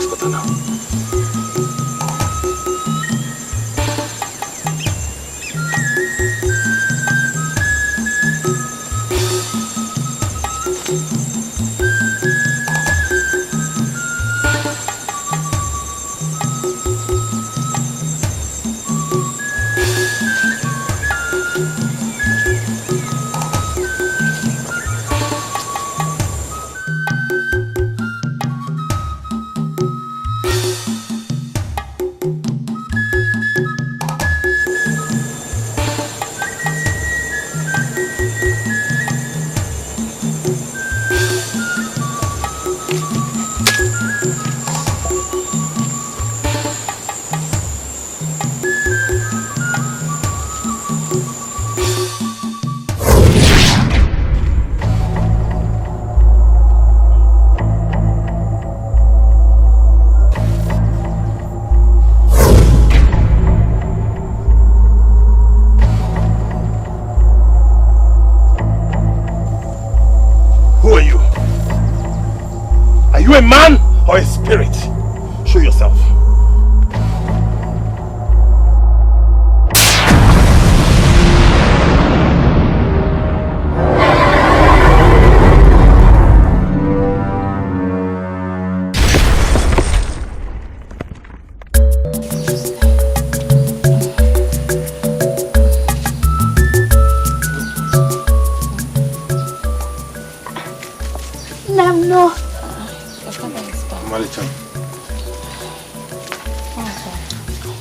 Let's go now. A man or a spirit? Show yourself. No.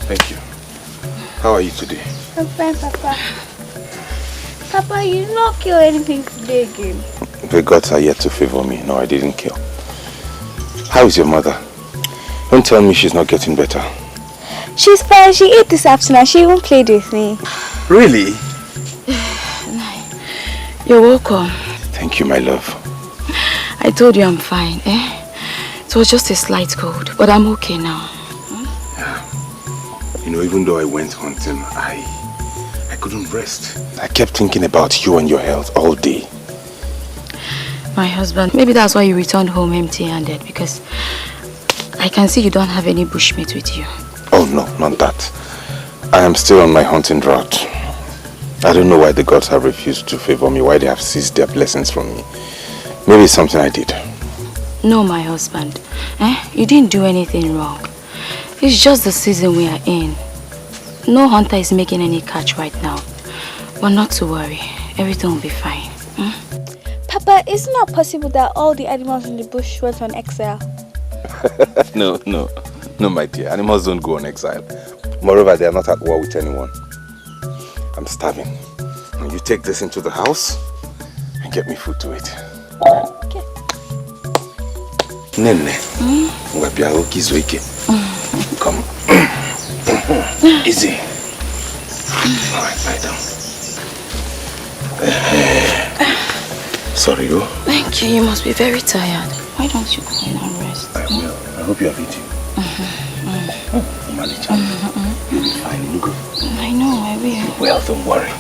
Thank you. How are you today? I'm fine, Papa. Papa, you did not kill anything today again. The gods are yet to favor me. No, I didn't kill. How is your mother? Don't tell me she's not getting better. She's fine. She ate this afternoon. She even played with me. Really? You're welcome. Thank you, my love. I told you I'm fine, eh? It was just a slight cold, but I'm okay now. Yeah. You know, even though I went hunting, I couldn't rest. I kept thinking about you and your health all day. My husband, maybe that's why you returned home empty-handed, because I can see you don't have any bushmeat with you. Oh no, not that. I am still on my hunting route. I don't know why the gods have refused to favor me, why they have seized their blessings from me. Maybe it's something I did. No, my husband. You didn't do anything wrong. It's just the season we are in. No hunter is making any catch right now. But not to worry. Everything will be fine. Papa, it's not possible that all the animals in the bush went on exile. No, my dear. Animals don't go on exile. Moreover, they are not at war with anyone. I'm starving. You take this into the house and get me food to eat. Okay. Nene. Come. Easy. Alright, lie down. Sorry, you. Thank you. You must be very tired. Why don't you go in and rest? I will. I hope you have eaten. You'll be fine, you go. I know, I will. Well, don't worry.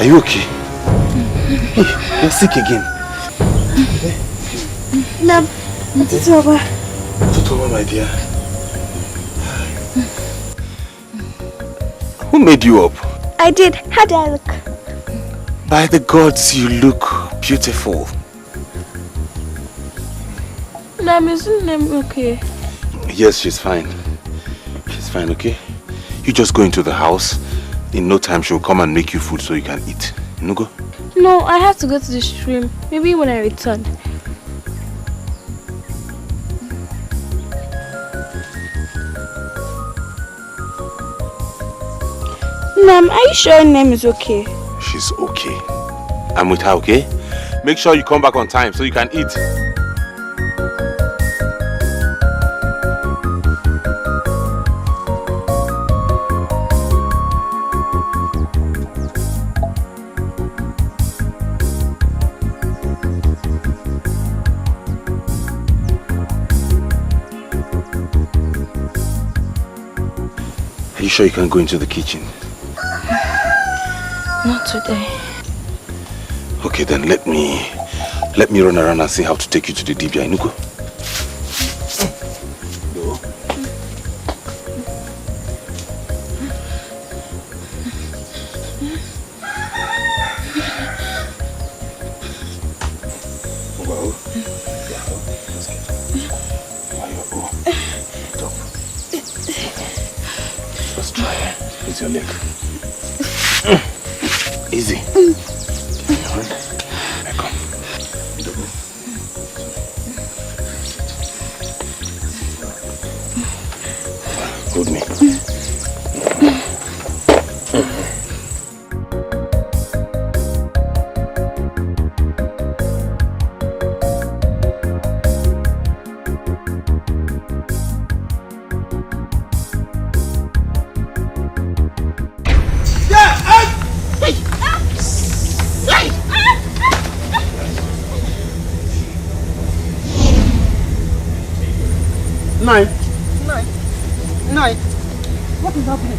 you okay? Hey, you're sick again. Nam, it's over. It's over, my dear. Who made you up? I did. How do I look? By the gods, you look beautiful. Nam, isn't Nam okay? Yes, she's fine. She's fine, okay? You just go into the house. In no time, she'll come and make you food so you can eat. You know, go? No, I have to go to the stream. Maybe when I return. Nam, are you sure Nam is okay? She's okay. I'm with her, okay? Make sure you come back on time so you can eat. Are you sure you can go into the kitchen? Not today. Okay, then let me run around and see how to take you to the Dibia. Inuko? Let's try it. It's your leg. Easy. Hold me. Nine. What is happening?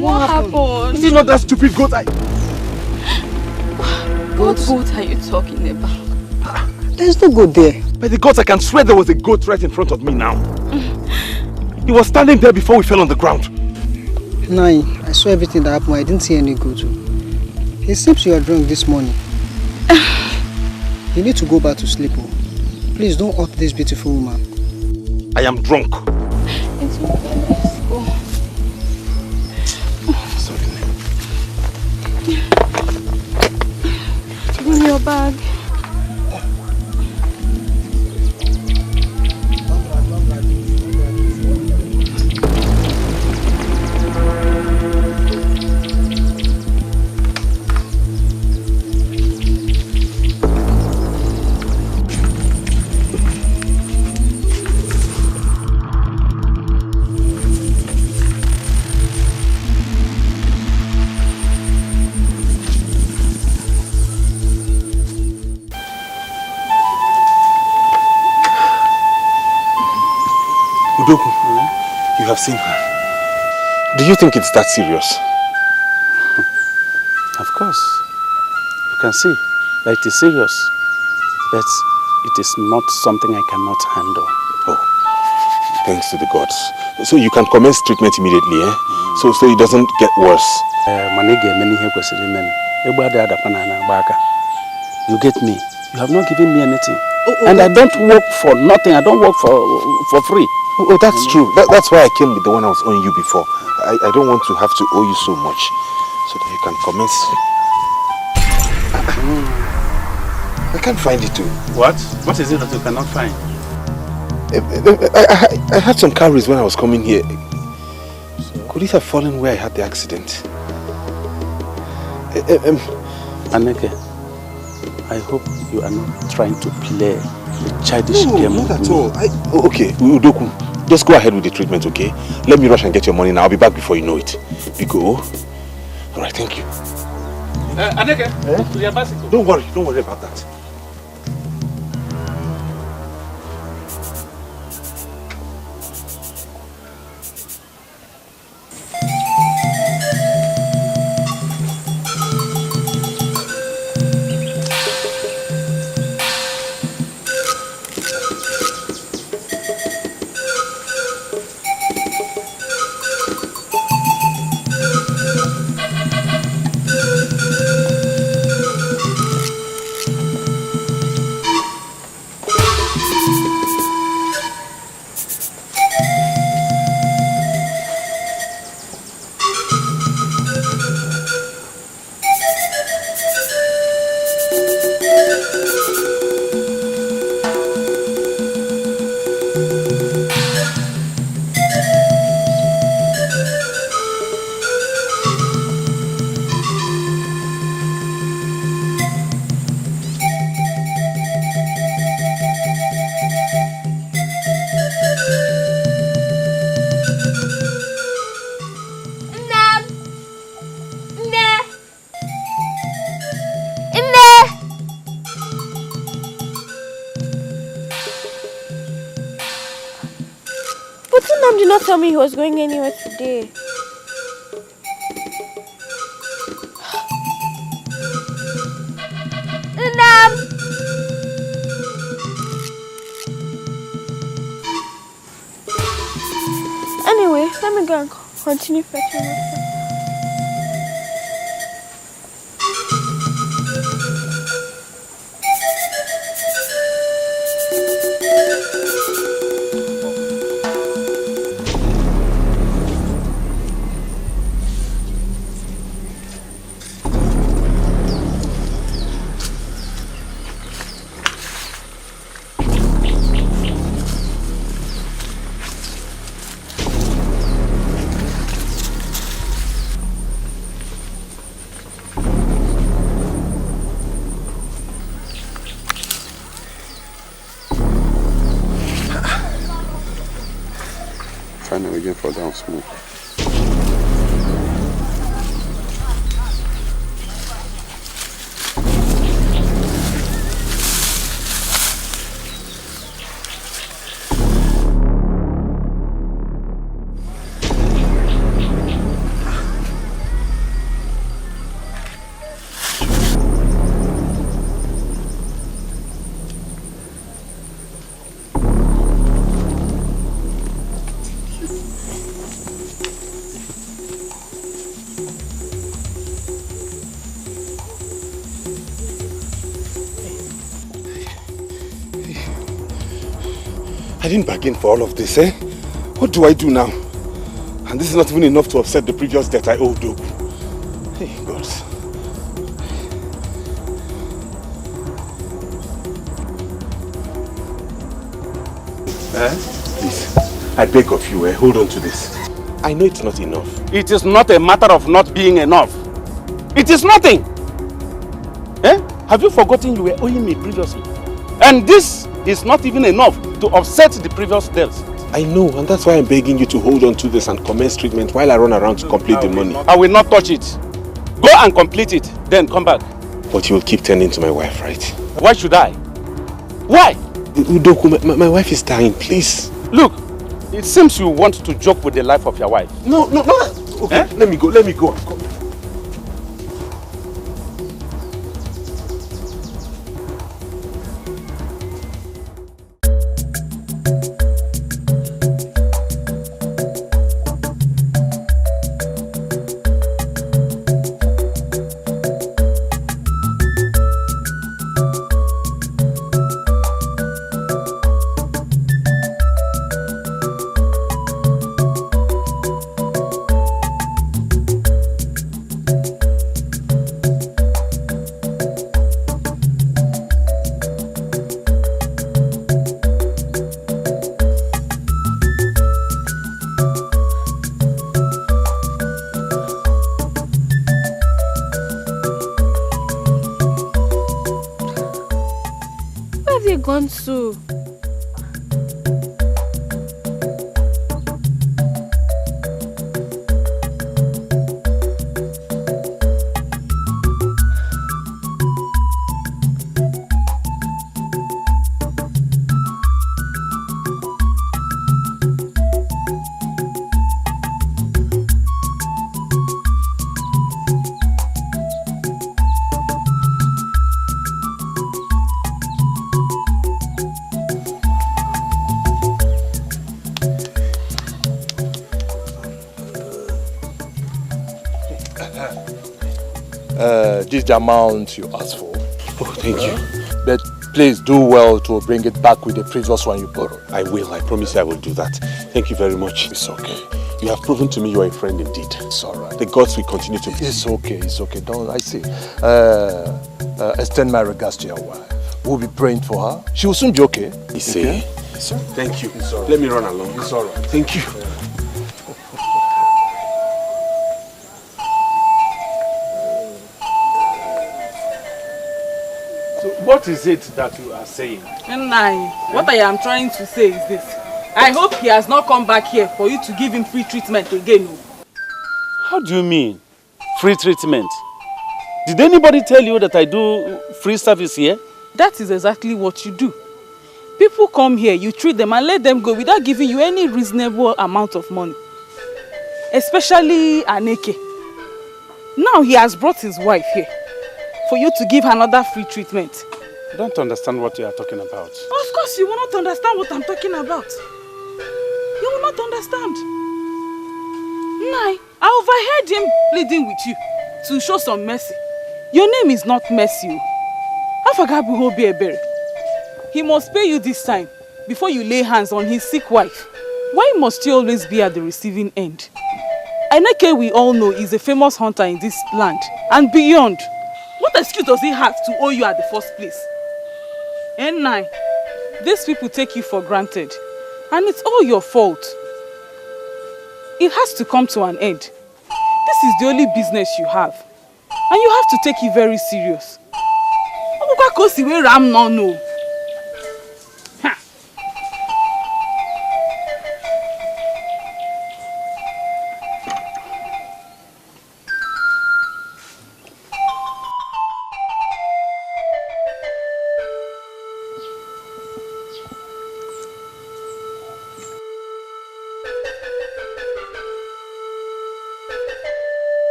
What happened? Is it not that stupid goat? What goat are you talking about? There's no goat there. By the gods, I can swear there was a goat right in front of me now. He was standing there before we fell on the ground. Nine, I saw everything that happened. I didn't see any goat. It seems you are drunk this morning. You need to go back to sleep. Please don't hurt this beautiful woman. I am drunk. It's okay, let's go. Sorry. Bring your bag. You have seen her. Do you think it's that serious? Of course. You can see that it is serious. But it is not something I cannot handle. Oh, thanks to the gods. So you can commence treatment immediately, eh? So it doesn't get worse. You get me? You have not given me anything. And I don't work for nothing. I don't work for free. Oh, that's true. That's why I came with the one I was owing you before. I don't want to have to owe you so much. So that you can commence. I can't find it too. What? What is it that you cannot find? I had some calories when I was coming here. Could it have fallen where I had the accident? Aneke, I hope you are not trying to play a childish game not with at me. all. Okay, Udoku, just go ahead with the treatment, okay? Let me rush and get your money now. I'll be back before you know it. You go. All right, thank you. Aneke, to your bicycle. Don't worry about that. tell me he was going anywhere today. Anyway, let me go and continue fetching my stuff. Again for down smoke. I didn't bargain for all of this, eh? What do I do now? And this is not even enough to offset the previous debt I owed Dogu. Hey, God. Please, I beg of you, hold on to this. I know it's not enough. It is not a matter of not being enough. It is nothing. Eh? Have you forgotten you were owing me previously? And this is not even enough to offset the previous debts. I know, and that's why I'm begging you to hold on to this and commence treatment while I run around to complete the money. I will not touch it. Go and complete it, then come back. But you will keep tending to my wife, right? Why should I? Why? Udoku, my wife is dying, please. Look, it seems you want to joke with the life of your wife. No. Okay, let me go. Come. So this is the amount you asked for. Oh, thank you. But please do well to bring it back with the previous one you borrowed. I will. I promise you I will do that. Thank you very much. It's okay. You have proven to me you are a friend indeed. It's all right. The gods will continue to be. It's okay. Don't I see? Extend my regards to your wife. We'll be praying for her. She will soon be okay. Okay? Thank you. It's all right. Let me run along. It's all right. Thank you. What is it that you are saying? What I am trying to say is this. I hope he has not come back here for you to give him free treatment again. How do you mean? Free treatment? Did anybody tell you that I do free service here? That is exactly what you do. People come here, you treat them and let them go without giving you any reasonable amount of money. Especially Aneke. Now he has brought his wife here for you to give her another free treatment. I don't understand what you are talking about. Of course you will not understand what I'm talking about. You will not understand. Nai, I overheard him pleading with you to show some mercy. Your name is not Mercy. He must pay you this time before you lay hands on his sick wife. Why must you always be at the receiving end? Aneke, we all know, is a famous hunter in this land and beyond. What excuse does he have to owe you at the first place? And Nai, these people take you for granted and it's all your fault. It has to come to an end. This is the only business you have. And you have to take it very serious.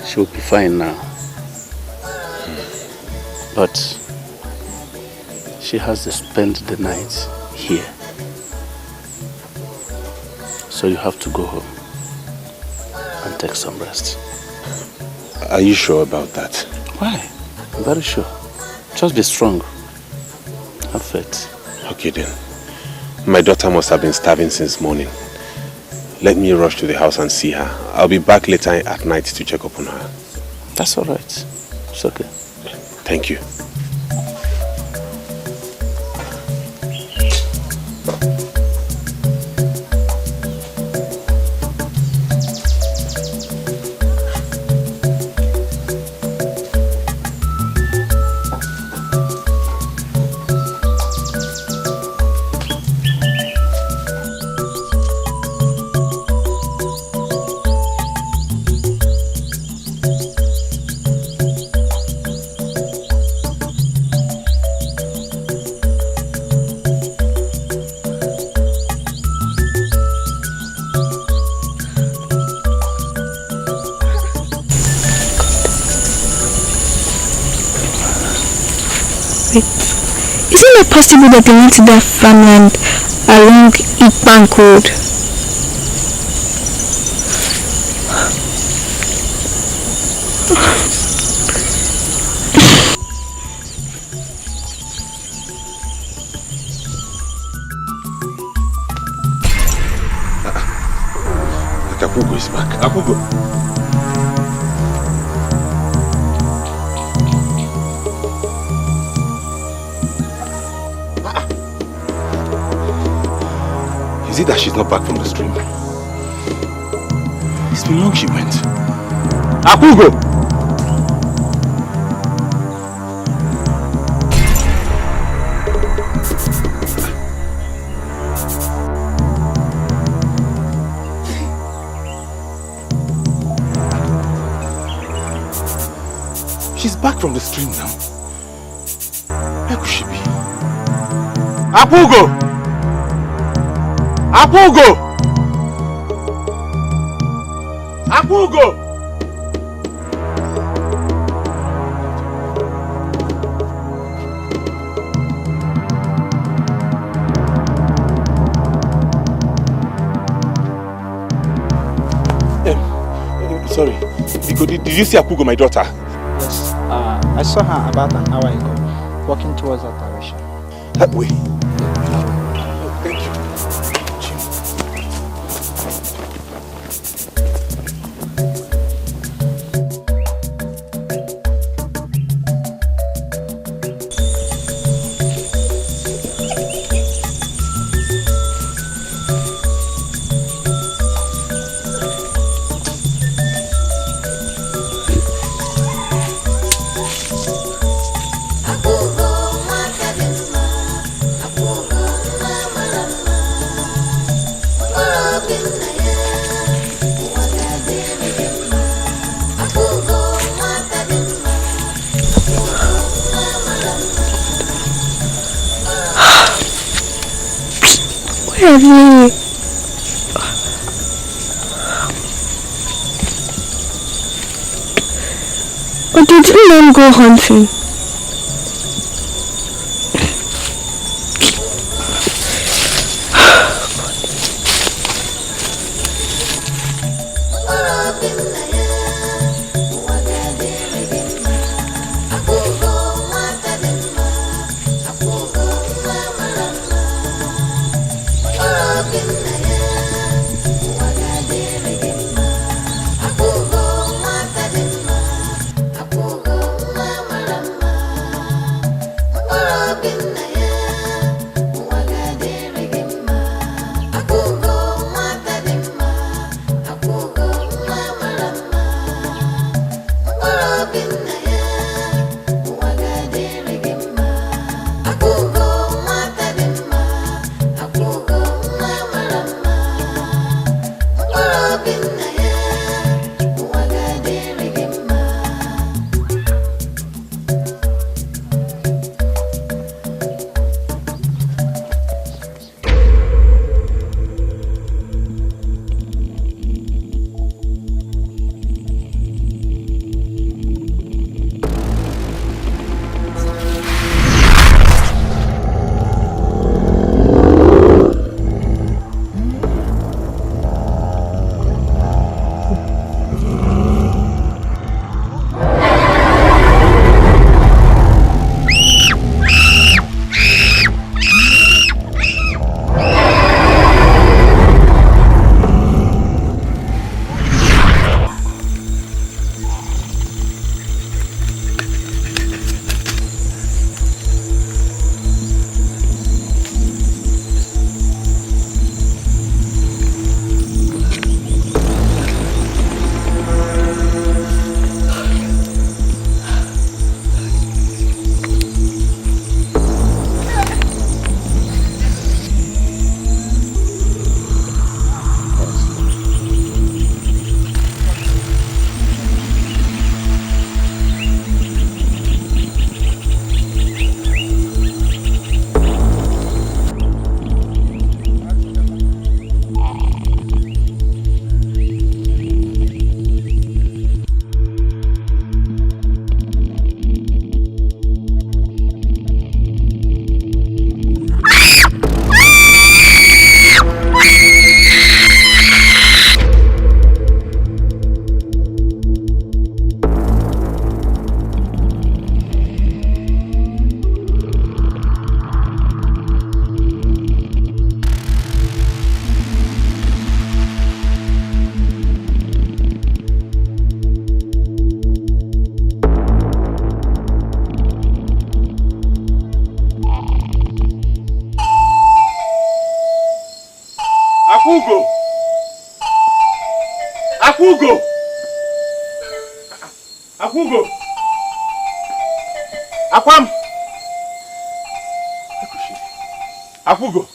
She'll be fine now. But she has to spend the night here. So you have to go home and take some rest. Are you sure about that? Why? I'm very sure. Just be strong. Have faith. Okay then. My daughter must have been starving since morning. Let me rush to the house and see her. I'll be back later at night to check up on her. That's all right. It's okay. Thank you. Isn't it possible that they went to that farmland along Ikbank Road? Ekubo is back. Ekubo. Is it that she's not back from the stream? It's been long she went. Ekubo! She's back from the stream now. Where could she be? Apugo! Apugo! Apugo! Sorry. Did you see Apugo, my daughter? Yes. I saw her about an hour ago, walking towards that direction. That way? Thank Really? But did you not go hunting? Apugo! Apugo! Apugo! Akwam! Apugo!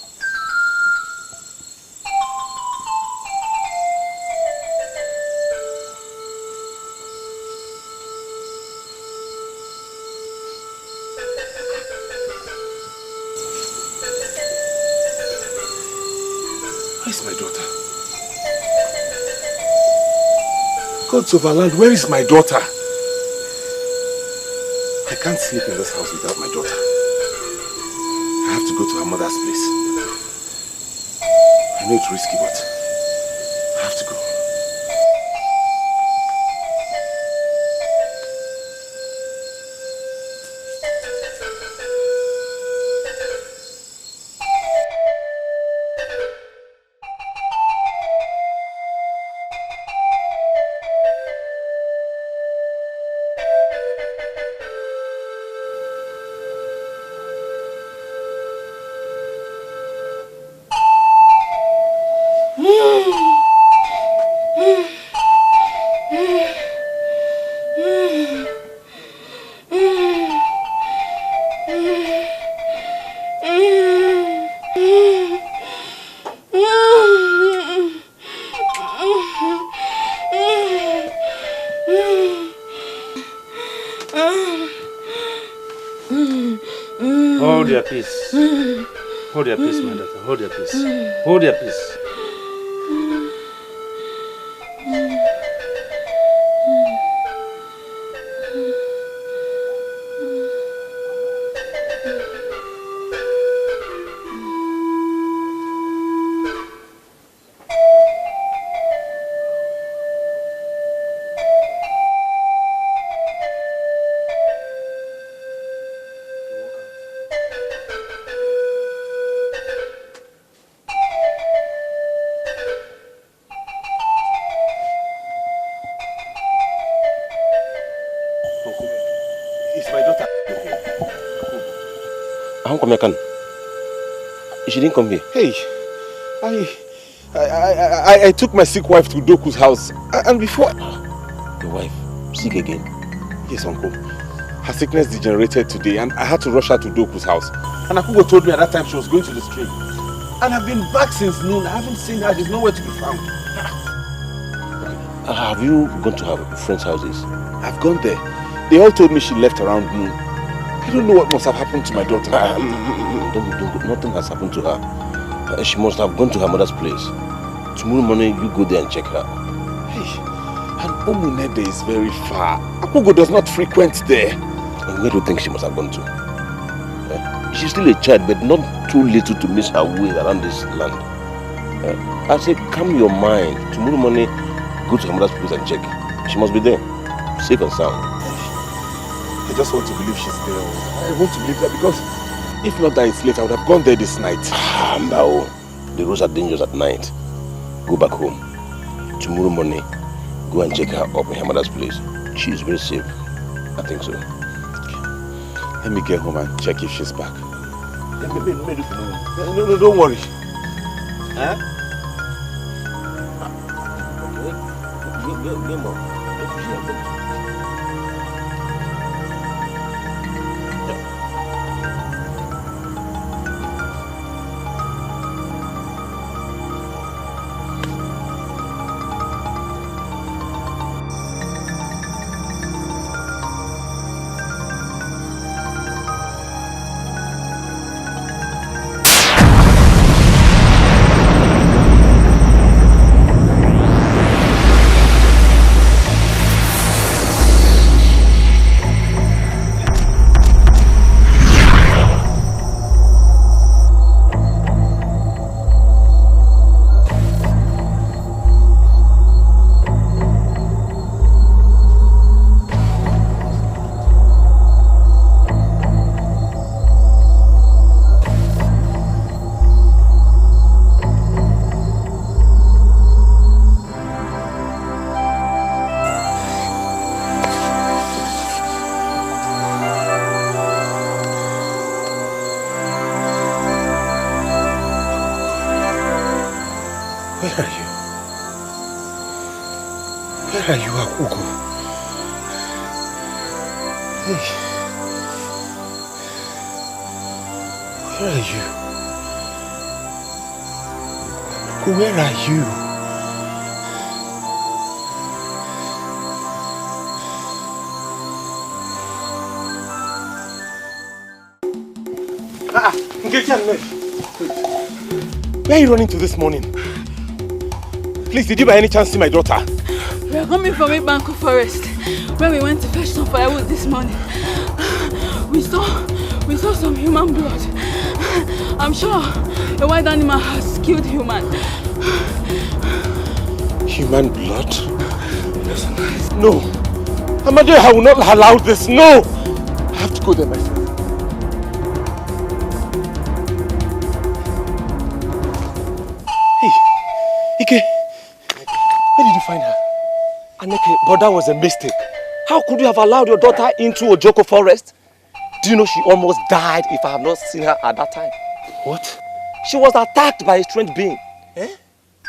Gods of our land, where is my daughter? I can't sleep in this house without my daughter. I have to go to her mother's place. I know it's risky, but I have to go. Hold your peace. Hold your peace, my daughter. Hold your peace. Hold your peace. She didn't come here. Hey, I took my sick wife to Doku's house, and before... Your wife? Sick again? Yes, uncle. Her sickness degenerated today, and I had to rush her to Doku's house. And Ekubo told me at that time she was going to the stream. And I've been back since noon. I haven't seen her. She's nowhere to be found. Have you gone to her friends' houses? I've gone there. They all told me she left around noon. I don't know what must have happened to my daughter. Nothing has happened to her. She must have gone to her mother's place. Tomorrow morning, you go there and check her. Hey, and Omunede is very far. Ekubo does not frequent there. And where do you think she must have gone to? She's still a child, but not too little to miss her way around this land. I say, calm your mind. Tomorrow morning, go to her mother's place and check. She must be there, safe and sound. I just want to believe she's there. I want to believe that because if not that it's late, I would have gone there this night. No. The roads are dangerous at night. Go back home. Tomorrow morning, go and check her up in her mother's place. She is very safe. I think so. Let me get home and check if she's back. No, don't worry. Huh? Where are you, Ekubo? Hey. Where are you? Ekubo, where are you? Where are you running to this morning? Please, did you by any chance see my daughter? We are coming from a Banco forest where we went to fetch some firewood this morning. We saw some human blood. I'm sure a wild animal has killed human. Human blood? No. Amade, I will not allow this. No! I have to go there myself. Hey, Iyke. Where did you find her? Aneke, but that was a mistake. How could you have allowed your daughter into Ojoko forest? Do you know she almost died if I have not seen her at that time? What? She was attacked by a strange being. Eh?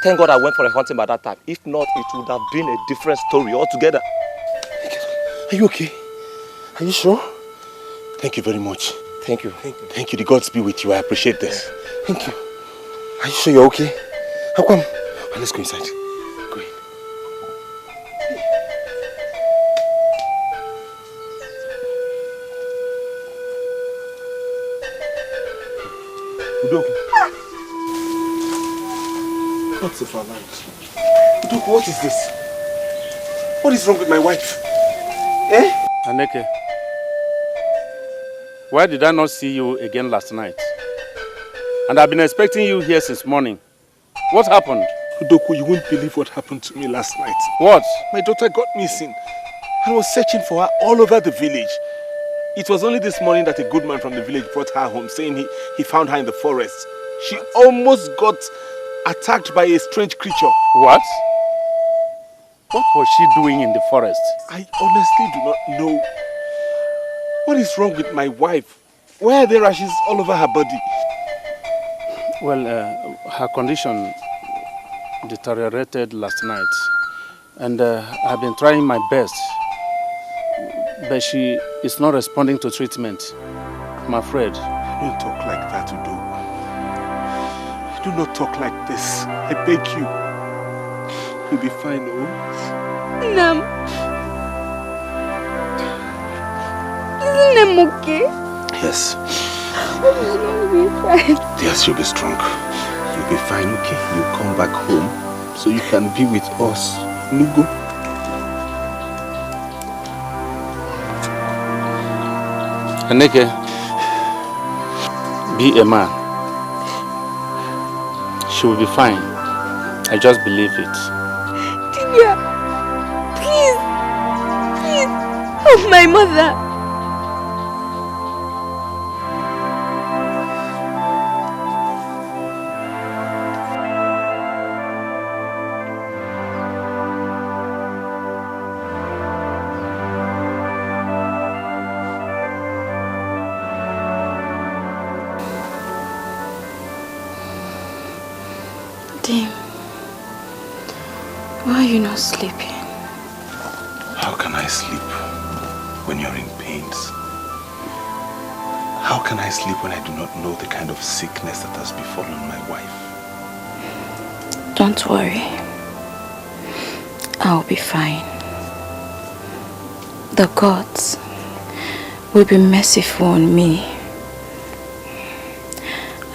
Thank God I went for a hunting by that time. If not, it would have been a different story altogether. Are you okay? Are you sure? Thank you very much. Thank you. Thank you. The gods be with you. I appreciate this. Thank you. Are you sure you're okay? How come? Let's go inside. Go in. Udoku. What's it for lunch? Udoku, what is this? What is wrong with my wife? Eh? Aneke, why did I not see you again last night? And I've been expecting you here since morning. What happened? Udoku, you won't believe what happened to me last night. What? My daughter got missing. I was searching for her all over the village. It was only this morning that a good man from the village brought her home, saying he found her in the forest. She almost got attacked by a strange creature. What? What was she doing in the forest? I honestly do not know. What is wrong with my wife? Why are there rashes all over her body? Well, her condition deteriorated last night. And I've been trying my best. But she is not responding to treatment. I'm afraid. Don't talk like that, Udo. Do not talk like this. I beg you. You'll be fine, oh? Nam. Isn't Nam okay? Yes. You'll be fine. Yes, you'll be strong. You'll be fine, okay? You'll come back home so you can be with us. Nugo. Aneke, be a man. She will be fine. I just believe it. Tibia, please, help my mother. Why are you not sleeping? How can I sleep when you're in pains? How can I sleep when I do not know the kind of sickness that has befallen my wife? Don't worry. I'll be fine. The gods will be merciful on me.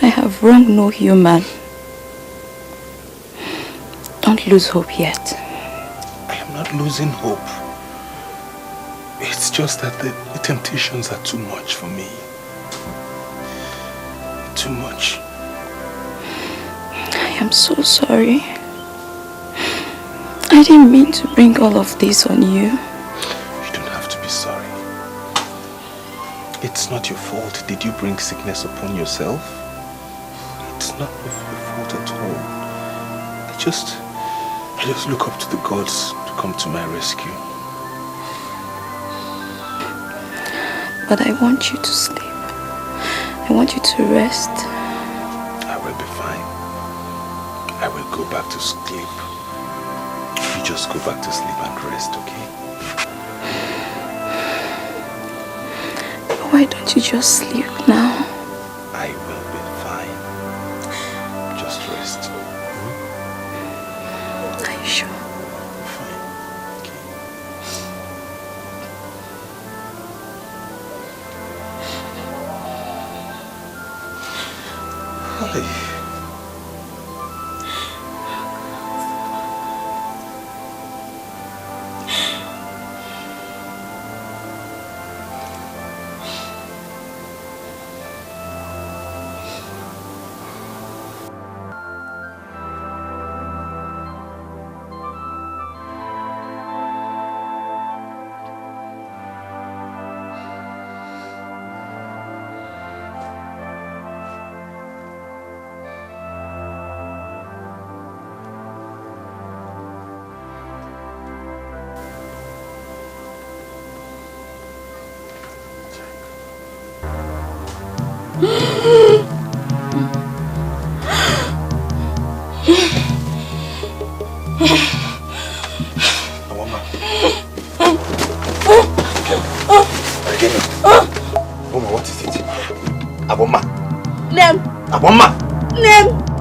I have wronged no human. Don't lose hope yet. I am not losing hope. It's just that the temptations are too much for me. Too much. I am so sorry. I didn't mean to bring all of this on you. You don't have to be sorry. It's not your fault. Did you bring sickness upon yourself? It's not your fault at all. I just look up to the gods to come to my rescue. But I want you to sleep. I want you to rest. I will be fine. I will go back to sleep. You just go back to sleep and rest, okay? Why don't you just sleep now? I will be fine. Just rest. Are you sure? Fine. Okay. Hi.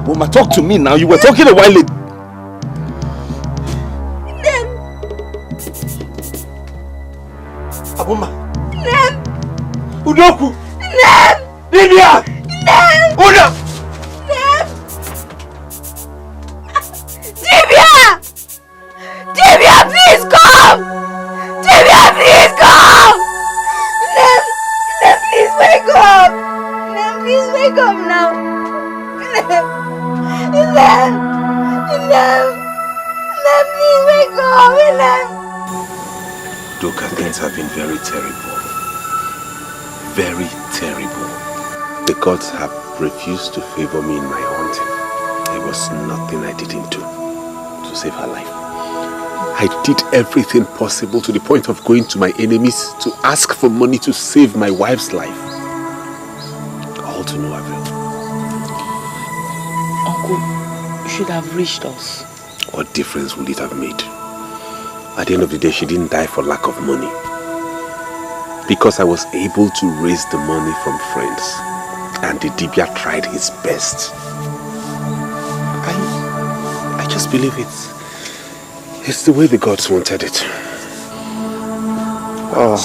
Mama, talk to me now. You were talking a while ago. Aboma. Udoku. Libya. Uda. Divya, please come! Divya, please come! Please wake up! Please wake up now! Please wake up! Doka, things have been very terrible. Very terrible. The gods have refused to favor me in my hunting. There was nothing I didn't do to save her life. I did everything possible to the point of going to my enemies to ask for money to save my wife's life. All to no avail. Uncle, you should have reached us. What difference would it have made? At the end of the day, she didn't die for lack of money. Because I was able to raise the money from friends. And the Dibia tried his best. I just believe it's the way the gods wanted it. Oh.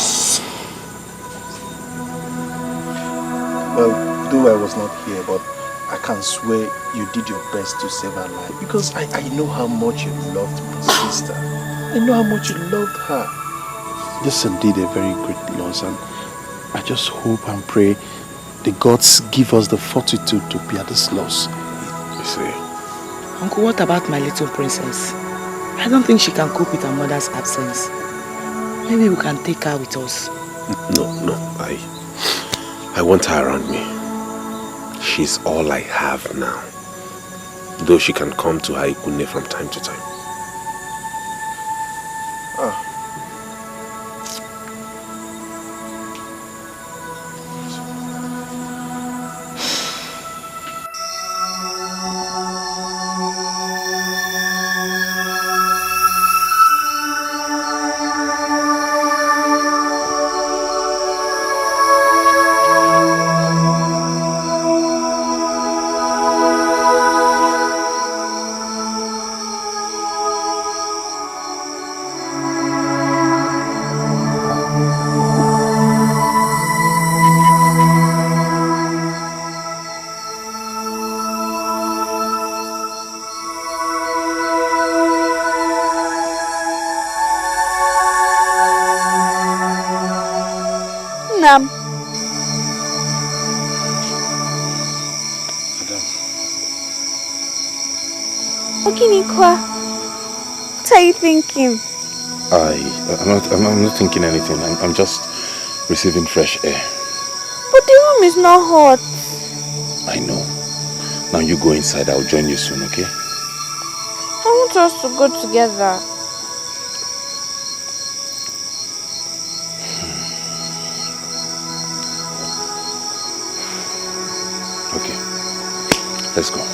Well, though I was not here, but I can swear you did your best to save her life. Because I know how much you loved my sister. I know how much you loved her. This is indeed a very great loss, and I just hope and pray the gods give us the fortitude to bear this loss. You see? Uncle, what about my little princess? I don't think she can cope with her mother's absence. Maybe we can take her with us. No. I want her around me. She's all I have now. Though she can come to her Ikune from time to time. What are you thinking? I'm not thinking anything. I'm just receiving fresh air. But the room is not hot. I know. Now you go inside. I'll join you soon, okay? I want us to go together. Okay. Let's go.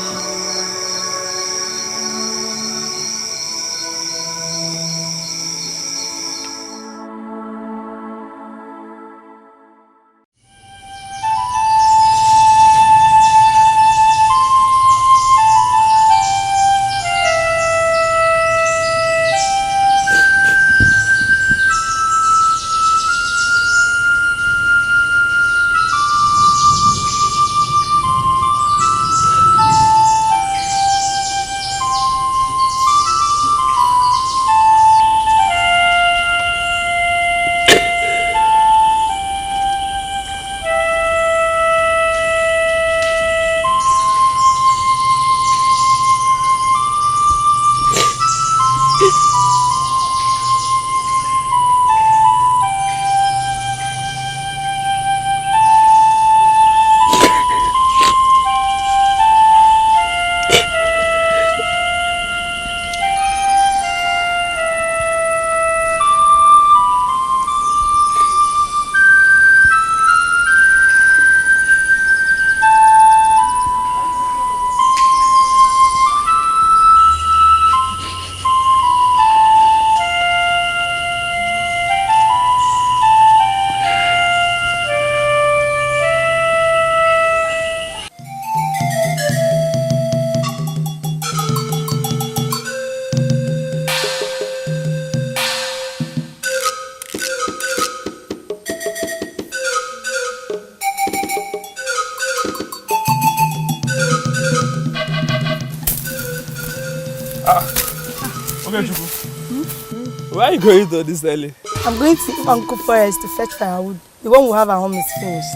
you going to this early? I'm going to Uncle Forest to fetch firewood. The one we have at home is finished.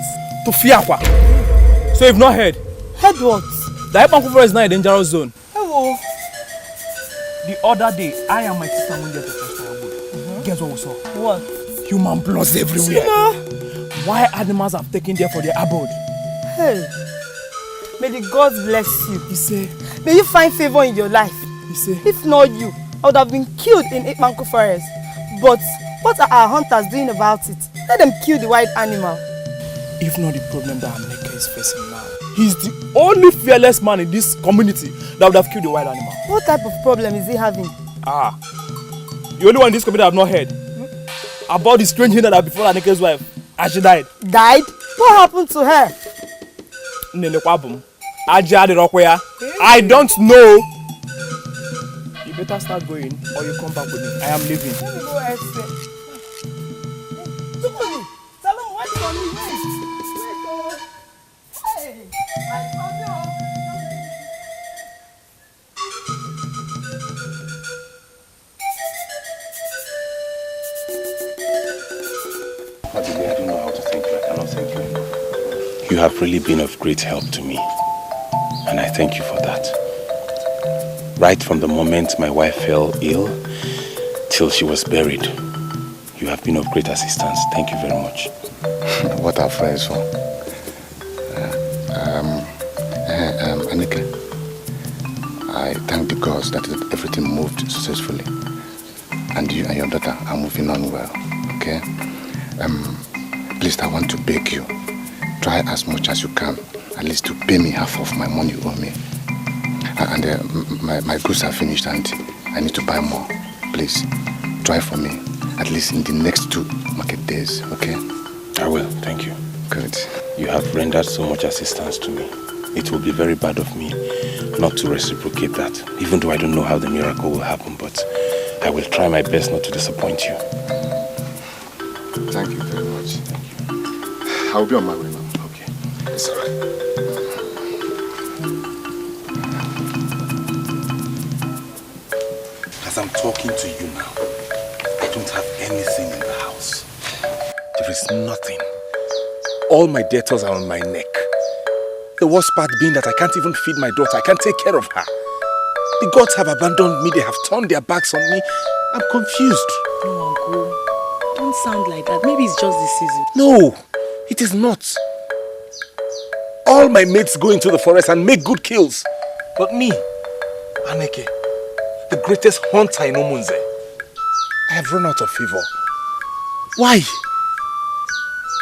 To Fiakwa? So you've not heard? Heard what? The Uncle Forest is not a dangerous zone. Hello. The other day, I and my sister went there to fetch firewood. Guess what we saw? What? Human bloods everywhere. Wild animals have taken there for their abode. Hey. May the gods bless you. You say? May you find favor in your life. You say? If not you, I would have been killed in Manku Forest. But what are our hunters doing about it? Let them kill the wild animal. If not the problem that Emeka is facing now. He's the only fearless man in this community that would have killed the wild animal. What type of problem is he having? The only one in this community I have not heard. About the strange thing that had before Aneka's wife. And she died. Died? What happened to her? I don't know. You better start going or you come back with me. I am leaving. Let me go exit. Tukuni, Salom, wait for me. Wait. Hey, I love you. I don't know how to thank you. I cannot thank you enough. You have really been of great help to me. And I thank you for that. Right from the moment my wife fell ill till she was buried, you have been of great assistance. Thank you very much. What are friends for? Anike, I thank the gods that everything moved successfully. And you and your daughter are moving on well, okay? Please, I want to beg you, try as much as you can, at least to pay me half of my money you owe me. And my goods are finished and I need to buy more. Please, try for me, at least in the next 2 market days, okay? I will, thank you. Good. You have rendered so much assistance to me. It will be very bad of me not to reciprocate that, even though I don't know how the miracle will happen, but I will try my best not to disappoint you. Thank you very much. I'll be on my way now. Okay. It's all right. As I'm talking to you now, I don't have anything in the house. There is nothing. All my debtors are on my neck. The worst part being that I can't even feed my daughter. I can't take care of her. The gods have abandoned me. They have turned their backs on me. I'm confused. No, Uncle. Don't sound like that. Maybe it's just the season. No, it is not. All my mates go into the forest and make good kills. But me, Aneke, the greatest hunter in Omunze, I have run out of favor. Why?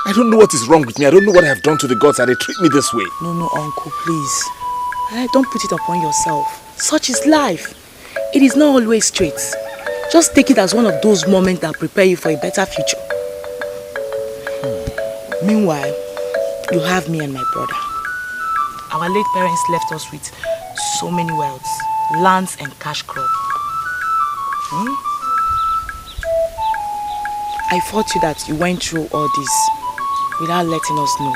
I don't know what is wrong with me. I don't know what I have done to the gods that they treat me this way. No, Uncle, please. Don't put it upon yourself. Such is life. It is not always straight. Just take it as one of those moments that prepare you for a better future. Meanwhile, you have me and my brother. Our late parents left us with so many wealths, lands and cash crop. I thought you that you went through all this without letting us know.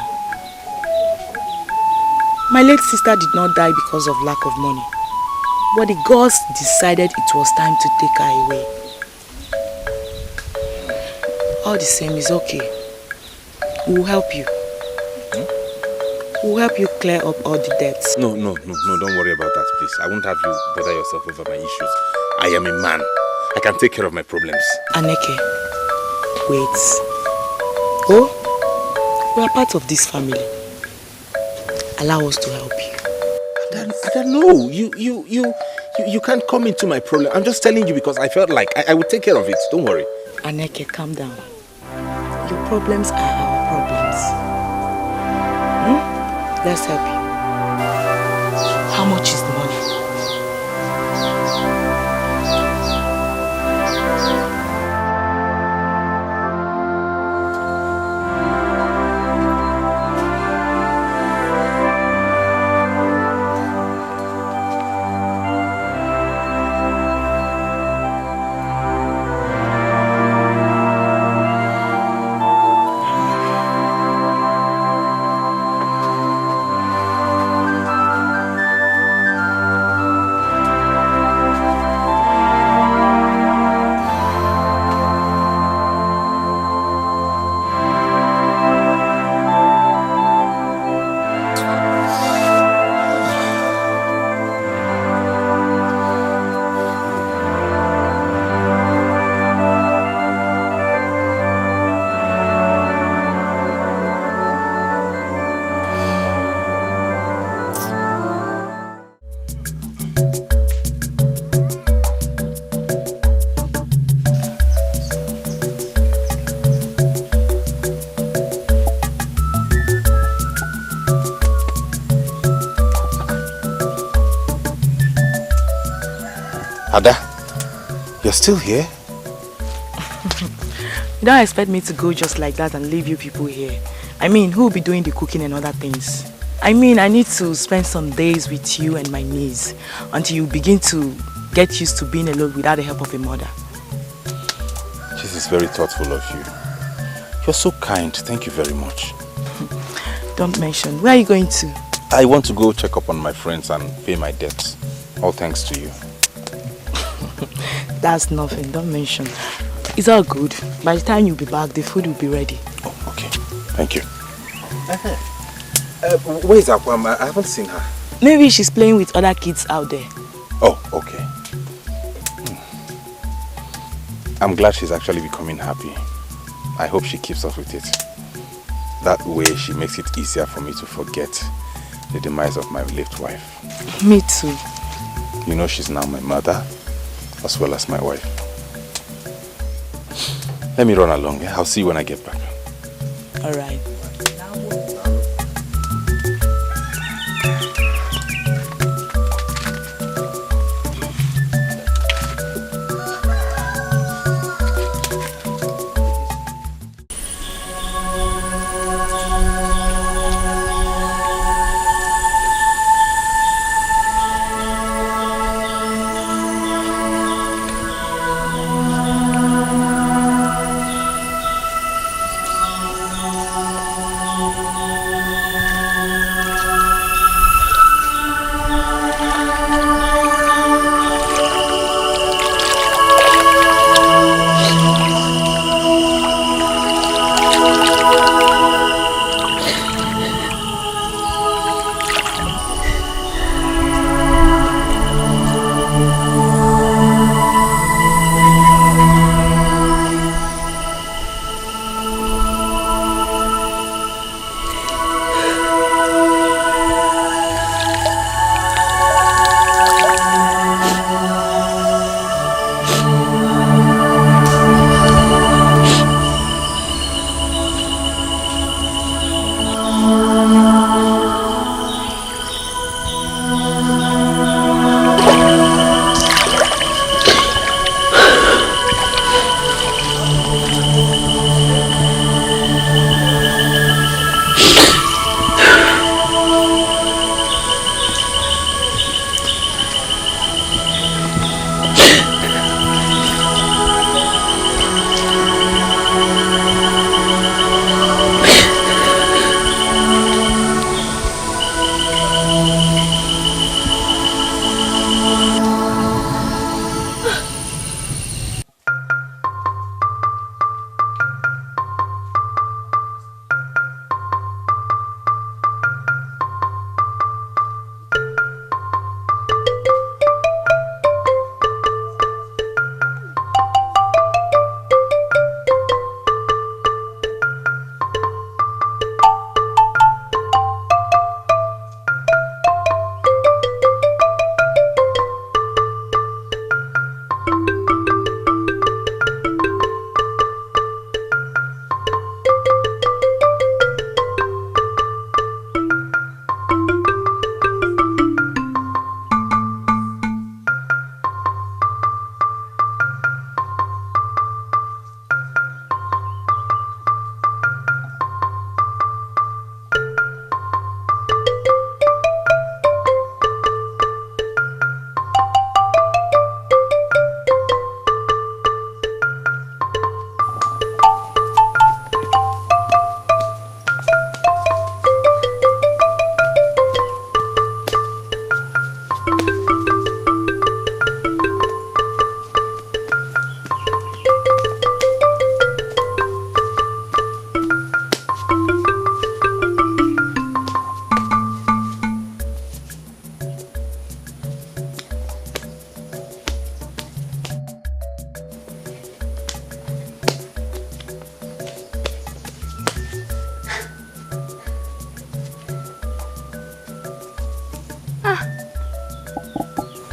My late sister did not die because of lack of money, but the gods decided it was time to take her away. All the same, it's okay. We will help you. We will help you clear up all the debts. No, don't worry about that, please. I won't have you bother yourself over my issues. I am a man. I can take care of my problems. Aneke, wait. Oh, we are part of this family. Allow us to help you. I don't know. You can't come into my problem. I'm just telling you because I felt like I would take care of it. Don't worry. Aneke, calm down. Your problems are our problems. Let's help you. How much is the money? Ada, you're still here? You don't expect me to go just like that and leave you people here. I mean, who will be doing the cooking and other things? I mean, I need to spend some days with you and my niece until you begin to get used to being alone without the help of a mother. This is very thoughtful of you. You're so kind. Thank you very much. Don't mention. Where are you going to? I want to go check up on my friends and pay my debts. All thanks to you. That's nothing. Don't mention. It's all good. By the time you'll be back, the food will be ready. Oh, okay. Thank you. Where is Akwam? I haven't seen her. Maybe she's playing with other kids out there. Oh, okay. I'm glad she's actually becoming happy. I hope she keeps up with it. That way she makes it easier for me to forget the demise of my late wife. Me too. You know she's now my mother as well as my wife. Let me run along. I'll see you when I get back. All right.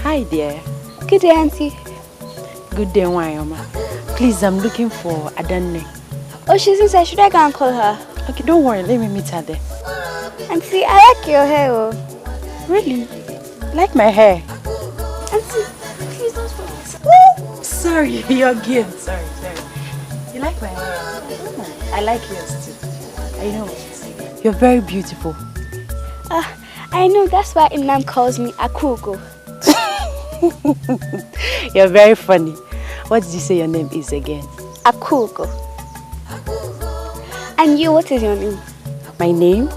Hi there. Good day, Auntie. Good day, Wayoma. Please, I'm looking for Adanne. Oh, she's inside. Should I go and call her? Okay, don't worry. Let me meet her there. Auntie, I like your hair. Oh. Really? Like my hair? Auntie, please don't spoil sorry, your gift. Sorry. You like my hair? I like yours too. I know it. You're very beautiful. I know, that's why Imam calls me Akugo. You're very funny. What did you say your name is again? Akugo. And you, what is your name? My name?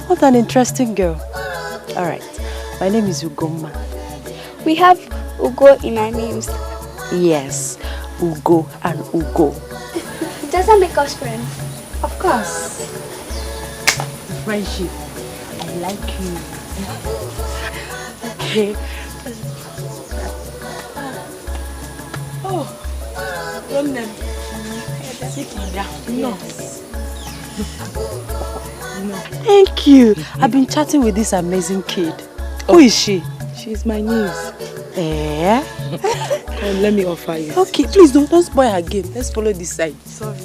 What an interesting girl. Alright, my name is Ugoma. We have Ugo in our names. Yes, Ugo and Ugo. Does that make us friends? Of course. Friendship. I like you. Okay. Oh, your name? No. Thank you. I've been chatting with this amazing kid. Who is she? She's my niece. Eh? Come, let me offer you. Okay, please don't spoil her game. Let's follow this side. Sorry.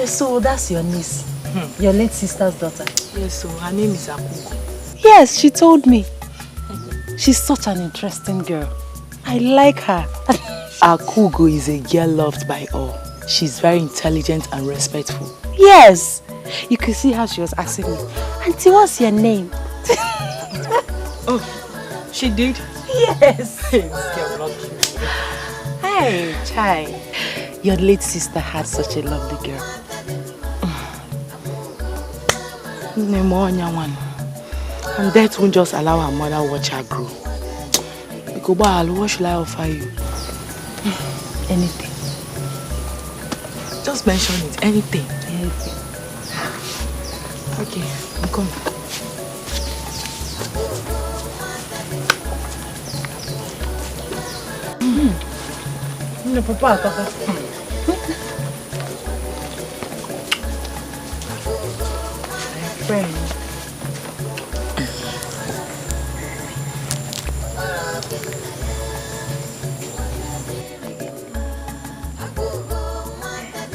So that's your niece, your late sister's daughter. Yes, so her name is Akugo. Yes, she told me. She's such an interesting girl. I like her. Akugo is a girl loved by all. She's very intelligent and respectful. Yes, you could see how she was asking me, Auntie, what's your name? Oh, she did? Yes. This girl lucky. Hey, Chai. Your late sister had such a lovely girl. And death won't just allow her mother watch her grow. Ikubo, what should I offer you? Anything. Just mention it. Anything. Anything. Okay, I'm coming. No, Papa. My friend.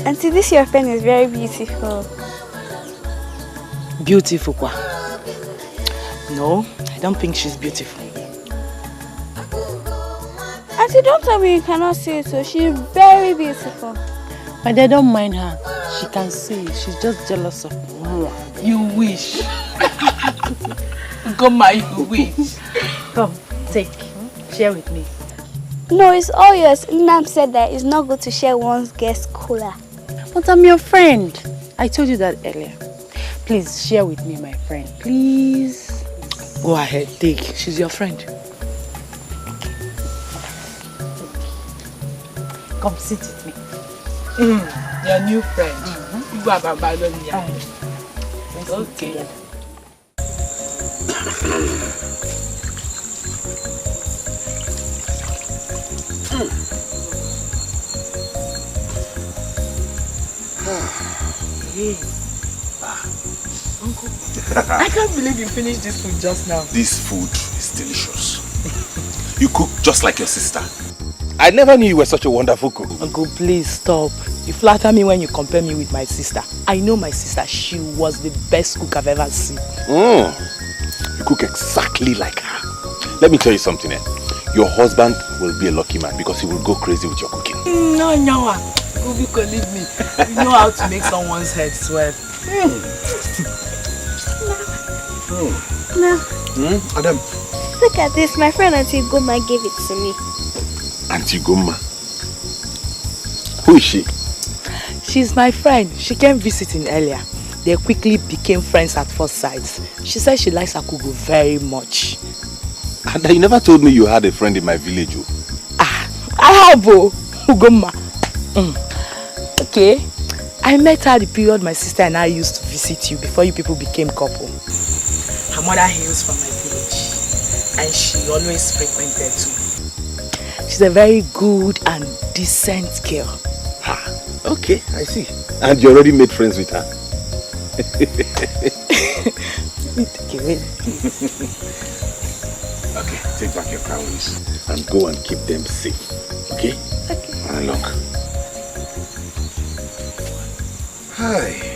Auntie, this your friend is very beautiful. Beautiful, kwa? No, I don't think she's beautiful. Auntie, don't tell me you cannot see it, so she's very beautiful. But they don't mind her. She can see. She's just jealous of Nouah. You wish. Goma, you wish. Come, take. Share with me. No, it's all yours. Nam said that it's not good to share one's guest cooler. But I'm your friend. I told you that earlier. Please share with me, my friend. Please. Go ahead, take. She's your friend. Come sit with me. Your new friend. You go abandon me. Okay. Uncle, I can't believe you finished this food just now. This food is delicious. You cook just like your sister. I never knew you were such a wonderful cook. Uncle, please stop. You flatter me when you compare me with my sister. I know my sister. She was the best cook I've ever seen. You cook exactly like her. Let me tell you something. Your husband will be a lucky man because he will go crazy with your cooking. No, Nouah. Ubiko, leave me. You know how to make someone's head swell. No. Adam. Look at this. My friend Auntie Goma gave it to me. Auntie Goma? Who is she? She's my friend. She came visiting earlier. They quickly became friends at first sight. She said she likes Akugo very much. And you never told me you had a friend in my village. I have, Ugoma. Okay. I met her the period my sister and I used to visit you before you people became couple. Her mother hails from my village and she always frequented too. She's a very good and decent girl. Okay, I see. And you already made friends with her? Okay, take back your cowries and go and keep them safe. Okay? Okay. Run along. Hi.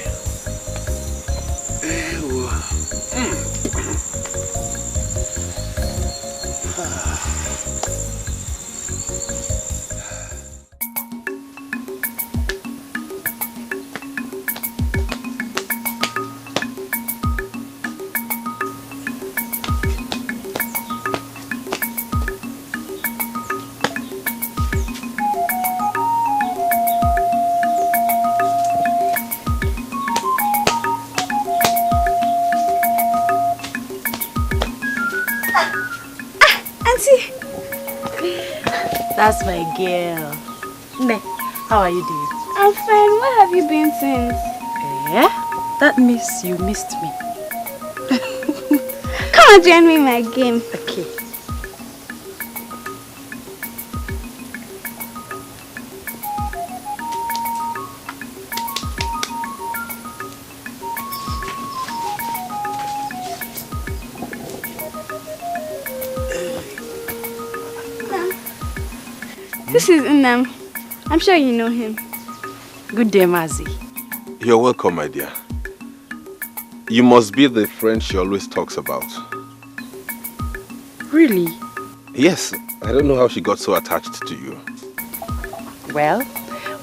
That's my girl. Ne, how are you doing? I'm fine. Where have you been since? That means you missed me. Come and join me in my game. Okay. This is Unam. I'm sure you know him. Good day, Mazi. You're welcome, my dear. You must be the friend she always talks about. Really? Yes. I don't know how she got so attached to you. Well,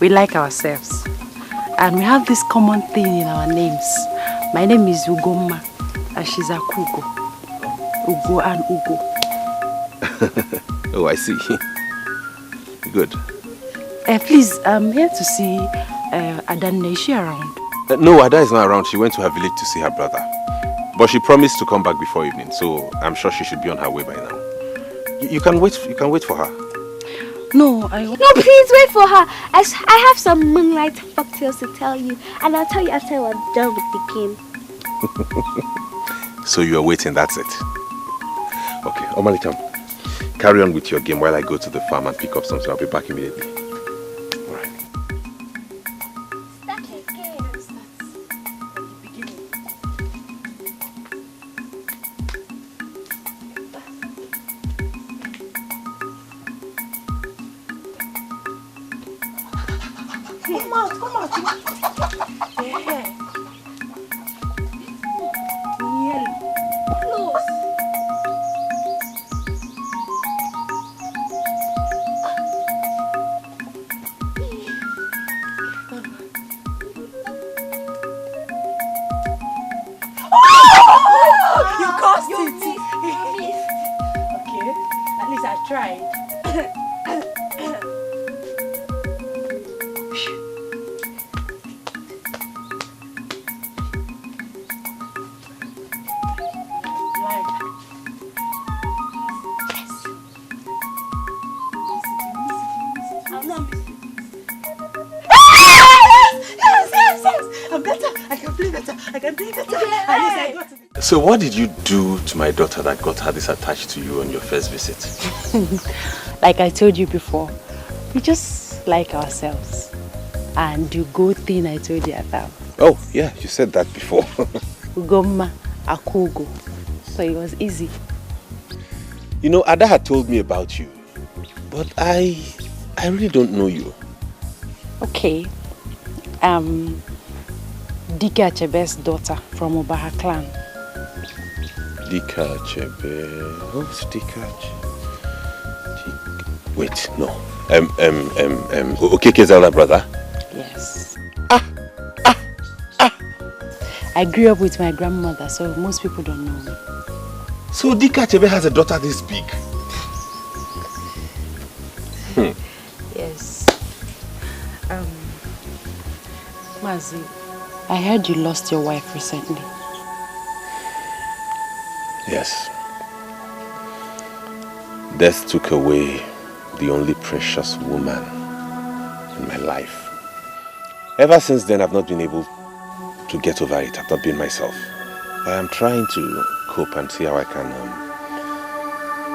we like ourselves. And we have this common thing in our names. My name is Ugoma, and she's Akugo. Ugo and Ugo. Oh, I see. Good. Please, I'm here to see Adanne. Is she around? No, Ada is not around. She went to her village to see her brother. But she promised to come back before evening, so I'm sure she should be on her way by now. You can wait for her. No, No, please wait for her. I have some moonlight folktales to tell you, and I'll tell you after we're done with the game. So you are waiting, that's it. Okay, Omalicham, carry on with your game while I go to the farm and pick up something. I'll be back immediately. So what did you do to my daughter that got her this attached to you on your first visit? Like I told you before, we just like ourselves and do good thing I told you about. Oh, yeah, you said that before. Ugoma, Akugo. So it was easy. You know, Ada had told me about you, but I really don't know you. Okay. Dike Achebe's daughter from Obaha clan. Dike Achebe. Who's Dike Achebe? Wait, no. Okeke's elder brother? Yes. I grew up with my grandmother, so most people don't know me. So Dike Achebe has a daughter this big? Yes. Mazi, I heard you lost your wife recently. Yes. Death took away the only precious woman in my life. Ever since then, I've not been able to get over it. I've not been myself. But I'm trying to cope and see how I can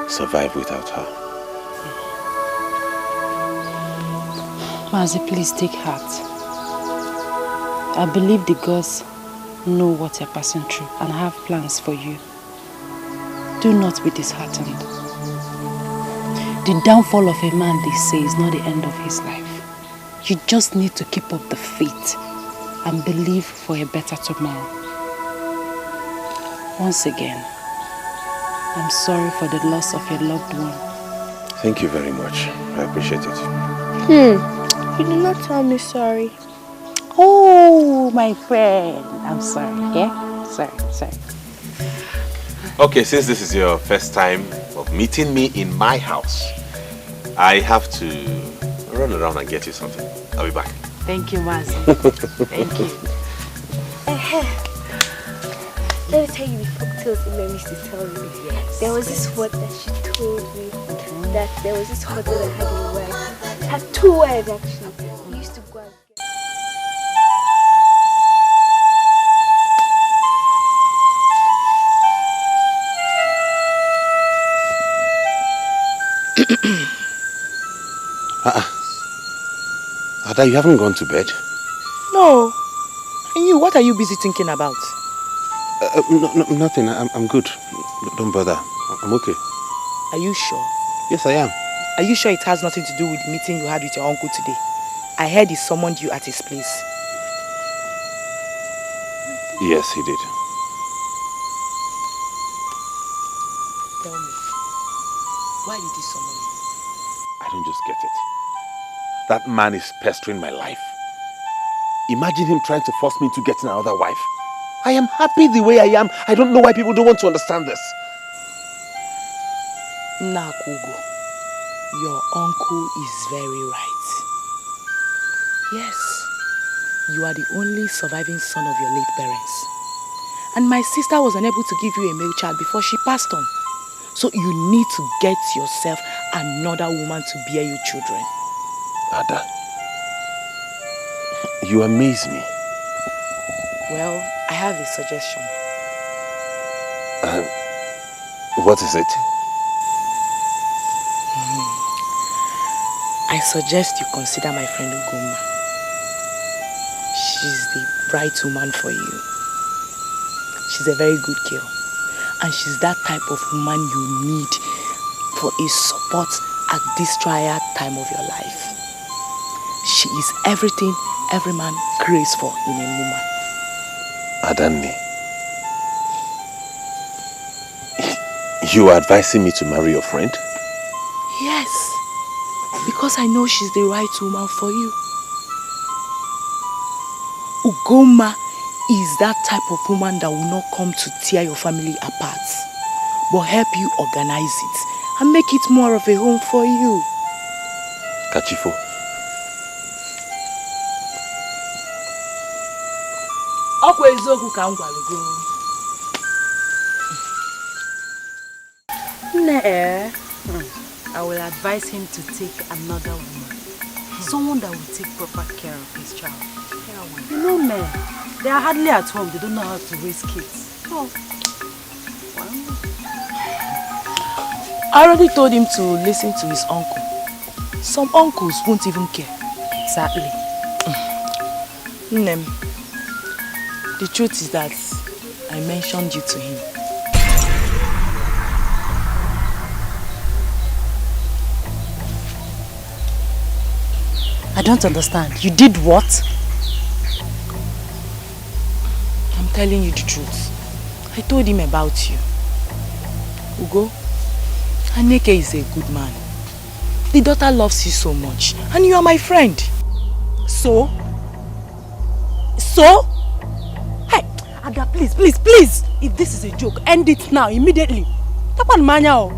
survive without her. Mazi, please take heart. I believe the gods know what you're passing through and have plans for you. Do not be disheartened. The downfall of a man, they say, is not the end of his life. You just need to keep up the faith and believe for a better tomorrow. Once again, I'm sorry for the loss of your loved one. Thank you very much. I appreciate it. You did not tell me sorry. Oh, my friend. I'm sorry, yeah? Sorry. Okay, since this is your first time of meeting me in my house, I have to run around and get you something. I'll be back. Thank you, Mazi. Thank you. Let me tell you the folktales Imam used to tell me. Yes. There was this word that she told me that there was this hotel that had a wife. It had 2 wives actually. We used to go and Ada, you haven't gone to bed? No. And you, what are you busy thinking about? Nothing. I'm good. Don't bother. I'm okay. Are you sure? Yes, I am. Are you sure it has nothing to do with the meeting you had with your uncle today? I heard he summoned you at his place. Yes, he did. Tell me, why did he summon you? I don't just get it. That man is pestering my life. Imagine him trying to force me into getting another wife. I am happy the way I am. I don't know why people don't want to understand this. Nakugo, your uncle is very right. Yes, you are the only surviving son of your late parents. And my sister was unable to give you a male child before she passed on. So you need to get yourself another woman to bear you children. Ada, you amaze me. Well, I have a suggestion. What is it? I suggest you consider my friend Ugoma. She's the right woman for you. She's a very good girl. And she's that type of woman you need for a support at this trial time of your life. She is everything every man craves for in a woman. Adanne, you are advising me to marry your friend? Yes, because I know she's the right woman for you. Ugoma is that type of woman that will not come to tear your family apart, but help you organize it and make it more of a home for you. Kachifo. I will advise him to take another woman. Someone that will take proper care of his child. You know men, they are hardly at home. They don't know how to raise kids. Oh. I already told him to listen to his uncle. Some uncles won't even care. Exactly. Nem, the truth is that I mentioned you to him. I don't understand. You did what? I'm telling you the truth. I told him about you. Ugo, Aneke is a good man. The daughter loves you so much. And you are my friend. So? Hey, Aga, please. If this is a joke, end it now, immediately. Tapan manya.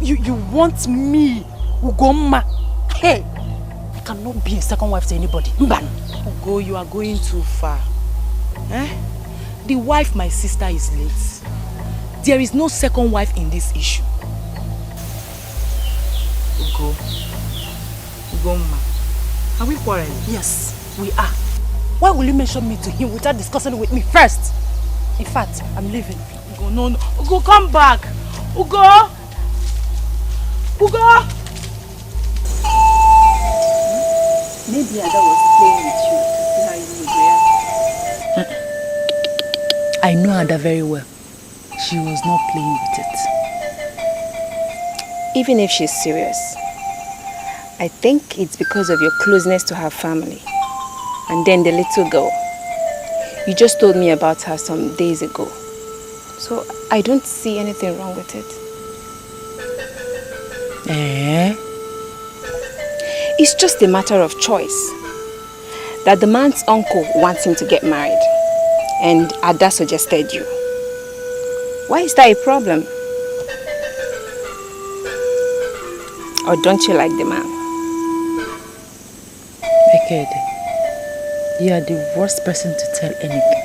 You want me, Ugoma? Hey, I cannot be a second wife to anybody. Mban. Ugo, you are going too far. The wife my sister is late. There is no second wife in this issue. Ugoma, are we quarreling? Yes, we are. Why will you mention me to him without discussing it with me first? In fact, I'm leaving. Ugo, no. Ugo, come back. Ugo! Maybe Ada was playing with you to see how you would react. I know Ada very well. She was not playing with it. Even if she's serious, I think it's because of your closeness to her family. And then the little girl. You just told me about her some days ago. So I don't see anything wrong with it. It's just a matter of choice. That the man's uncle wants him to get married. And Ada suggested you. Why is that a problem? Or don't you like the man? Ekede, you are the worst person to tell anything.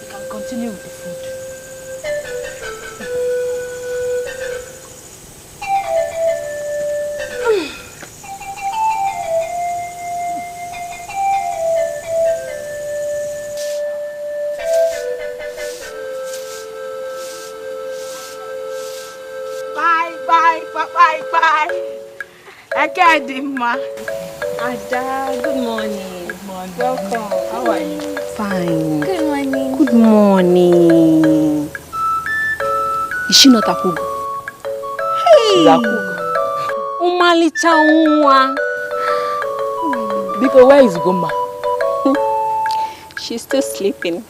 You can continue with the food. Ekede, Ada, good morning. Good morning. Welcome. How are you? Fine. Good morning. Good morning. Is she not Akugo? She's Akugo. Umalicha unwa. Because where is Goma? She's still sleeping.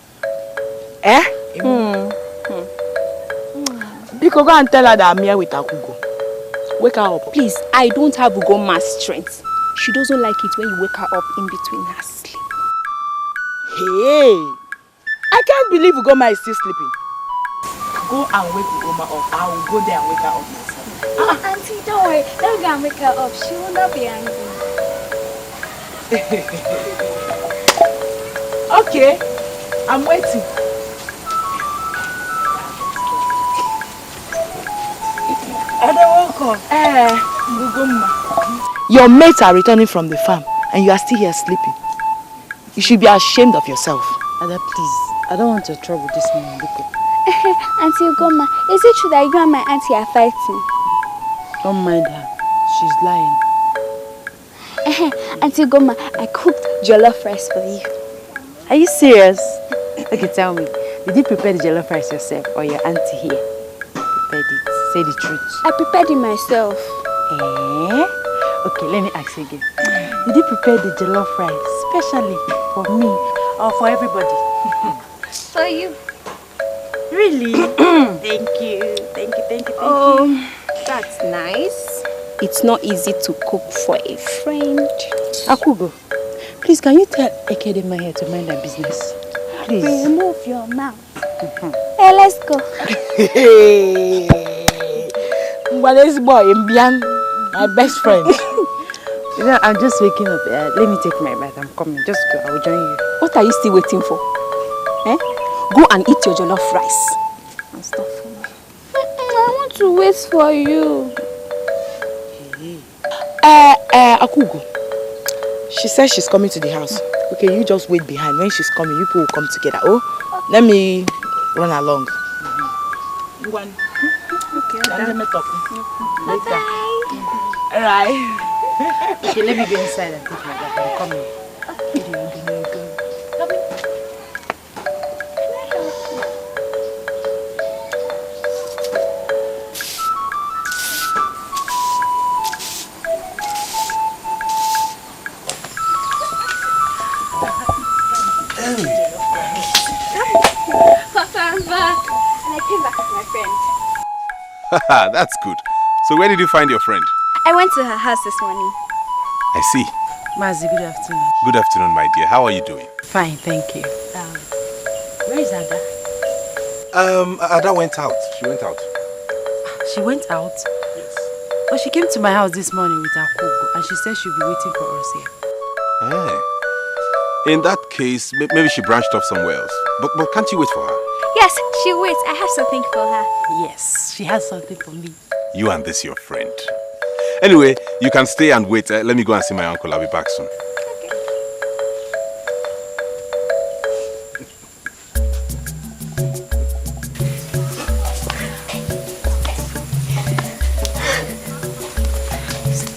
Because go and tell her that I'm here with Akugo. Wake her up. Please, I don't have Ugoma's strength. She doesn't like it when you wake her up in between her sleep. Hey! I can't believe Ugoma is still sleeping. Go and wake Ugoma up. I will go there and wake her up myself. Auntie, don't worry. Let me go and wake her up. She will not be angry. Okay, I'm waiting. Your mates are returning from the farm and you are still here sleeping. You should be ashamed of yourself. Ada, please. I don't want your trouble this morning. Auntie Ugoma, is it true that you and my auntie are fighting? Don't mind her. She's lying. Auntie Ugoma, I cooked jollof rice for you. Are you serious? Okay, tell me. Did you prepare the jollof rice yourself or your auntie here prepared it? Say the truth. I prepared it myself. Okay, let me ask you again. Did you prepare the jollof rice specially for me or for everybody? For you. Really? Thank you. Thank you. That's nice. It's not easy to cook for a friend. Akugo, please can you tell Ekede my hair to mind her business? Please. Remove your mouth. Hey, let's go. This boy, Mbian, my best friend. You know, I'm just waking up. Let me take my bath. I'm coming. Just go. I will join you. What are you still waiting for? Go and eat your jollof rice. And stuff for me. I want to wait for you. Akugo. She says she's coming to the house. Okay, you just wait behind. When she's coming, you people will come together. Oh, let me run along. One. Okay. Let me talk. Later. Alright. Okay, let me go inside and take my bath. I'm coming. Papa, I'm back. And I came back with my friend. That's good. So where did you find your friend? I went to her house this morning. I see. Mazi, good afternoon. Good afternoon, my dear. How are you doing? Fine, thank you. Where is Ada? Ada went out. She went out. She went out? Yes. But she came to my house this morning with her Kugo and she said she'll be waiting for us here. Hey. In that case, maybe she branched off somewhere else. But can't you wait for her? Yes, she waits. I have something for her. Yes, she has something for me. You and this your friend. Anyway, you can stay and wait. Let me go and see my uncle. I'll be back soon.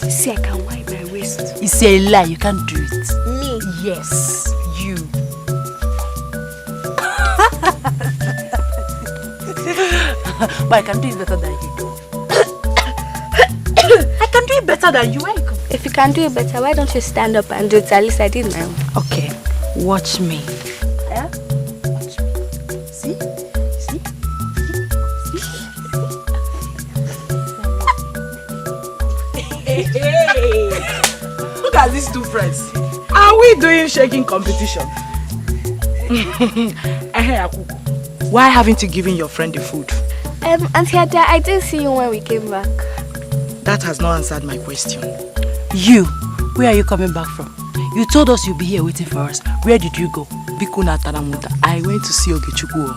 See, I can wipe my waist. It's a lie. You can't do it. Me? Yes, you. But I can do it better than you do. I can do it better than you. Where you come? If you can do it better, why don't you stand up and do it? At least I did my own. Okay, watch me. Yeah? Watch me. See? See? Hey! Look at these two friends. Are we doing shaking competition? Why haven't you given your friend the food? Auntie Ada, I didn't see you when we came back. That has not answered my question. You, where are you coming back from? You told us you'd be here waiting for us. Where did you go? I went to see Ogechukwu.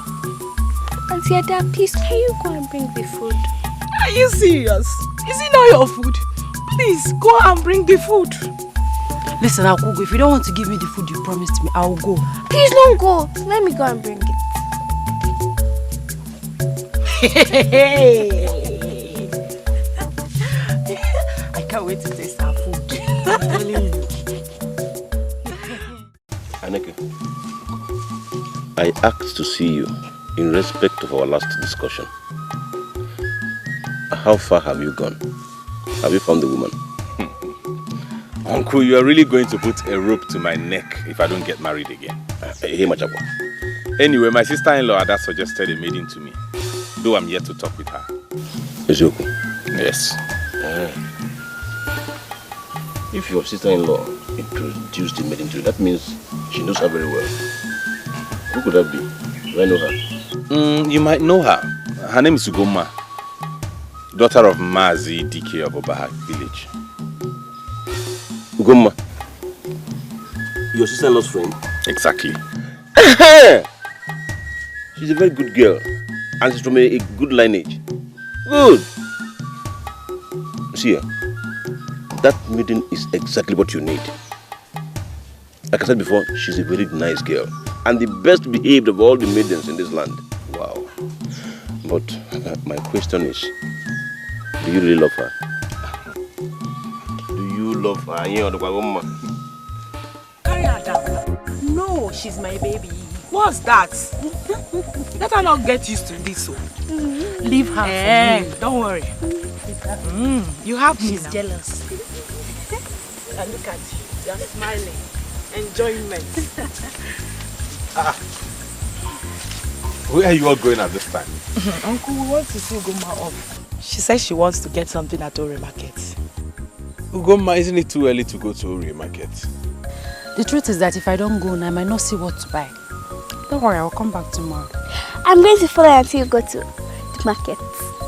Auntie Ada, please, can you go and bring the food? Are you serious? Is it not your food? Please, go and bring the food. Listen, Akugo, if you don't want to give me the food you promised me, I'll go. Please don't go. Let me go and bring it. I can't wait to taste our food. I'm telling you. Aneke, I asked to see you in respect of our last discussion. How far have you gone? Have you found the woman? Uncle, you are really going to put a rope to my neck if I don't get married again. Anyway, my sister-in-law Ada suggested a maiden to me, though I'm yet to talk with her. Ezuruonye? Yes. If your sister-in-law introduced the maiden to you, that means she knows her very well. Who could that be? Do I know her? You might know her. Her name is Ugoma, daughter of Mazi Dike of Obaha village. Ugoma, your sister-in-law's friend? Exactly. She's a very good girl, and she's from a good lineage. Good. See her, that maiden is exactly what you need. Like I said before, she's a very nice girl, and the best behaved of all the maidens in this land. Wow. But my question is, do you really love her? Do you love her? Carry her down. No, she's my baby. What's that? Let her not get used to this. Leave her for me. Don't worry. You have me. She's jealous. And look at you. You're smiling. Enjoyment. Where are you all going at this time? Uncle, we want to see Ugoma off. She says she wants to get something at Ore Market. Ugoma, isn't it too early to go to Ore Market? The truth is that if I don't go now, I might not see what to buy. Don't worry, I'll come back tomorrow. I'm going to follow until you go to the market.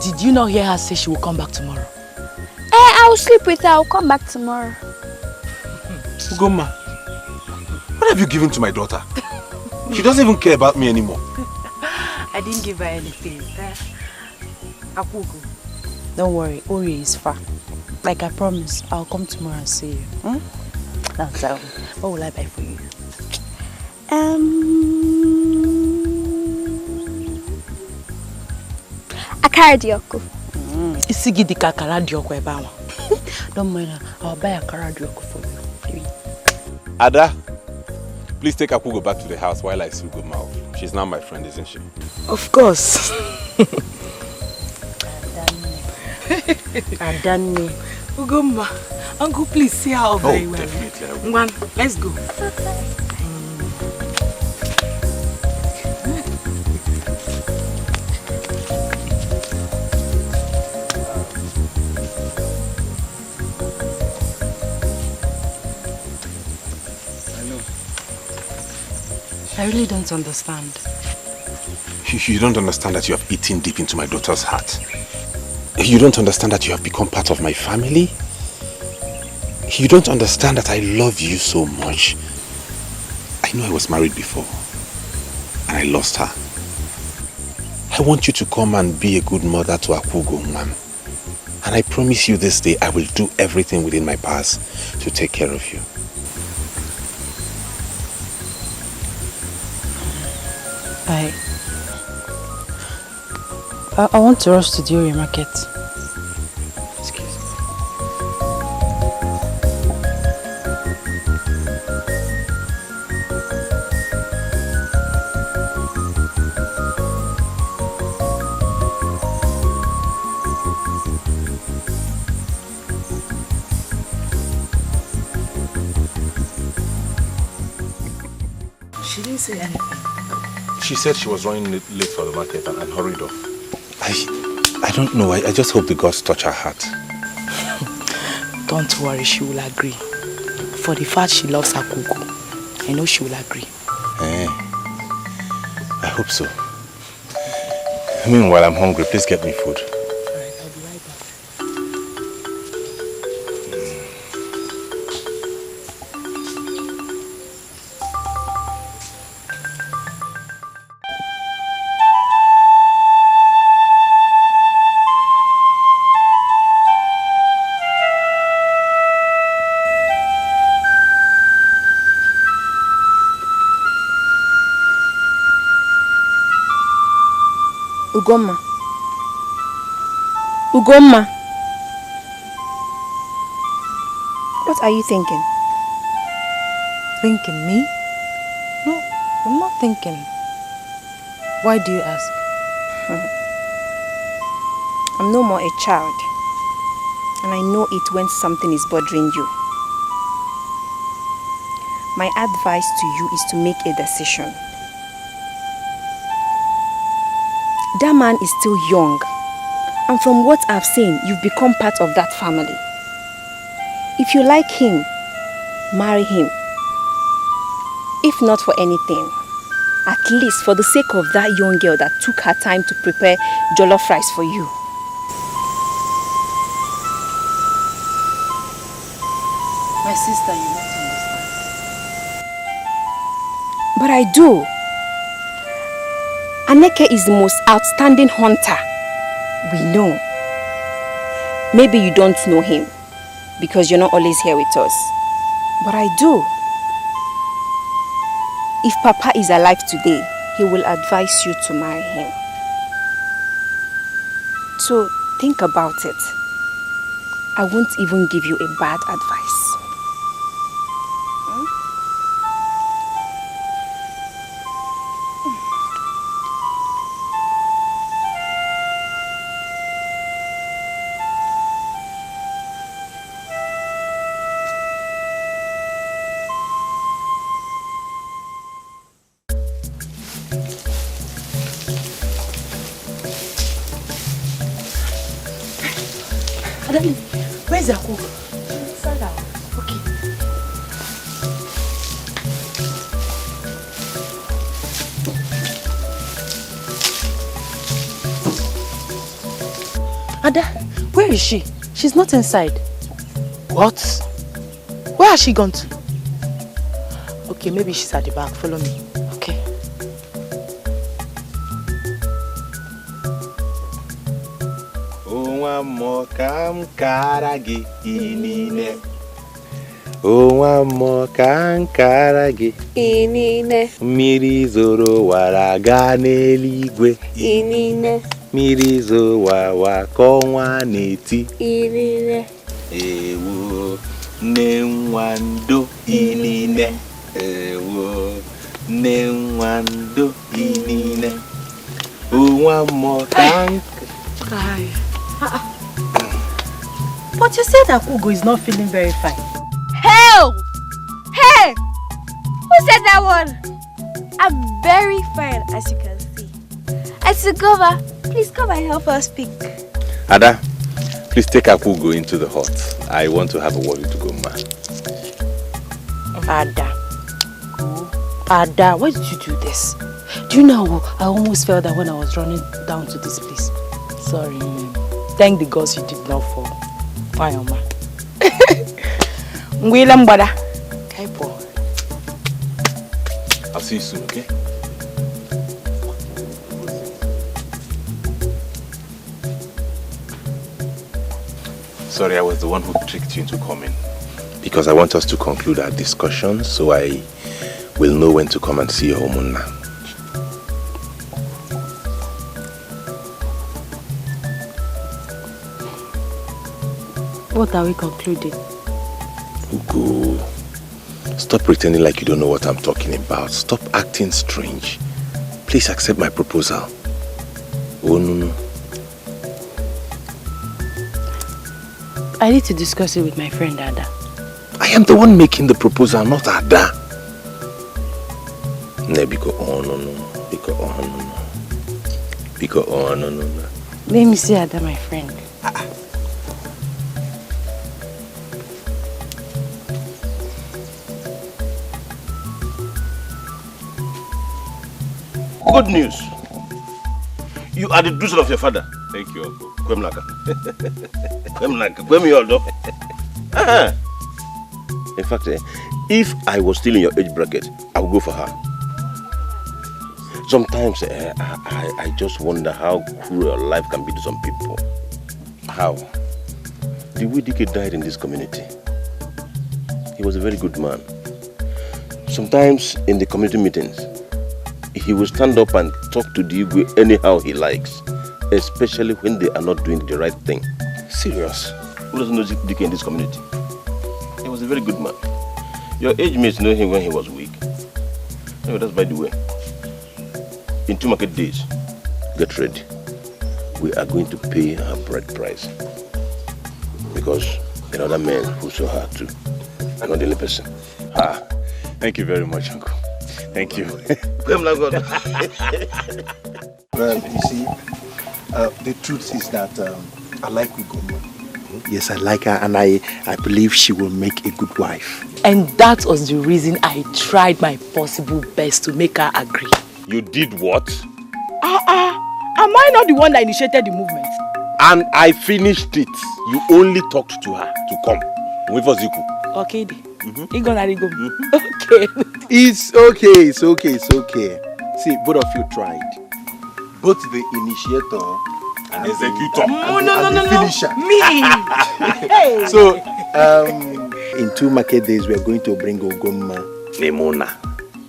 Did you not hear her say she will come back tomorrow? I will sleep with her. I'll come back tomorrow. Ugoma, what have you given to my daughter? She doesn't even care about me anymore. I didn't give her anything. Akugo, don't worry, Ori is far. Like I promised, I'll come tomorrow and see you. Now tell me, what will I buy for you? Akara dioko. Isigidika akara dioko ebawa. Don't mind her, I'll buy akara dioko for you. Ada, please take Akugo back to the house while I see Ugoma off. She's now my friend, isn't she? Of course. Adani. Ugoma, Uncle, please see her very well. Definitely. One, let's go. I really don't understand. You don't understand that you have eaten deep into my daughter's heart. You don't understand that you have become part of my family. You don't understand that I love you so much. I know I was married before, and I lost her. I want you to come and be a good mother to Akugo, ma'am. And I promise you this day, I will do everything within my powers to take care of you. I want to rush to the Ore Market. Excuse me. say anything? She said she was running late for the market and hurried off. I don't know. I just hope the gods touch her heart. Don't worry, she will agree. For the fact she loves her cuckoo, I know she will agree. I hope so. Meanwhile, I'm hungry. Please get me food. Alright, I'll be right back. Ugomma. Ugomma. What are you thinking? Thinking me? No, I'm not thinking. Why do you ask? I'm no more a child. And I know it when something is bothering you. My advice to you is to make a decision. That man is still young. And from what I've seen, you've become part of that family. If you like him, marry him. If not for anything, at least for the sake of that young girl that took her time to prepare jollof rice for you. My sister, you won't understand. But I do. Aneke is the most outstanding hunter we know. Maybe you don't know him because you're not always here with us. But I do. If Papa is alive today, he will advise you to marry him. So think about it. I won't even give you a bad advice. Where's your cook? Inside out. Okay. Ada, where is she? She's not inside. What? Where has she gone to? Okay, maybe she's at the back. Follow me. Okay. Inine. Mmiri zoro wara gaa n'eluigwe. Inine. Mmiri zo wawa kọnwa n'eti. Inine. Ewo nne nwando inine. Ewo nne nwando inine. Onwa mo kank. But you said that Ugo is not feeling very fine. Hell! Hey! Who said that one? I'm very fine, as you can see. Asugova, please come and help us pick. Ada, please take Akugo into the hut. I want to have a word with Ugomma. Ada, why did you do this? Do you know I almost fell down when I was running down to this place? Sorry. Thank the gods you did not fall. Why, Oma? I'll see you soon, okay? Sorry, I was the one who tricked you into coming. Because I want us to conclude our discussion, so I will know when to come and see your Umunna. What are we concluding? Ugo, stop pretending like you don't know what I'm talking about. Stop acting strange. Please accept my proposal. Oh, no. I need to discuss it with my friend Ada. I am the one making the proposal, not Ada. No. Let me see Ada, my friend. Good news. You are the daughter of your father. Thank you, Uncle. Kwemlaka. Kwemlaka. In fact, if I was still in your age bracket, I would go for her. Sometimes I just wonder how cruel life can be to some people. How? The way Iyke died in this community. He was a very good man. Sometimes in the community meetings, he will stand up and talk to the Igwe anyhow he likes, especially when they are not doing the right thing. Serious. Who doesn't know Iyke in this community? He was a very good man. Your age mates know him when he was weak. No, that's by the way. In 2 market days, get ready. We are going to pay her bride price. Because another man who saw her too. I'm not the only person. Thank you very much, Uncle. Thank you. Well, you see, the truth is that I like Ugoma. Yes, I like her, and I believe she will make a good wife. And that was the reason I tried my possible best to make her agree. You did what? Am I not the one that initiated the movement? And I finished it. You only talked to her to come. Okay, okay. It's okay. See, both of you tried. Both the initiator and the executor and the finisher. Me! Hey. So, in 2 market days, we are going to bring Ogoma Nemona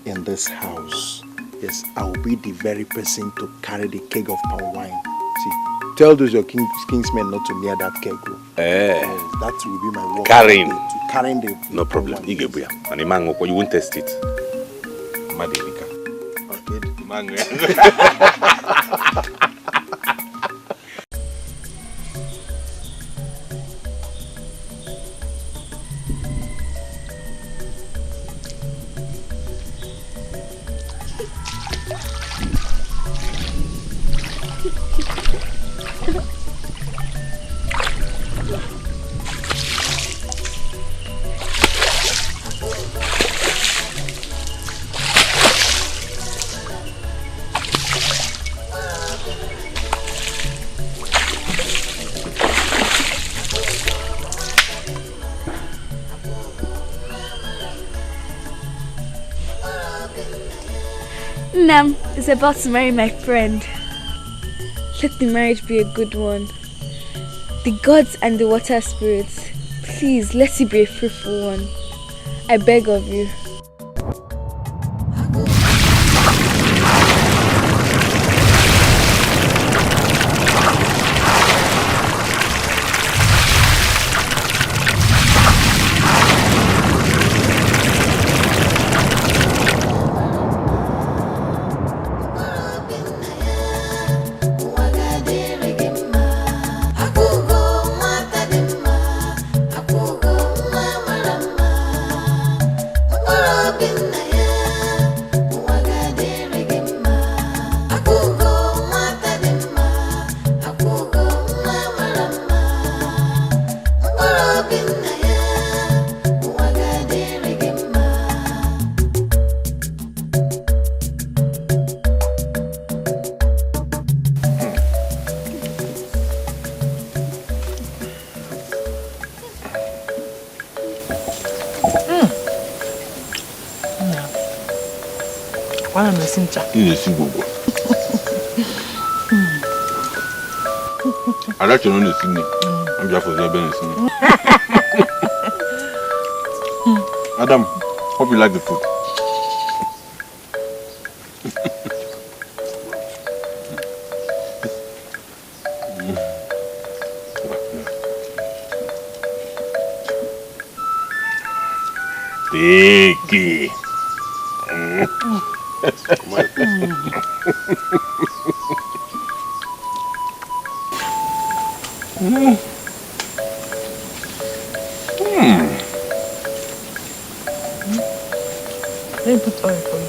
in this house. Yes, I will be the very person to carry the keg of palm wine. See, tell those your kingsmen not to near that keg. Yes, that will be my work. Carrying the no problem. Igebuya. And the mango, you won't test it. Madilika. Okay. Mango. Nam is about to marry my friend. Let the marriage be a good one. The gods and the water spirits, please let it be a fruitful one. I beg of you. I like to know the Sydney. I'm just for the Sydney. Adam, hope you like the food. Biggie. Let me put oil for you.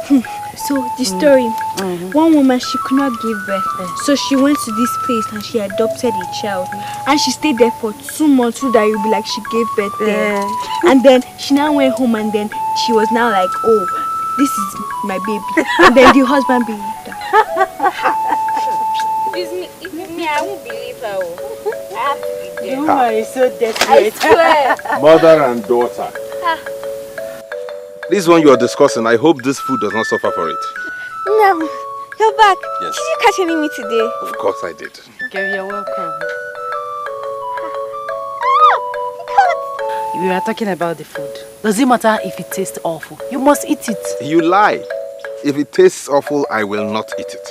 So the story, one woman, she could not give birth, so she went to this place and she adopted a child, and she stayed there for 2 months so that it would be like she gave birth there. And then she now went home, and then she was now like, oh, this is my baby. And then the husband believed her. If me, I won't believe her. I have to be there. The woman is so desperate. I swear. Mother and daughter. This one you are discussing, I hope this food does not suffer for it. No, you're back. Yes. Did you catch any meat today? Of course I did. Okay, you're welcome. We are talking about the food. Does it matter if it tastes awful? You must eat it. You lie. If it tastes awful, I will not eat it.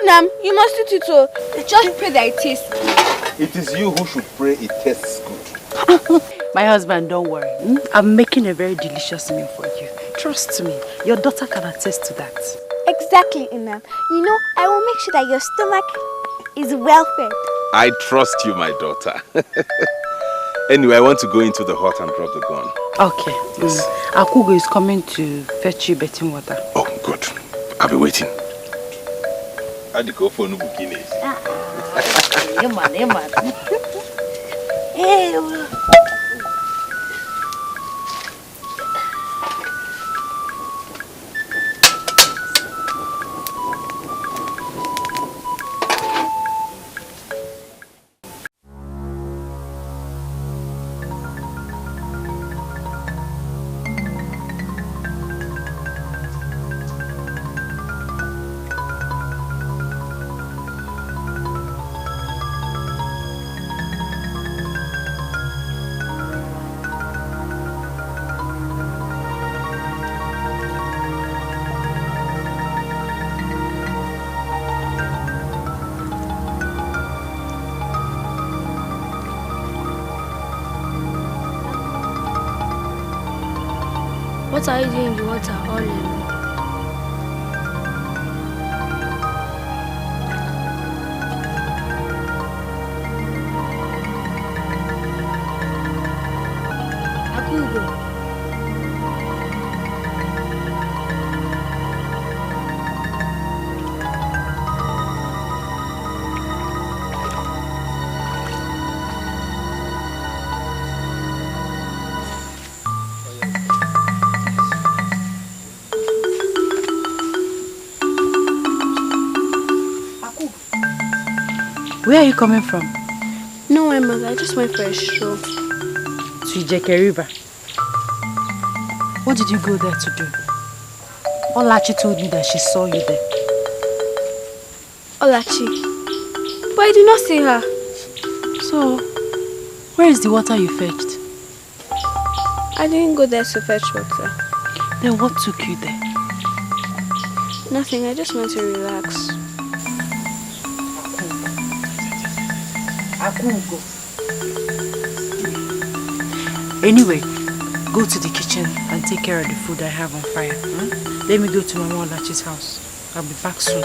Nam, you must eat it all. Just pray that it tastes good. It is you who should pray it tastes good. My husband, don't worry. I'm making a very delicious meal for you. Trust me, your daughter can attest to that. Exactly, Nam. You know, I will make sure that your stomach is well fed. I trust you, my daughter. Anyway, I want to go into the hut and drop the gun. Okay. Yes. Akugo is coming to fetch you bathing water. Oh, good. I'll be waiting. I had to go for Nubukine. Hey, man. What are you doing in the water all alone? Akugo. Where are you coming from? Nowhere, mother. I just went for a stroll. To Ijeke River. What did you go there to do? Olachi told me that she saw you there. Olachi? But I did not see her. So, where is the water you fetched? I didn't go there to fetch water. Then what took you there? Nothing. I just went to relax. Anyway, go to the kitchen and take care of the food I have on fire. Let me go to Mama Olachi's house. I'll be back soon.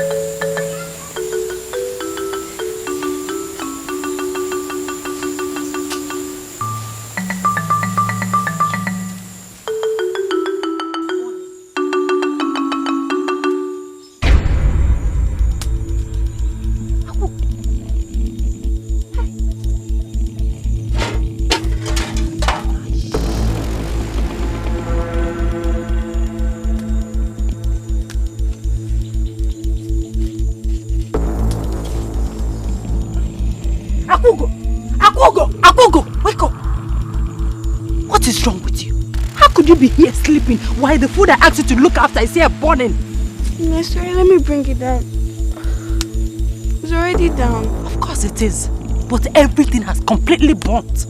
Akugo, wake up! What is wrong with you? How could you be here sleeping while the food I asked you to look after is here burning? No, sorry, let me bring it down. It's already down. Of course it is. But everything has completely burnt.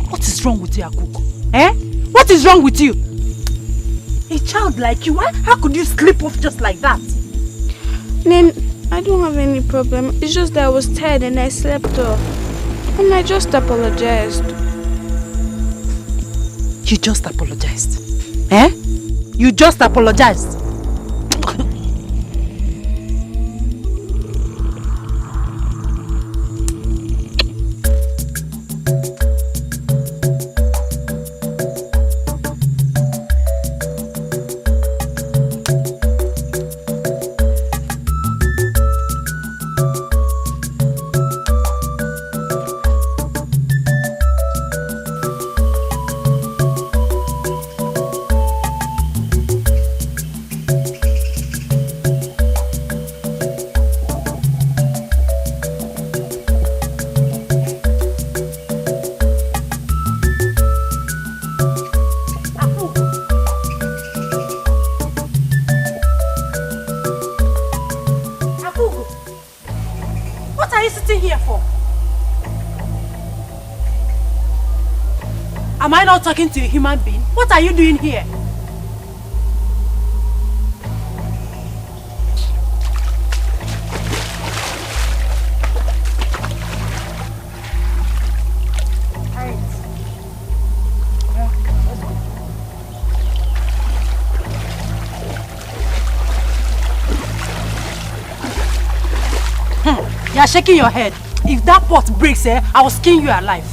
What is wrong with you, Akugo? What is wrong with you? A child like you, how could you sleep off just like that? Nen, I don't have any problem. It's just that I was tired and I slept off. And I just apologized. You just apologized? You just apologized? sitting here for? Am I not talking to a human being? What are you doing here? You are shaking your head. If that pot breaks, I will skin you alive.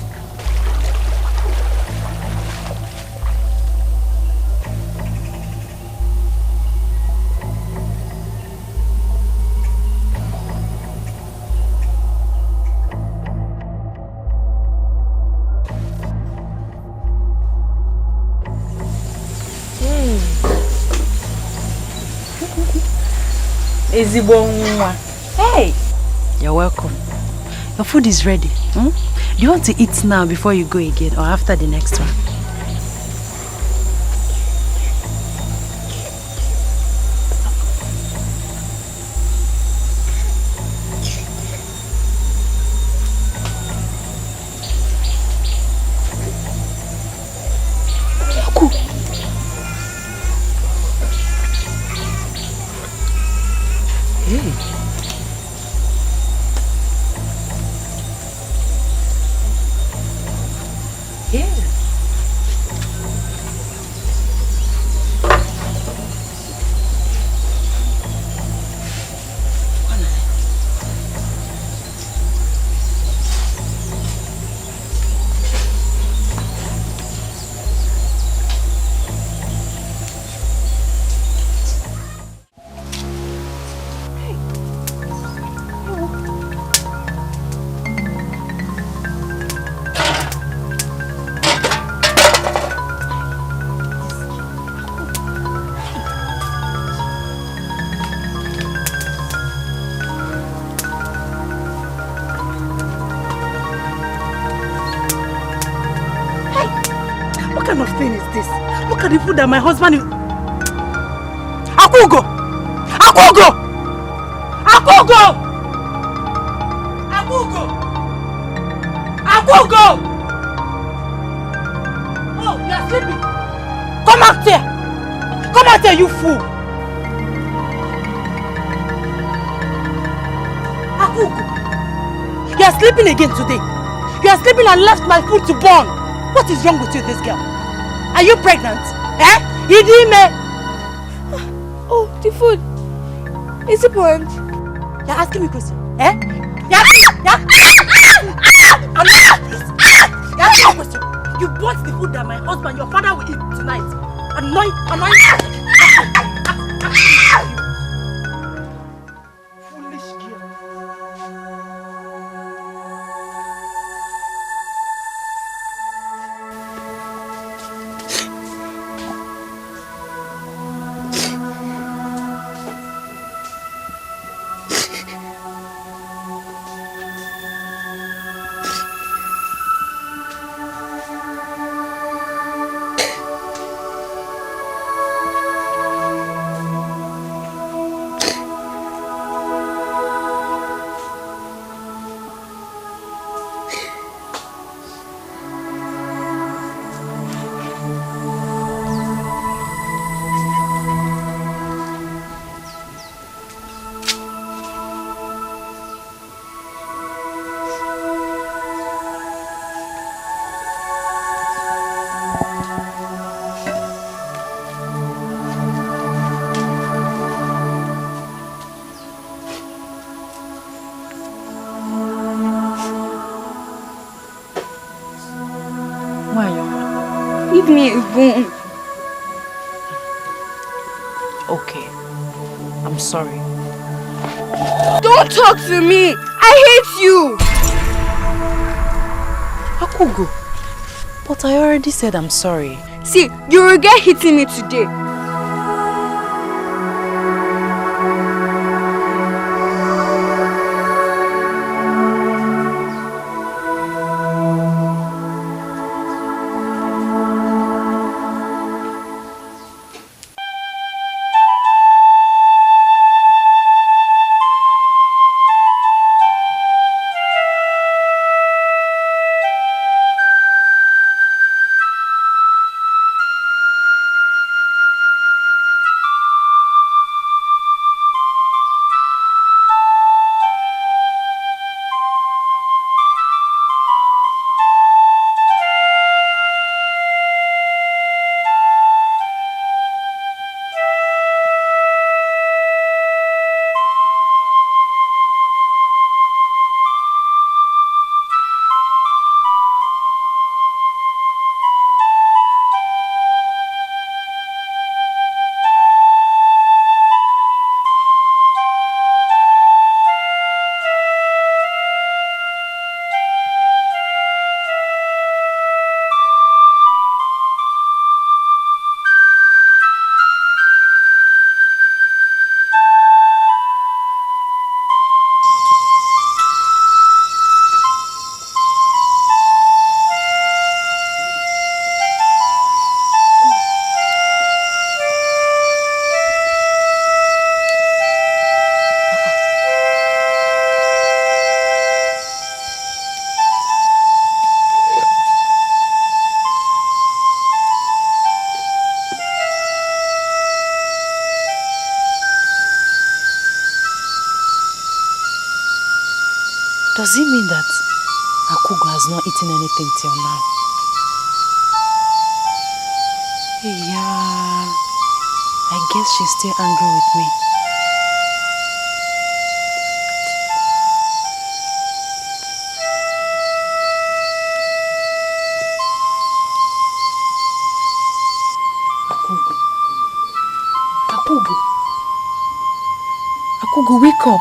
Hey! You're welcome. Your food is ready. Do you want to eat now before you go again or after the next one? That my husband is... Akugo! Akugo! Akugo! Akugo! Akugo! Oh, you are sleeping! Come out here! Come out here, you fool! Akugo! You are sleeping again today. You are sleeping and left my food to burn. What is wrong with you, this girl? Are you pregnant? Iheme! Oh, the food. Is it burnt? You're asking me question? You're asking me question. You bought the food that my husband, your father will eat tonight. Foolish girl. Leave me alone. Okay. I'm sorry. Don't talk to me. I hate you. Akugo. But I already said I'm sorry. See, you regret hitting me today. Does it mean that Akugo has not eaten anything till now? Yeah, I guess she's still angry with me. Akugo, wake up.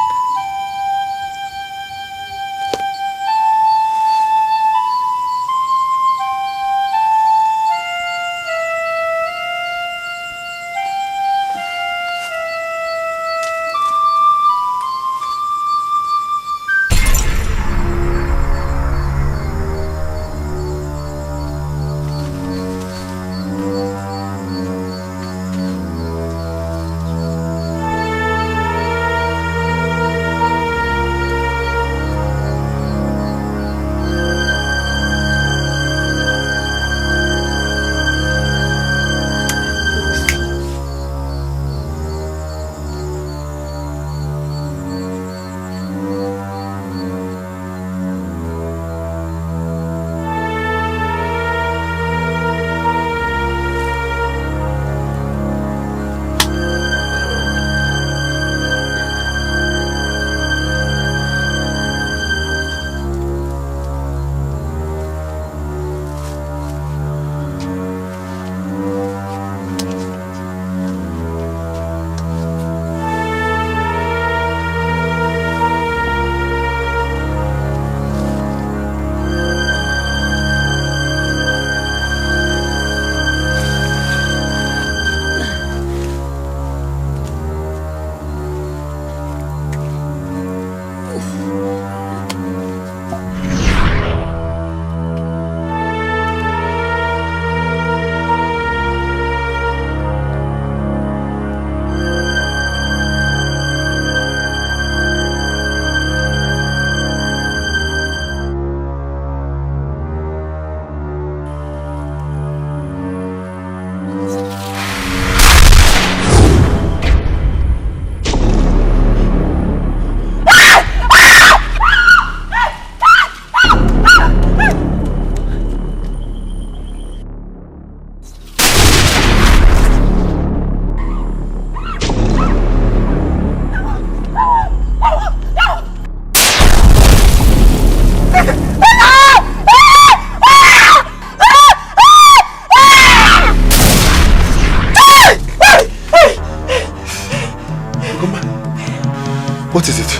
What is it?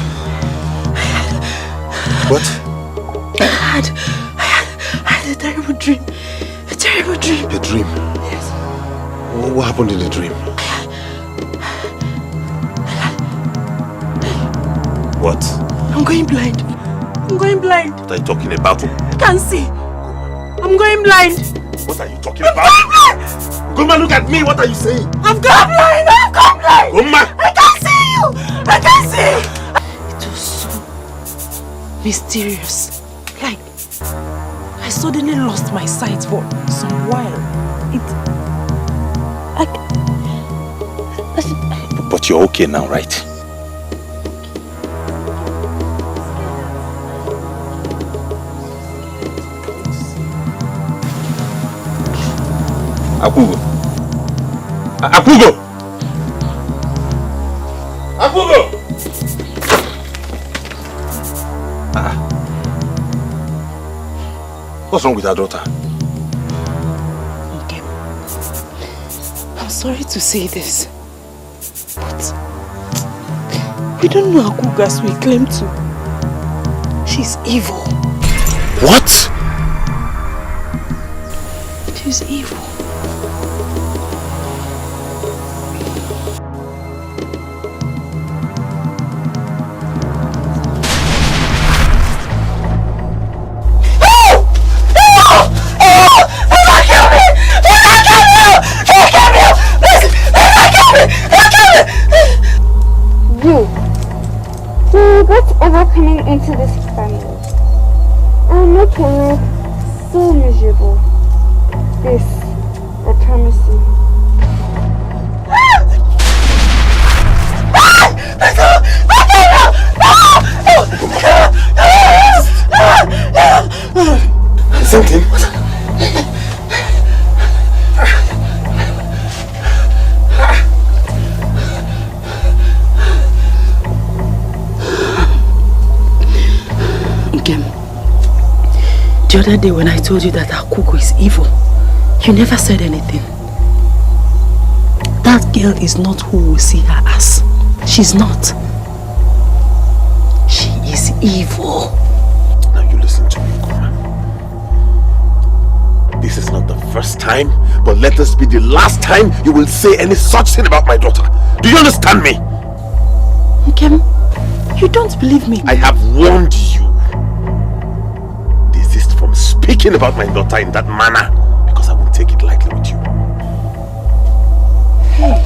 What? I had a terrible dream. A terrible dream. A dream? Yes. What happened in the dream? What? I'm going blind. I'm going blind. What are you talking about? I can't see. I'm going blind. What are you talking about? Goma, look at me. What are you saying? I've gone blind. I've gone blind. Goma! I can't see you. I can't see. It was so mysterious. Like, I suddenly lost my sight for some while. But you're okay now, right? Akugo! Akugo! Akugo! What's wrong with our daughter? Okay. I'm sorry to say this, but we don't know Akugo as we claim to. She's evil. What? She's evil. Coming into this family, I'm making life so miserable. This The other day when I told you that Akugo is evil, you never said anything. That girl is not who we see her as. She's not. She is evil. Now you listen to me, Koma. This is not the first time, but let this be the last time you will say any such thing about my daughter. Do you understand me? Nkem, you don't believe me. I have warned you. Desist from speaking about my daughter in that manner, because I won't take it lightly with you. Hey.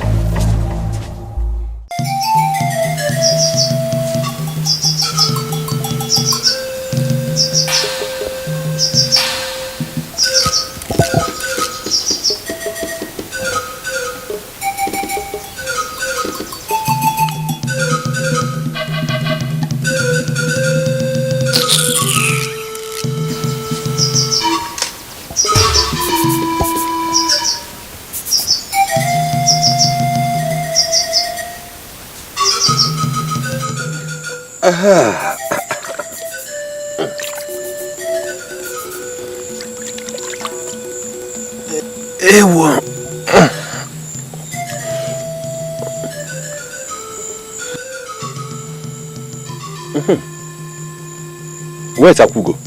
Where's Akugo?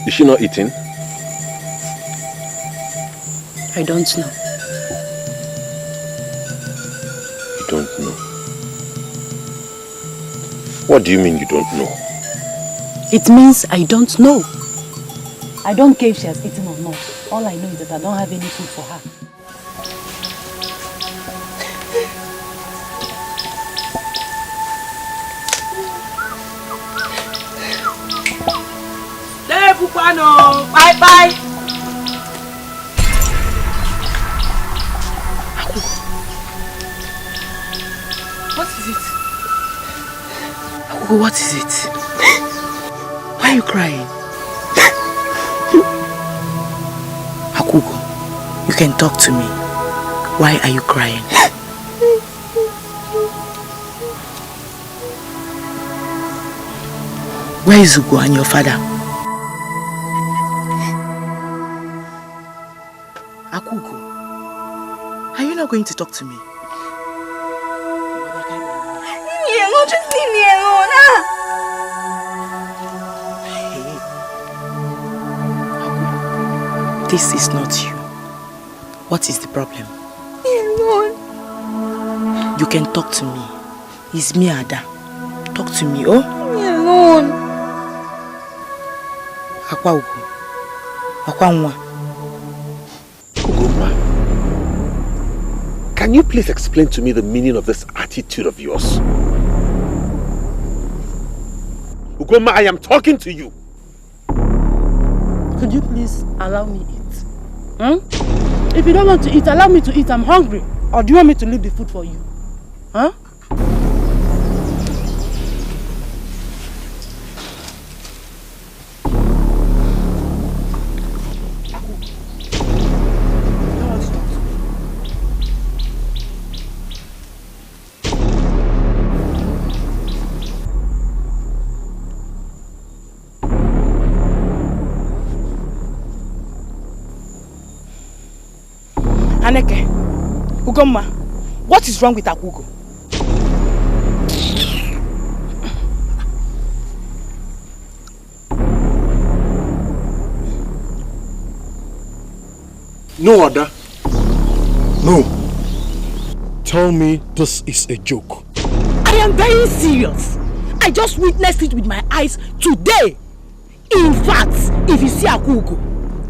Is she not eating? I don't know. You don't know? What do you mean you don't know? It means I don't know. I don't care if she has eaten or not. All I know is that I don't have any food for her. Bye bye. What is it? What is it? Why are you crying? Akugo, you can talk to me. Why are you crying? Where is Ugo and your father? Akugo, are you not going to talk to me? Just leave me alone. This is not you. What is the problem? Leave me alone. You can talk to me. It's me, Ada. Talk to me, oh? Leave me alone. Akwa Ugo. Akwa Nwa. Ugoma, can you please explain to me the meaning of this attitude of yours? Ugoma, I am talking to you. Could you please allow me eat? If you don't want to eat, allow me to eat. I'm hungry. Or do you want me to leave the food for you? Huh? Aneke, Ugoma, what is wrong with Akugo? No, Ada. No. Tell me this is a joke. I am very serious. I just witnessed it with my eyes today. In fact, if you see Akugo,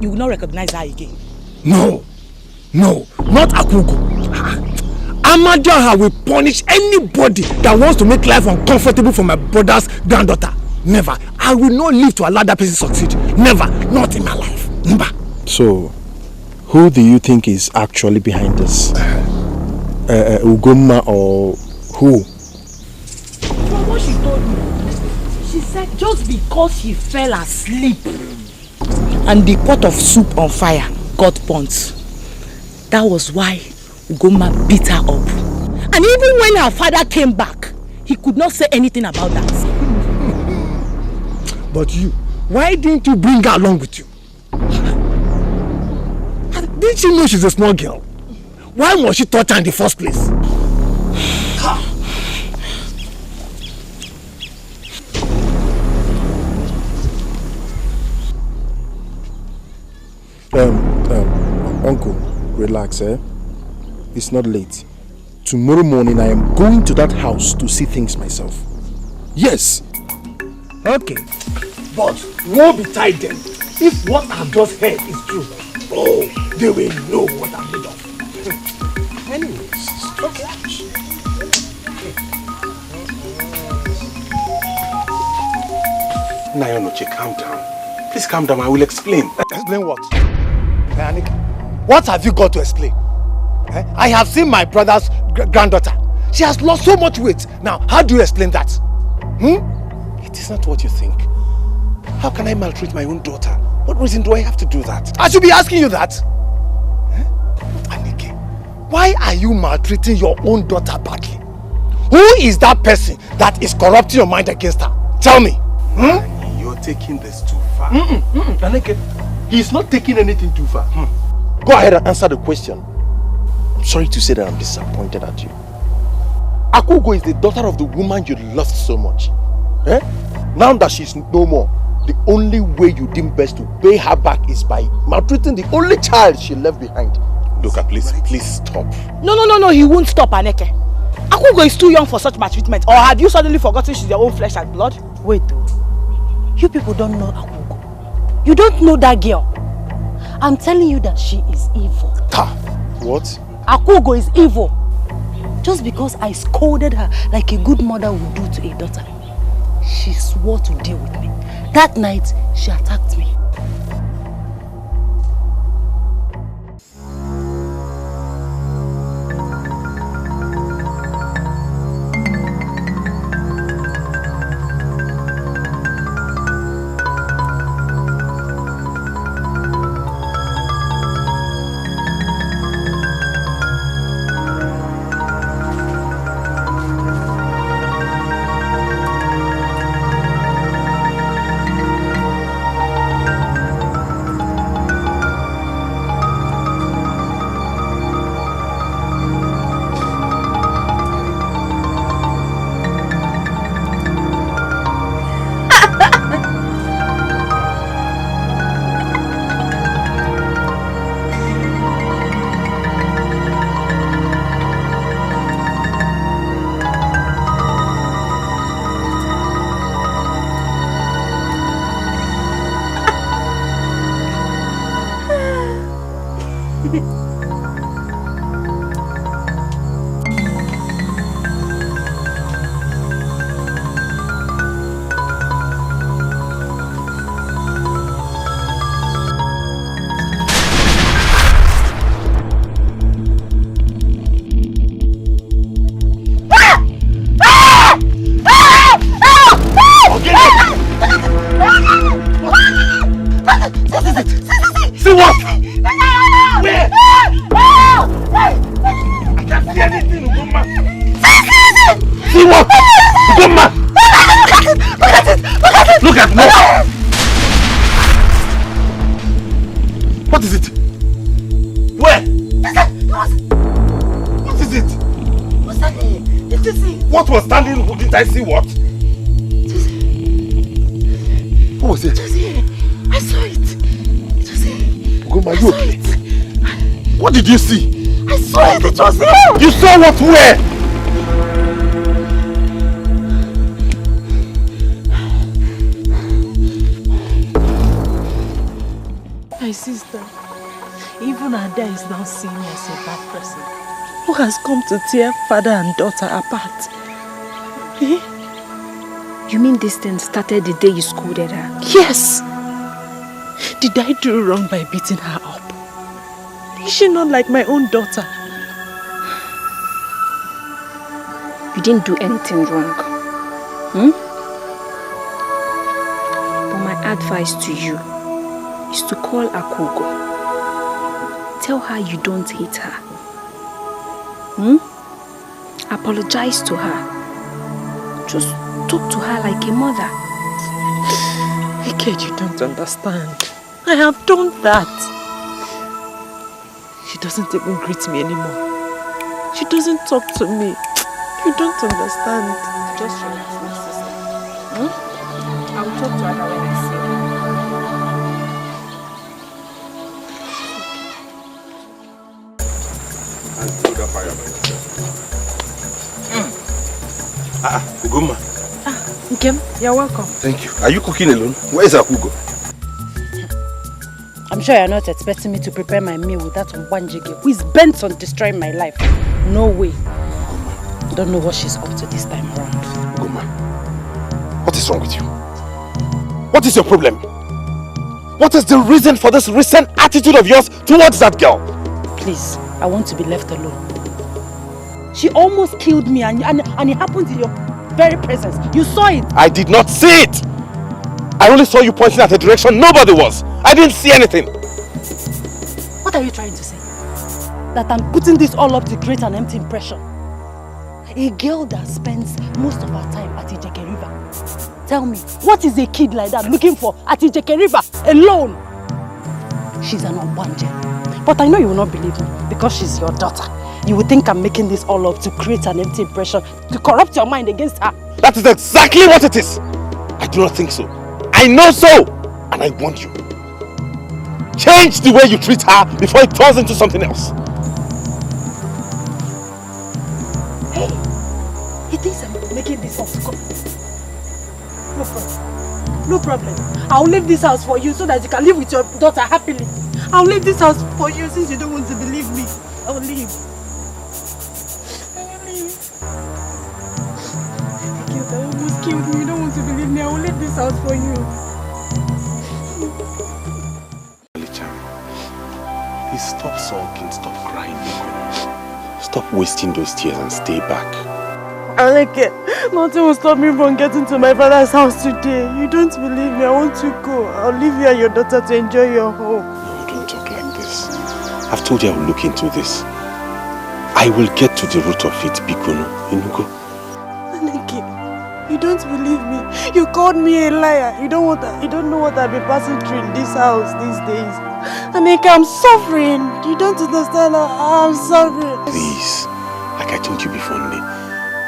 you will not recognize her again. No. No, not Akugo. Amajaha will punish anybody that wants to make life uncomfortable for my brother's granddaughter. Never. I will not live to allow that person succeed. Never. Not in my life. Never. So, who do you think is actually behind this? Ugoma or who? From what she told me, she said just because she fell asleep and the pot of soup on fire got burnt. That was why Ugoma beat her up. And even when her father came back, he could not say anything about that. But Why didn't you bring her along with you? Didn't you know she's a small girl? Why must she touch her in the first place? Uncle, relax, eh? It's not late. Tomorrow morning I am going to that house to see things myself. Yes. Okay. But woe betide them if what I've just heard is true. Oh, they will know what I'm made of. Anyways, okay. Nayonoche, calm down. Please calm down, I will explain. Explain what? Anika, what have you got to explain? I have seen my brother's granddaughter. She has lost so much weight. Now, how do you explain that? It is not what you think. How can I maltreat my own daughter? What reason do I have to do that? I should be asking you that. Anike, why are you maltreating your own daughter badly? Who is that person that is corrupting your mind against her? Tell me. You're taking this too far. Anike, he's not taking anything too far. Go ahead and answer the question. I'm sorry to say that I'm disappointed at you. Akugo is the daughter of the woman you loved so much. Now that she's no more, the only way you deem best to pay her back is by maltreating the only child she left behind. Doka, please stop. No, he won't stop, Aneke. Akugo is too young for such maltreatment. Or have you suddenly forgotten she's your own flesh and blood? Wait though. You people don't know Akugo. You don't know that girl. I'm telling you that she is evil. What? Akugo is evil. Just because I scolded her like a good mother would do to a daughter, she swore to deal with me. That night, she attacked me. I see what? Who was it? I saw it. Ugoma, you okay? What did you see? I saw it. It was him. You saw what? Where? My sister, even Ada is now seeing me as a bad person who has come to tear father and daughter apart. You mean this thing started the day you scolded her? Yes. Did I do wrong by beating her up? Is she not like my own daughter? You didn't do anything wrong. But my advice to you is to call Akugo. Tell her you don't hate her. Apologize to her. Just talk to her like a mother. I Kid, you don't understand. I have done that. She doesn't even greet me anymore. She doesn't talk to me. You don't understand. Just relax, my sister. I will talk to her when I see her. Uguma. Nkem, you're welcome. Thank you. Are you cooking alone? Where is Akugo? I'm sure you're not expecting me to prepare my meal with that Wanjige who is bent on destroying my life. No way. Don't know what she's up to this time around. Uguma, what is wrong with you? What is your problem? What is the reason for this recent attitude of yours towards that girl? Please, I want to be left alone. She almost killed me and it happened in your very presence. You saw it. I did not see it. I only saw you pointing at a direction nobody was. I didn't see anything. What are you trying to say? That I'm putting this all up to create an empty impression? A girl that spends most of her time at Ijeke River. Tell me, what is a kid like that looking for at Ijeke River alone? She's an Obanje. But I know you will not believe me because she's your daughter. You would think I'm making this all up to create an empty impression, to corrupt your mind against her. That is exactly what it is. I do not think so. I know so. And I warn you. Change the way you treat her before it turns into something else. Hey, he thinks I'm making this up. No problem. No problem. I'll leave this house for you so that you can live with your daughter happily. I'll leave this house for you since you don't want to believe me. I'll leave. You almost killed me. You don't want to believe me. I will leave this house for you. Please stop sulking, stop crying. Stop wasting those tears and stay back. Iyke, nothing will stop me from getting to my father's house today. You don't believe me. I want to go. I'll leave you and your daughter to enjoy your home. No, don't talk like this. I've told you I will look into this. I will get to the root of it, Bikono. Inugo. Iyke, you don't believe me. You called me a liar. You don't know what I've been passing through in this house these days. Iyke, I'm suffering. You don't understand. I'm suffering. Please, like I told you before,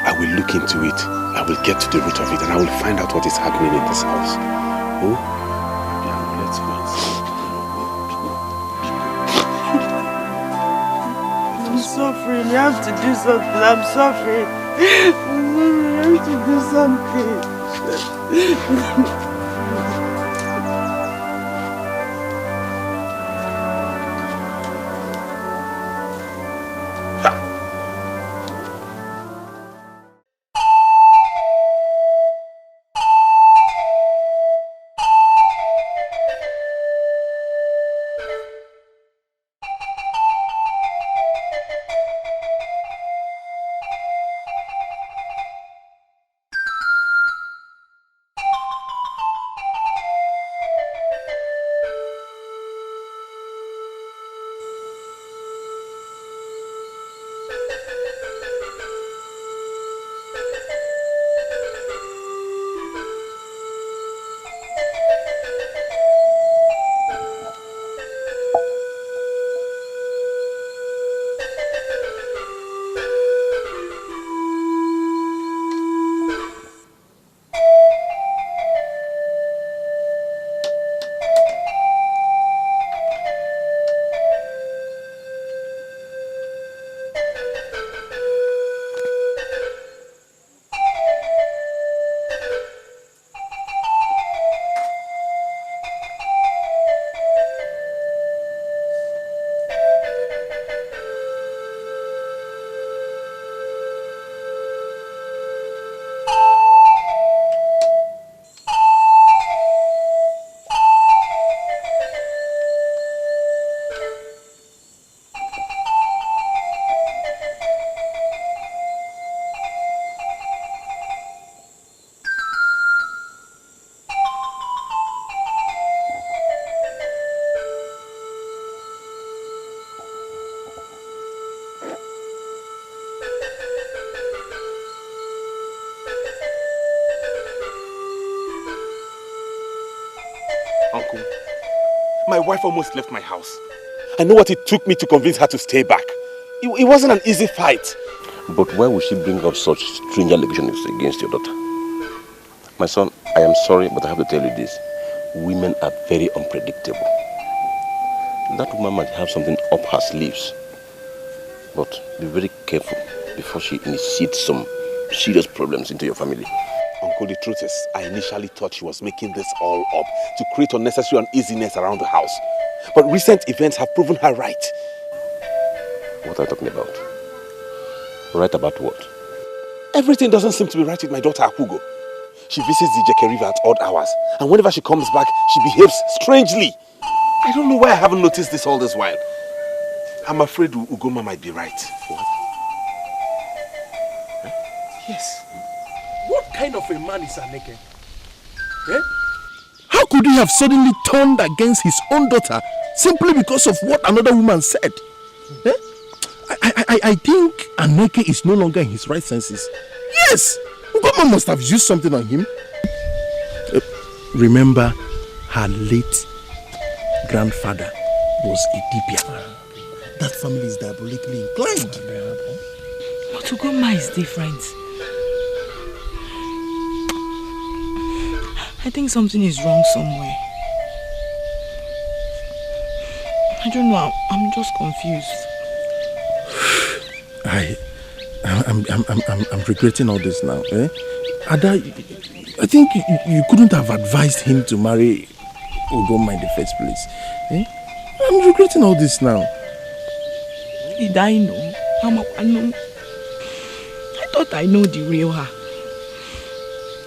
I will look into it. I will get to the root of it and I will find out what is happening in this house. Oh? Yeah, let's go and see. I'm suffering. You have to do something. I'm suffering. You have to do something. My wife almost left my house. I know what it took me to convince her to stay back. It wasn't an easy fight. But why would she bring up such strange allegations against your daughter? My son, I am sorry, but I have to tell you this. Women are very unpredictable. That woman might have something up her sleeves. But be very careful before she initiates some serious problems into your family. Uncle, the truth is, I initially thought she was making this all up to create unnecessary uneasiness around the house. But recent events have proven her right. What are you talking about? Right about what? Everything doesn't seem to be right with my daughter, Akugo. She visits the Ijeke River at odd hours, and whenever she comes back, she behaves strangely. I don't know why I haven't noticed this all this while. I'm afraid Ugoma might be right. What? Huh? Yes. What kind of a man is Aneke? Eh? How could he have suddenly turned against his own daughter simply because of what another woman said? Eh? I think Aneke is no longer in his right senses. Yes! Ugoma must have used something on him. Remember, her late grandfather was Idibia. That family is diabolically inclined. But Ugoma is different. I think something is wrong somewhere. I don't know, I'm just confused. I'm regretting all this now. Eh? Ada, I think you couldn't have advised him to marry Ugoma in the first place. Eh? I'm regretting all this now. Did I know? I know. I thought I know the real her.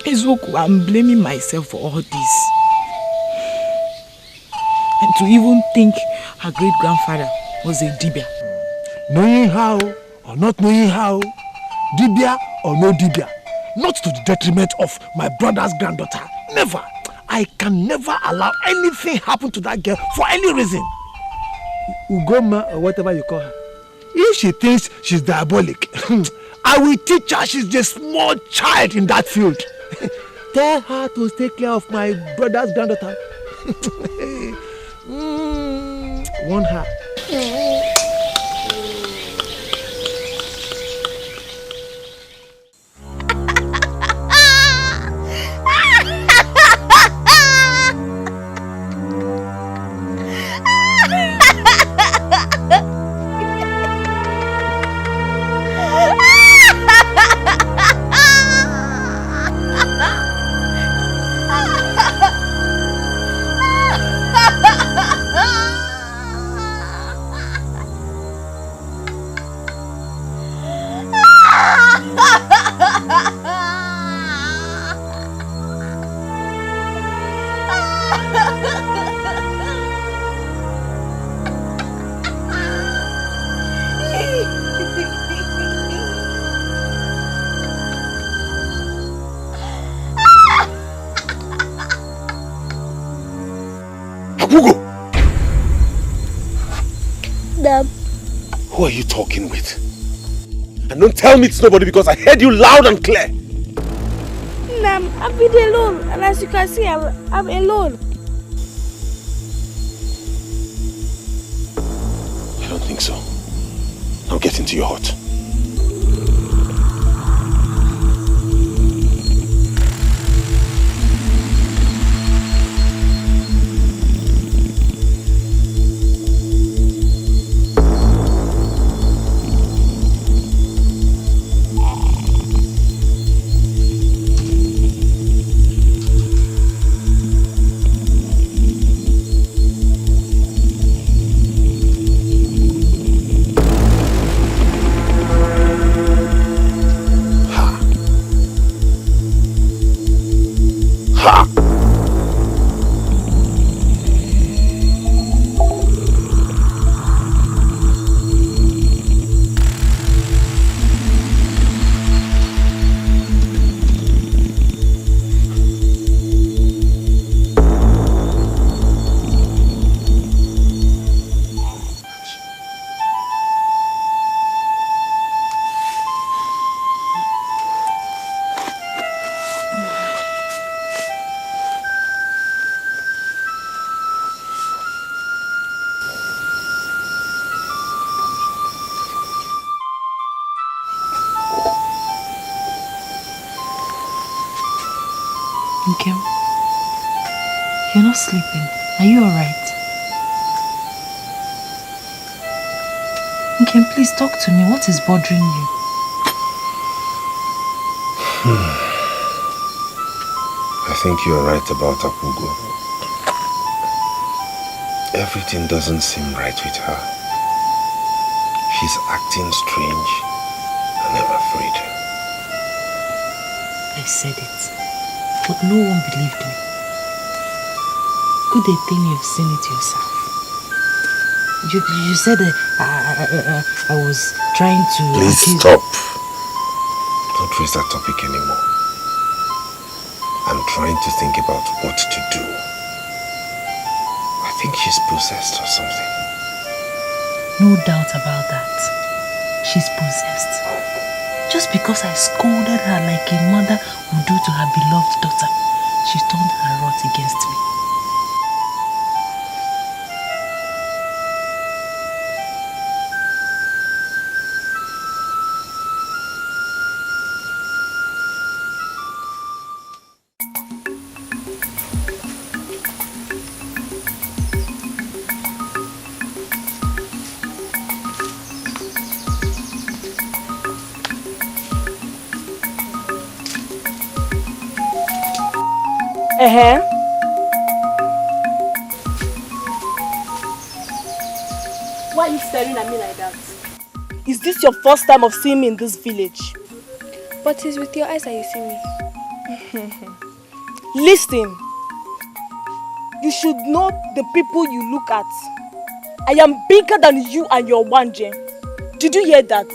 Ezuruonye, I'm blaming myself for all this. And to even think her great-grandfather was a Dibia. Knowing how or not knowing how, Dibia or no Dibia, not to the detriment of my brother's granddaughter. Never. I can never allow anything happen to that girl for any reason. Ugoma or whatever you call her. If she thinks she's diabolic, I will teach her she's just a small child in that field. Tell her to take care of my brother's granddaughter. Warn her. Who are you talking with? And don't tell me it's nobody because I heard you loud and clear. Nam, I've been alone, and as you can see, I'm alone. I don't think so. Now get into your hut. Nkem, you're not sleeping. Are you alright? Nkem, please talk to me. What is bothering you? I think you're right about Akugo. Everything doesn't seem right with her. She's acting strange and I'm afraid. I said it, but no one believed me. Good thing you've seen it yourself. You said I was trying to... Please stop. Don't raise that topic anymore. I'm trying to think about what to do. I think she's possessed or something. No doubt about that. She's possessed. Just because I scolded her like a mother would do to her beloved daughter, she turned her wrath against me. Why are you staring at me like that? Is this your first time of seeing me in this village? But it's with your eyes that you see me. Listen. You should know the people you look at. I am bigger than you and your Obanje. Did you hear that?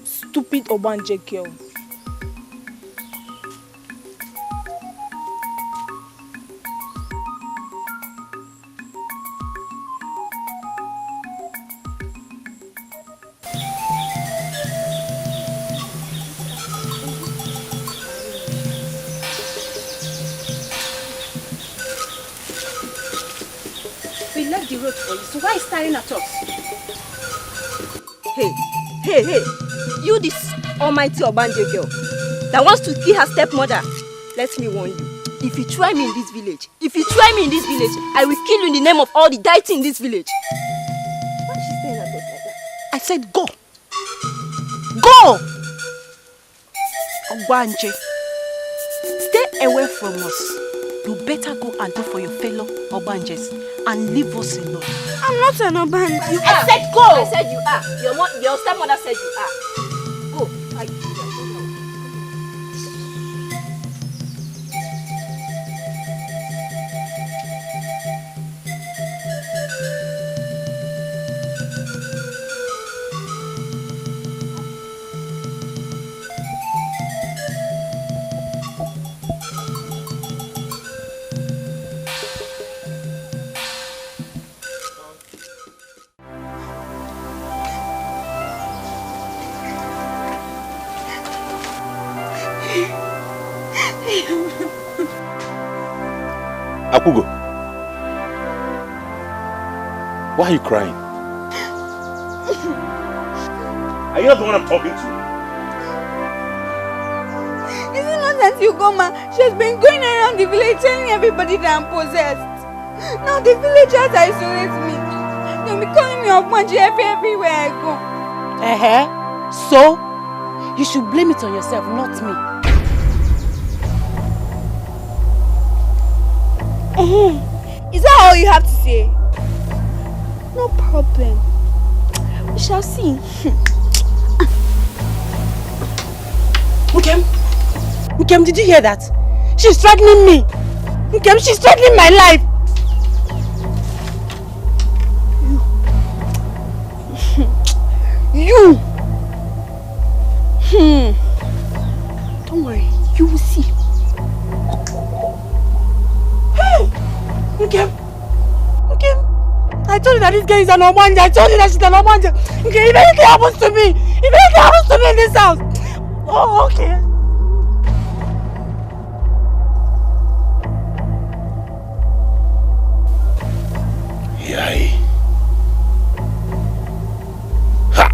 Stupid Obanje girl. So why are you staring at us? Hey, you this almighty Obanje girl that wants to kill her stepmother. Let me warn you. If you try me in this village, I will kill you in the name of all the deity in this village. Why is she staring at us like that? I said go. Go! Obanje, stay away from us. You better go and do for your fellow Obanjes and leave us alone. I'm not an Obanje. I said go! I said you are. Your stepmother said you are. Go. Akugo, why are you crying? Are you not the one I'm talking to? Is it not that you go, ma? She has been going around the village telling everybody that I'm possessed. Now the villagers isolate me. They'll be calling me Obanje everywhere I go. So, you should blame it on yourself, not me. Is that all you have to say? No problem. We shall see. Ukem, did you hear that? She's threatening me. Ukem, she's threatening my life. You. Don't worry, you will see. Ukem, I told you that this girl is an Obanje. I told you that she's an Obanje. Okay, if anything happens to me in this house. Oh, okay. Yay. Ha!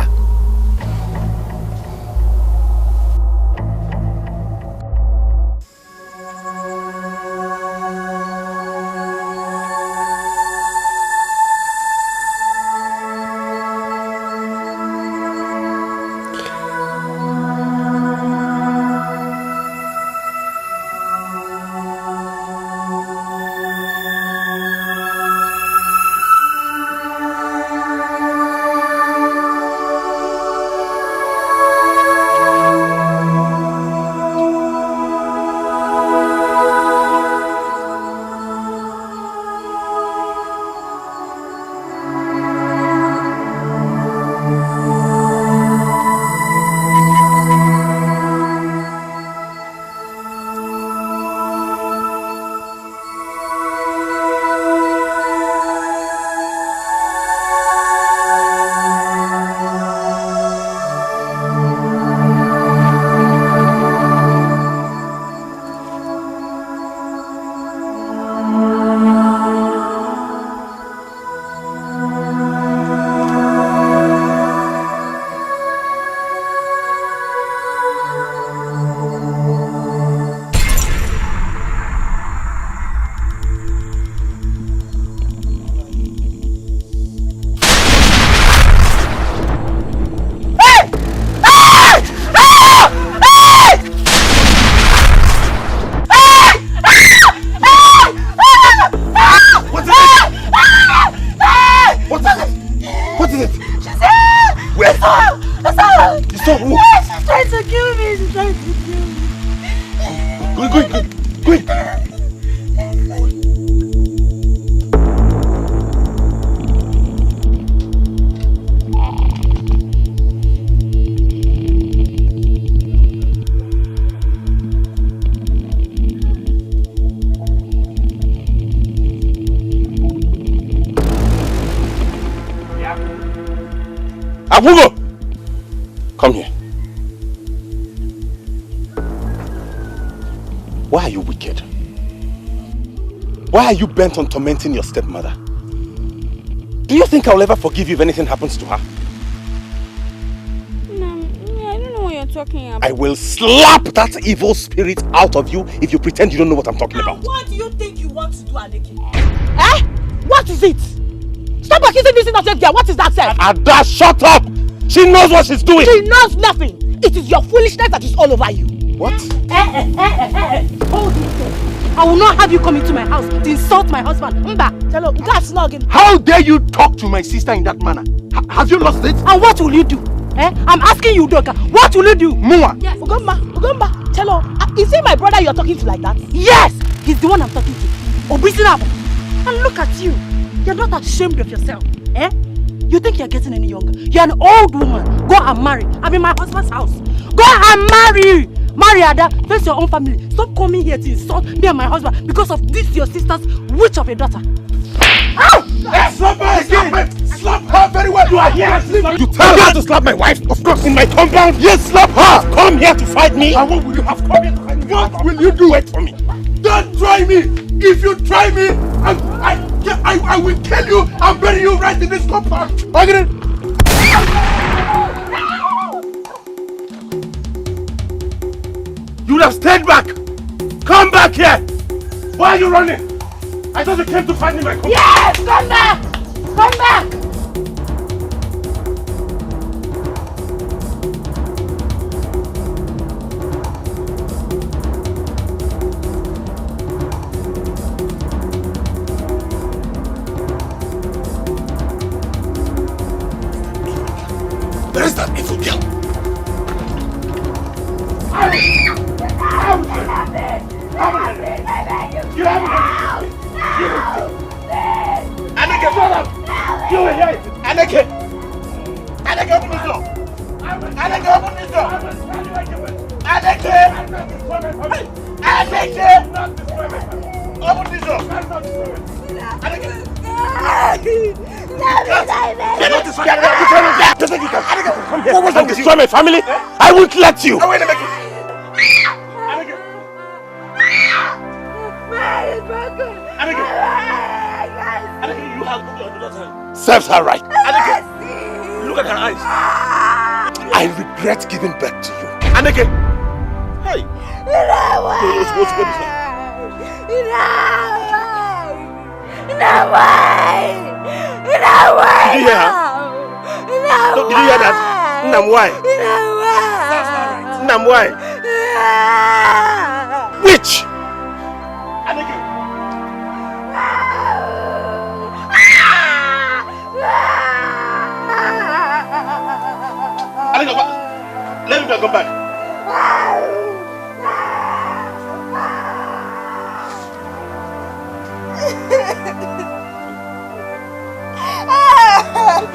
You saw who? Yes, she's trying to kill me. She's trying to kill me. Quick. Abugo! Come here. Why are you wicked? Why are you bent on tormenting your stepmother? Do you think I'll ever forgive you if anything happens to her? I don't know what you're talking about. I will slap that evil spirit out of you if you pretend you don't know what I'm talking about. What do you think you want to do, Adeki? Eh? What is it? Stop accusing this innocent girl. What is that, sir? Ada, shut up! She knows what she's doing! She knows nothing! It is your foolishness that is all over you. What? Hold it. I will not have you come into my house to insult my husband. That's not again. How dare you talk to my sister in that manner? Have you lost it? And what will you do? I'm asking you, Doka. What will you do? Nouah. Yes. Ugomba. Tell her. Is he my brother you're talking to like that? Yes! He's the one I'm talking to. Obisina. And look at you. You're not ashamed of yourself. You think you're getting any younger? You're an old woman. Go and marry. I'm in my husband's house. Go and marry! Marry Ada. Face your own family. Stop coming here to insult me and my husband because of this your sister's witch of a daughter. Slap her again! Slap her very well! You are here! You tell her to slap my wife? Of course, in my compound? Yes, slap her! Come here to fight me! And what will you have come here to fight me? What will you do? Wait for me! Don't try me! If you try me, I will kill you and bury you right in this compound! You would have stayed back! Come back here! Why are you running? I thought you came to fight me in my compound! Yes! Come back! Come back! Where is that evil girl? Aneke, shut up! You will hear it! Aneke! Aneke, open this door! Aneke, open this door! Aneke! Aneke! Open this door! Aneke! What was that? Destroy my family? I won't let you! Wait a minute! Serves her right. Aneke, look at her eyes. I regret giving birth to you. Aneke! Hey! Did you hear her? Did you hear that? Why? Why? Witch! Aneke! Let me go back.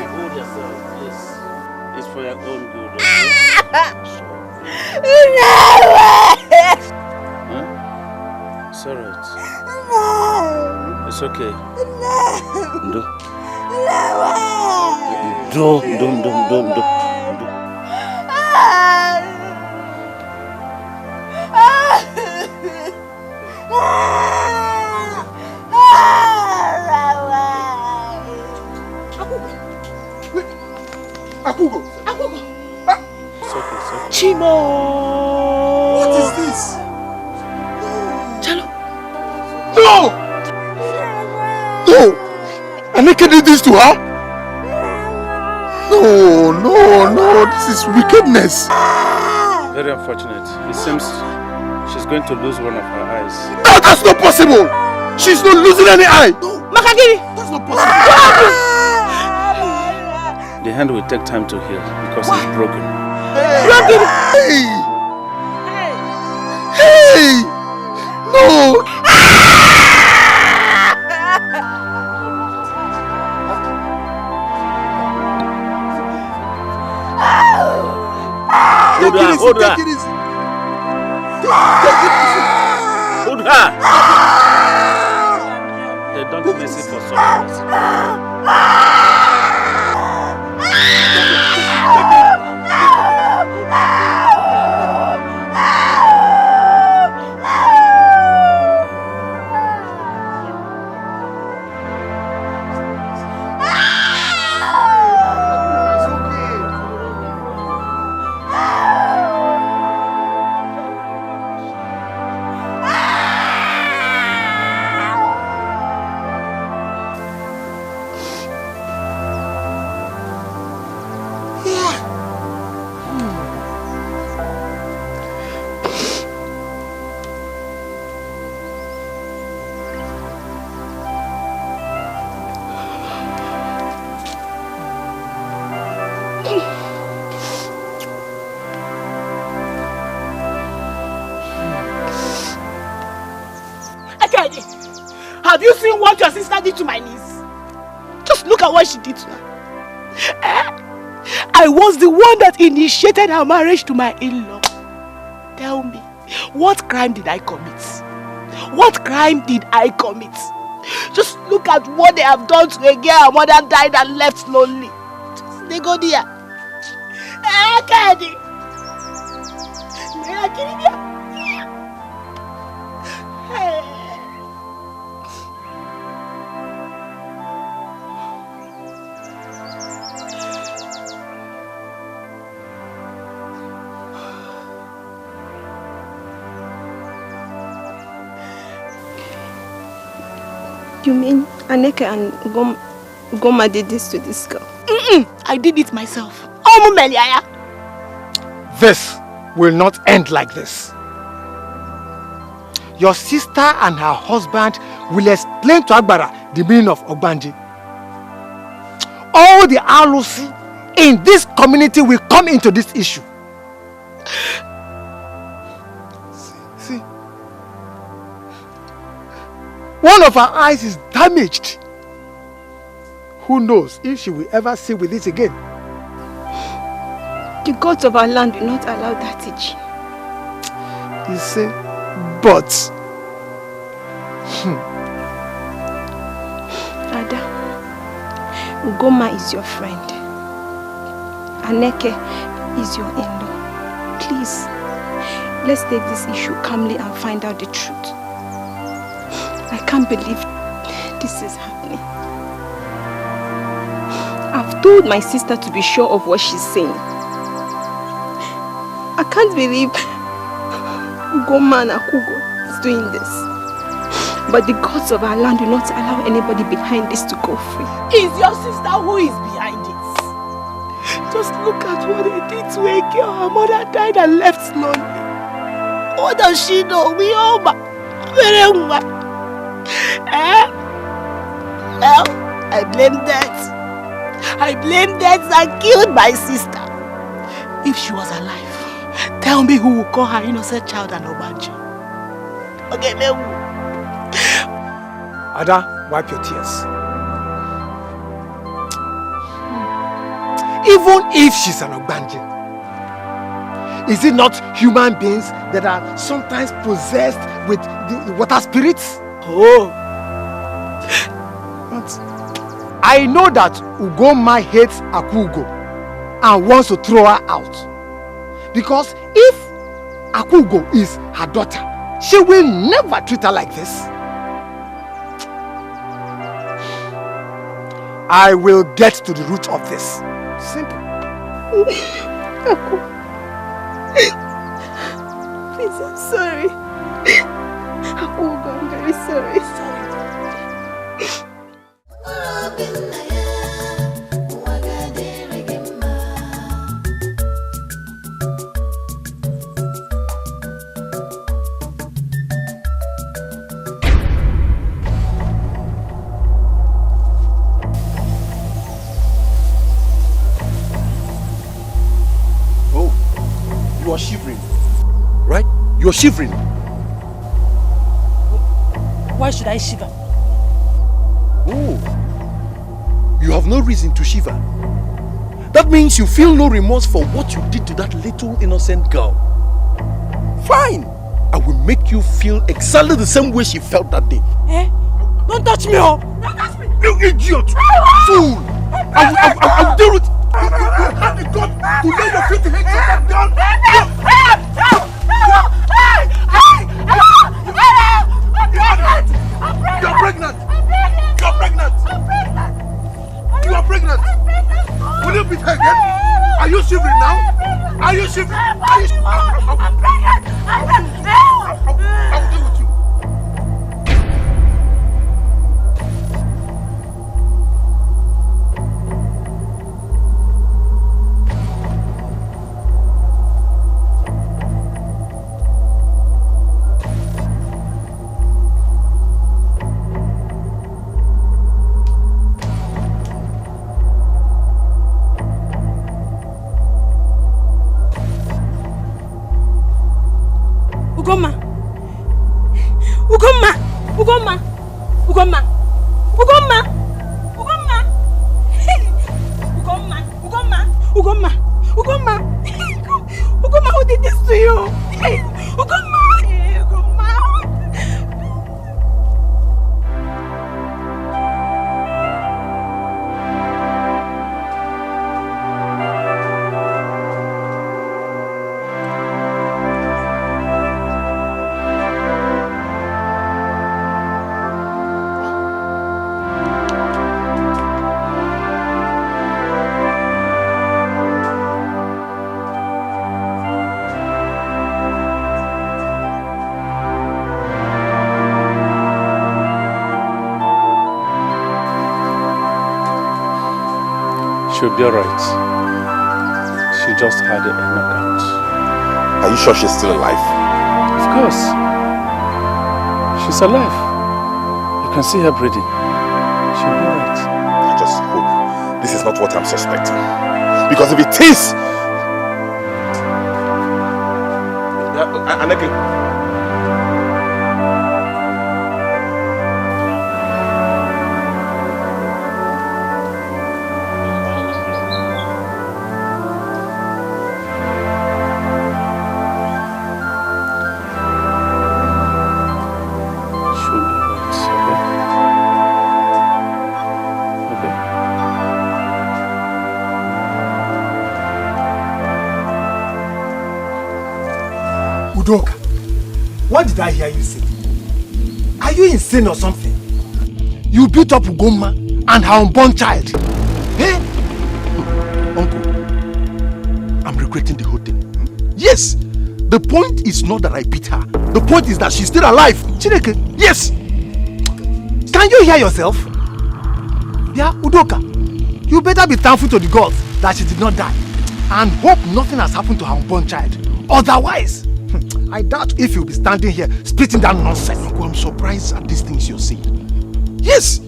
Hold yourself, please. It's for your own good. It's alright. It's okay. Don't. Akugo! It's okay. Chimo! What is this? Chalo! No! Aneke did this to her? No, this is wickedness. Very unfortunate. It seems she's going to lose one of her eyes. That's not possible! She's not losing any eye! Makagiri! That's not possible! The hand will take time to heal because it's broken. Broken! Hey! No! Hold her! Hold her! They don't miss it for some reason. Have you seen what your sister did to my niece? Just look at what she did to her. I was the one that initiated her marriage to my in-law. Tell me, what crime did I commit? What crime did I commit? Just look at what they have done to a girl her mother died and left lonely. Just they go there. You mean Aneke and Goma did this to this girl? I did it myself. This will not end like this. Your sister and her husband will explain to Agbara the meaning of Ogbanji. All the Alusi in this community will come into this issue. See. One of her eyes is damaged. Who knows if she will ever see with it again? The gods of our land will not allow that teaching. You see, but Ada, Ugoma is your friend. Aneke is your in-law. Please, let's take this issue calmly and find out the truth. I can't believe this is happening. I've told my sister to be sure of what she's saying. I can't believe Ugoma and Akugo is doing this. But the gods of our land will not allow anybody behind this to go free. It's your sister who is behind it. Just look at what they did to a girl. Her mother died and left lonely. What does she know? We all Well, I blame that. I blame that I killed my sister. If she was alive, tell me who will call her innocent child and Obanjo. Okay, Ada, wipe your tears. Even if she's an Ogbanji, is it not human beings that are sometimes possessed with the water spirits? Oh. But I know that Ugoma hates Akugo and wants to throw her out. Because if Akugo is her daughter, she will never treat her like this. I will get to the root of this. Simple. Please, I'm sorry. Akugo, I'm very sorry. you are shivering. Right? You're shivering. Why should I shiver? Oh. You have no reason to shiver. That means you feel no remorse for what you did to that little innocent girl. Fine. I will make you feel exactly the same way she felt that day. Eh? Don't touch me, oh! Don't touch me! You idiot! Fool! I'll deal with you. You had the gut to lay your feet to hate that girl. You're pregnant! You're pregnant! You are pregnant! Will you beat her again? Are you shivering now? Are you shivering? Are you shivering? I'm pregnant! I will deal with you. Ugoma! Ugoma! Ugoma! Ugoma! Ugoma! Ugoma! Ugoma! Ugoma! Ugoma! Ugoma! Ugoma, who did this to you? Ugoma! Ugoma! She'll be alright. She just had a knockout. Are you sure she's still alive? Of course. She's alive. You can see her breathing. She'll be alright. I just hope this is not what I'm suspecting. Because if it is... Aneke. Udoka, what did I hear you say? Are you insane or something? You beat up Ugoma and her unborn child. Eh? Uncle, I'm regretting the whole thing. Yes, the point is not that I beat her. The point is that she's still alive. Chineke, yes. Can you hear yourself? Yeah, Udoka, you better be thankful to the gods that she did not die and hope nothing has happened to her unborn child. Otherwise, I doubt if you'll be standing here spitting that nonsense. Uncle, I'm surprised at these things you're saying. Yes,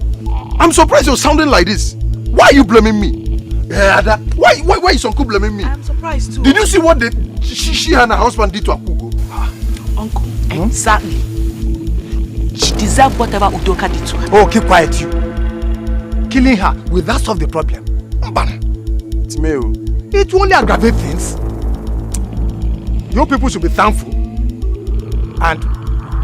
I'm surprised you're sounding like this. Why are you blaming me? Ada, why is Uncle blaming me? I'm surprised too. Did you see what she and her husband did to Akugo? Uncle, exactly. She deserved whatever Udoka did to her. Oh, keep quiet you. Killing her, will that solve the problem? It will only aggravate things. Your people should be thankful. And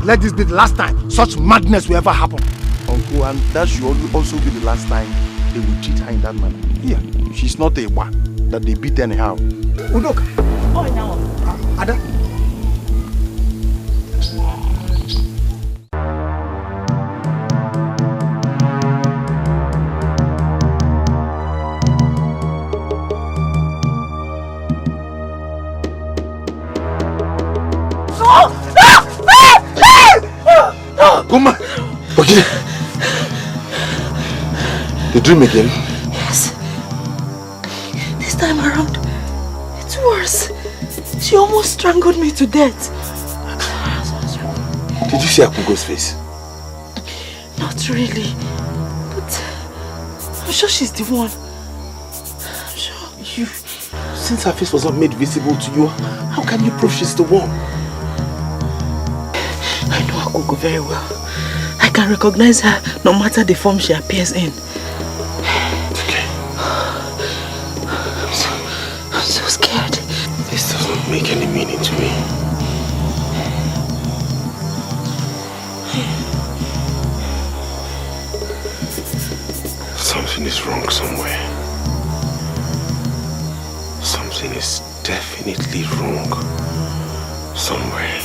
let this be the last time such madness will ever happen. Uncle, and that should also be the last time they will treat her in that manner. Yeah, she's not a one that they beat anyhow. Udoka. Oh, now. Ada. Goma! Okay. The dream again? Yes. This time around, it's worse. She almost strangled me to death. Did you see Akugo's face? Not really. But I'm sure she's the one. I'm sure you Since her face was not made visible to you, how can you prove she's the one? I know Akuko very well. I can recognize her no matter the form she appears in. Okay. I'm so scared. This doesn't make any meaning to me. Something is wrong somewhere. Something is definitely wrong somewhere.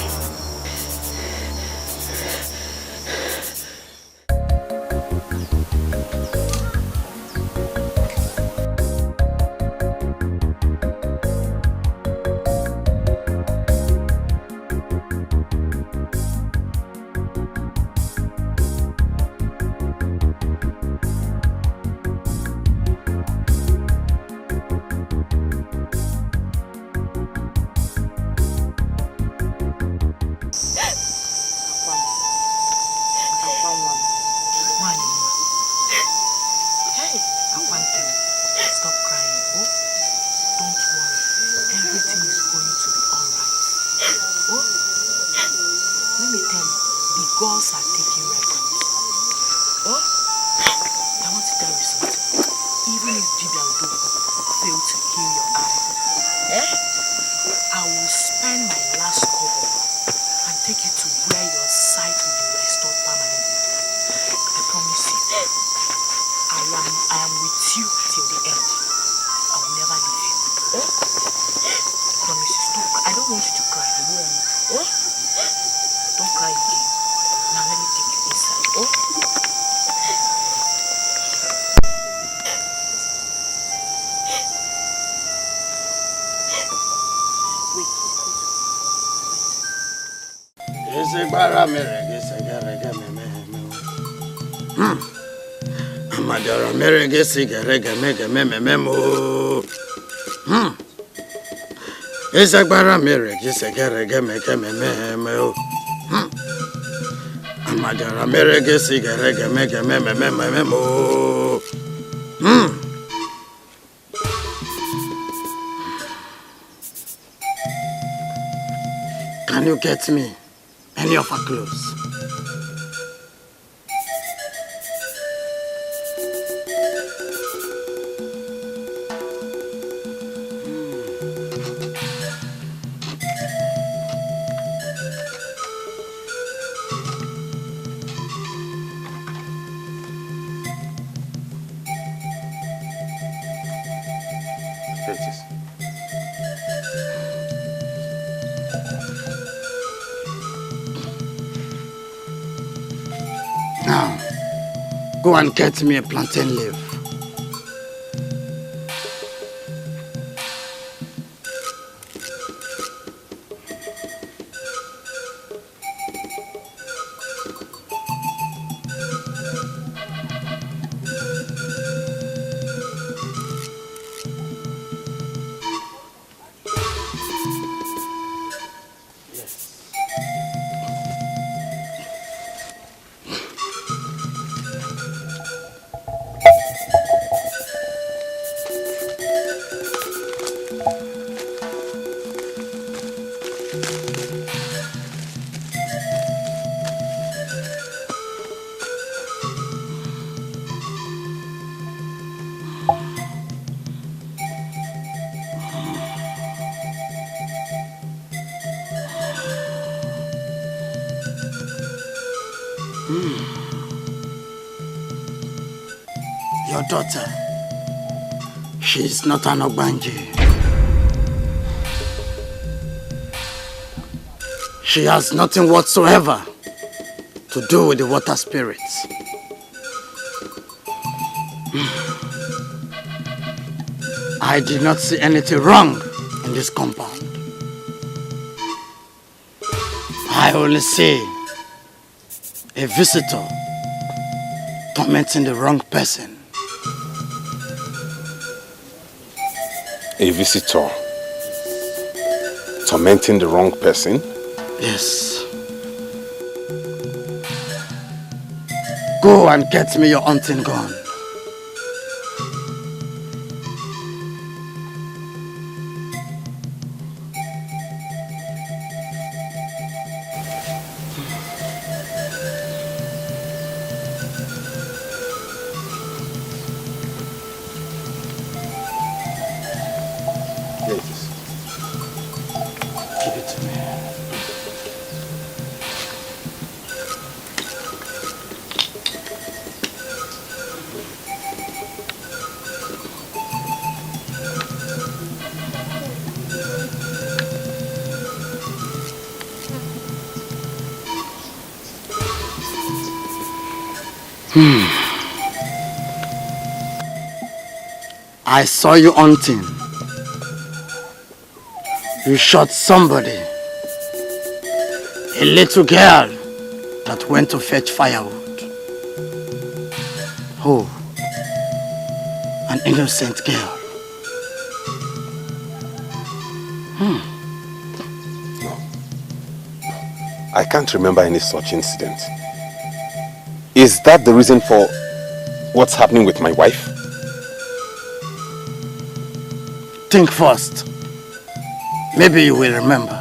Ezagbara mere gisegere gemeke mememo. Amadara mere gisigere gemeke mememo. Can you get me any of her clothes? Now, go and get me a plantain leaf. Your daughter, she is not an Ogbanje. She has nothing whatsoever to do with the water spirits. I did not see anything wrong in this compound. I only see a visitor tormenting the wrong person. A visitor tormenting the wrong person? Yes. Go and get me your hunting gun. I saw you hunting. You shot somebody. A little girl that went to fetch firewood. Oh, an innocent girl. No. I can't remember any such incident. Is that the reason for what's happening with my wife? Think first. Maybe you will remember.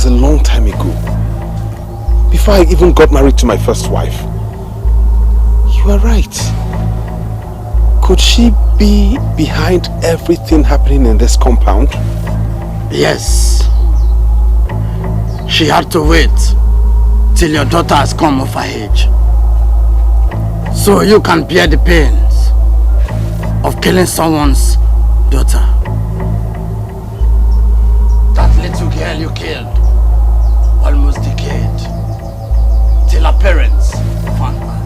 A long time ago, before I even got married to my first wife. You are right. Could she be behind everything happening in this compound? Yes. She had to wait till your daughter has come of age, so you can bear the pains of killing someone's daughter. That little girl you killed almost decayed till her parents found her.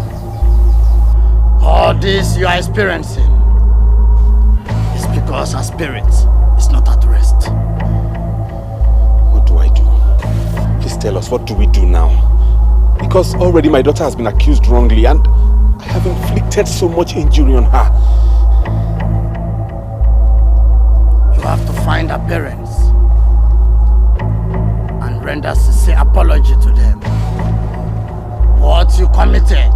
All this you are experiencing is because her spirit is not at rest. What do I do? Please tell us, what do we do now? Because already my daughter has been accused wrongly and I have inflicted so much injury on her. You have to find her parents and render sincere apology to them. What you committed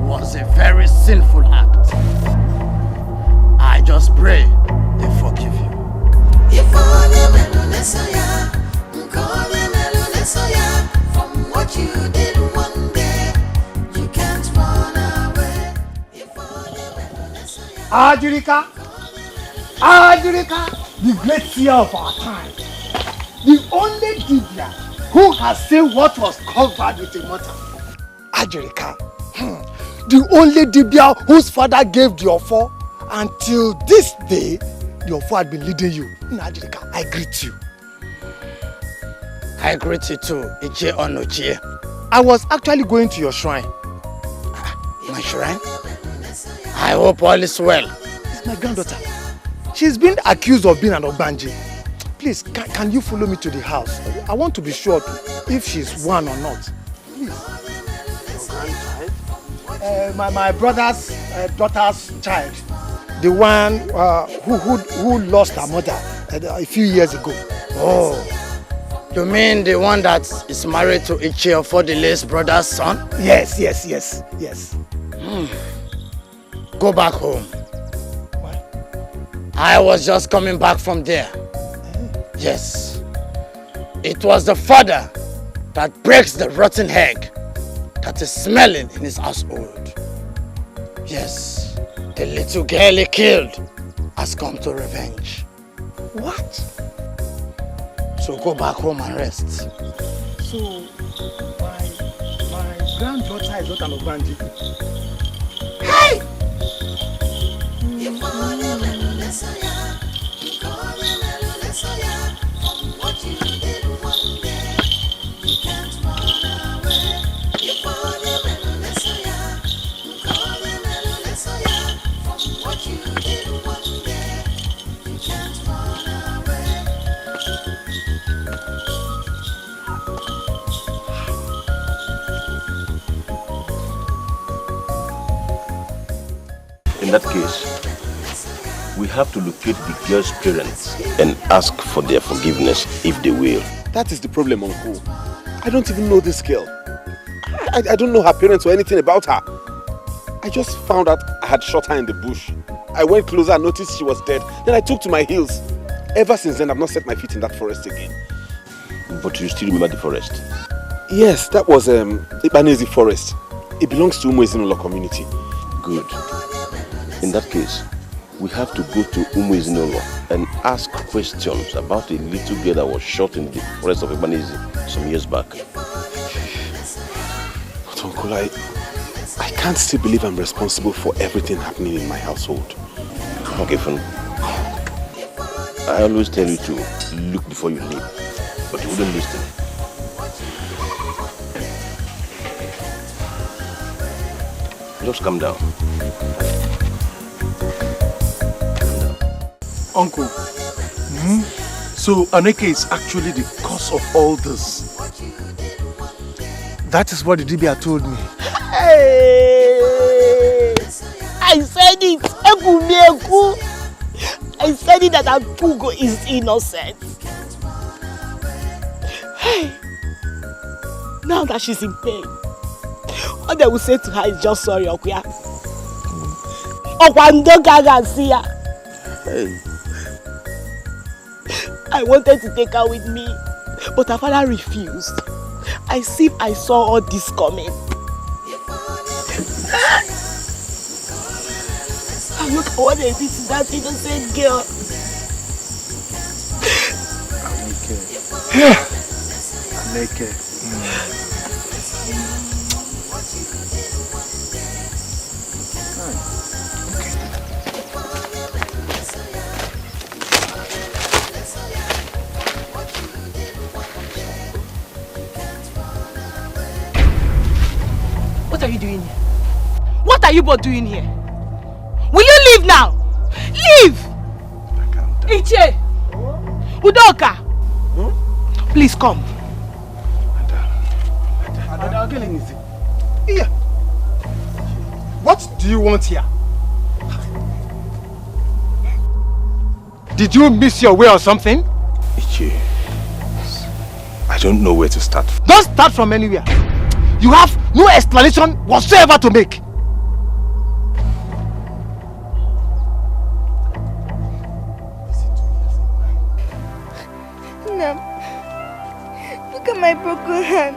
was a very sinful act. I just pray they forgive you. From what you did one day, you can't run away. Ajurika, the great seer of our time, the only Dibia who has seen what was covered with a mortar. Ajurika, the only Dibia whose father gave the Ejiofor, until this day, the Ejiofor had been leading you. Ajurika, I greet you. I greet you too, Ejiofor. I was actually going to your shrine. My shrine? I hope all is well. It's my granddaughter. She's been accused of being an Ogbanji. Please, can you follow me to the house? I want to be sure if she's one or not. Please. My brother's daughter's child. The one who lost her mother a few years ago. Oh. You mean the one that is married to Ejiofor, the late brother's son? Yes. Go back home. Why? I was just coming back from there. Yes. It was the father that breaks the rotten egg that is smelling in his household. Yes. The little girl he killed has come to revenge. What? So go back home and rest. So, my granddaughter is not an Ogbanji. Hey! that case, we have to locate the girl's parents and ask for their forgiveness if they will. That is the problem, Uncle. I don't even know this girl. I don't know her parents or anything about her. I just found out I had shot her in the bush. I went closer and noticed she was dead. Then I took to my heels. Ever since then, I've not set my feet in that forest again. But you still remember the forest? Yes, that was Ibanezi forest. It belongs to Umuezinolo community. Good. In that case, we have to go to Umuezinolo and ask questions about a little girl that was shot in the forest of Ibanezi some years back. But Uncle, I can't still believe I'm responsible for everything happening in my household. Okay, fine. I always tell you to look before you leap, but you wouldn't listen. Just calm down. Uncle, so Aneke is actually the cause of all this. That is what Idibia told me. Hey! I said it! I said it that Akugo is innocent. Hey! Now that she's in pain, what they will say to her is just sorry, Okuya. Hey. I wanted to take her with me, but her father refused. I see if I saw all this coming. And look what they did to that innocent girl. Aneke. What are you doing here? What are you both doing here? Will you leave now? Leave! Iche! Udoka! Please come. What do you want here? Did you miss your way or something? Ichi, I don't know where to start. Don't start from anywhere. You have no explanation whatsoever to make. Nam, look at my broken hand.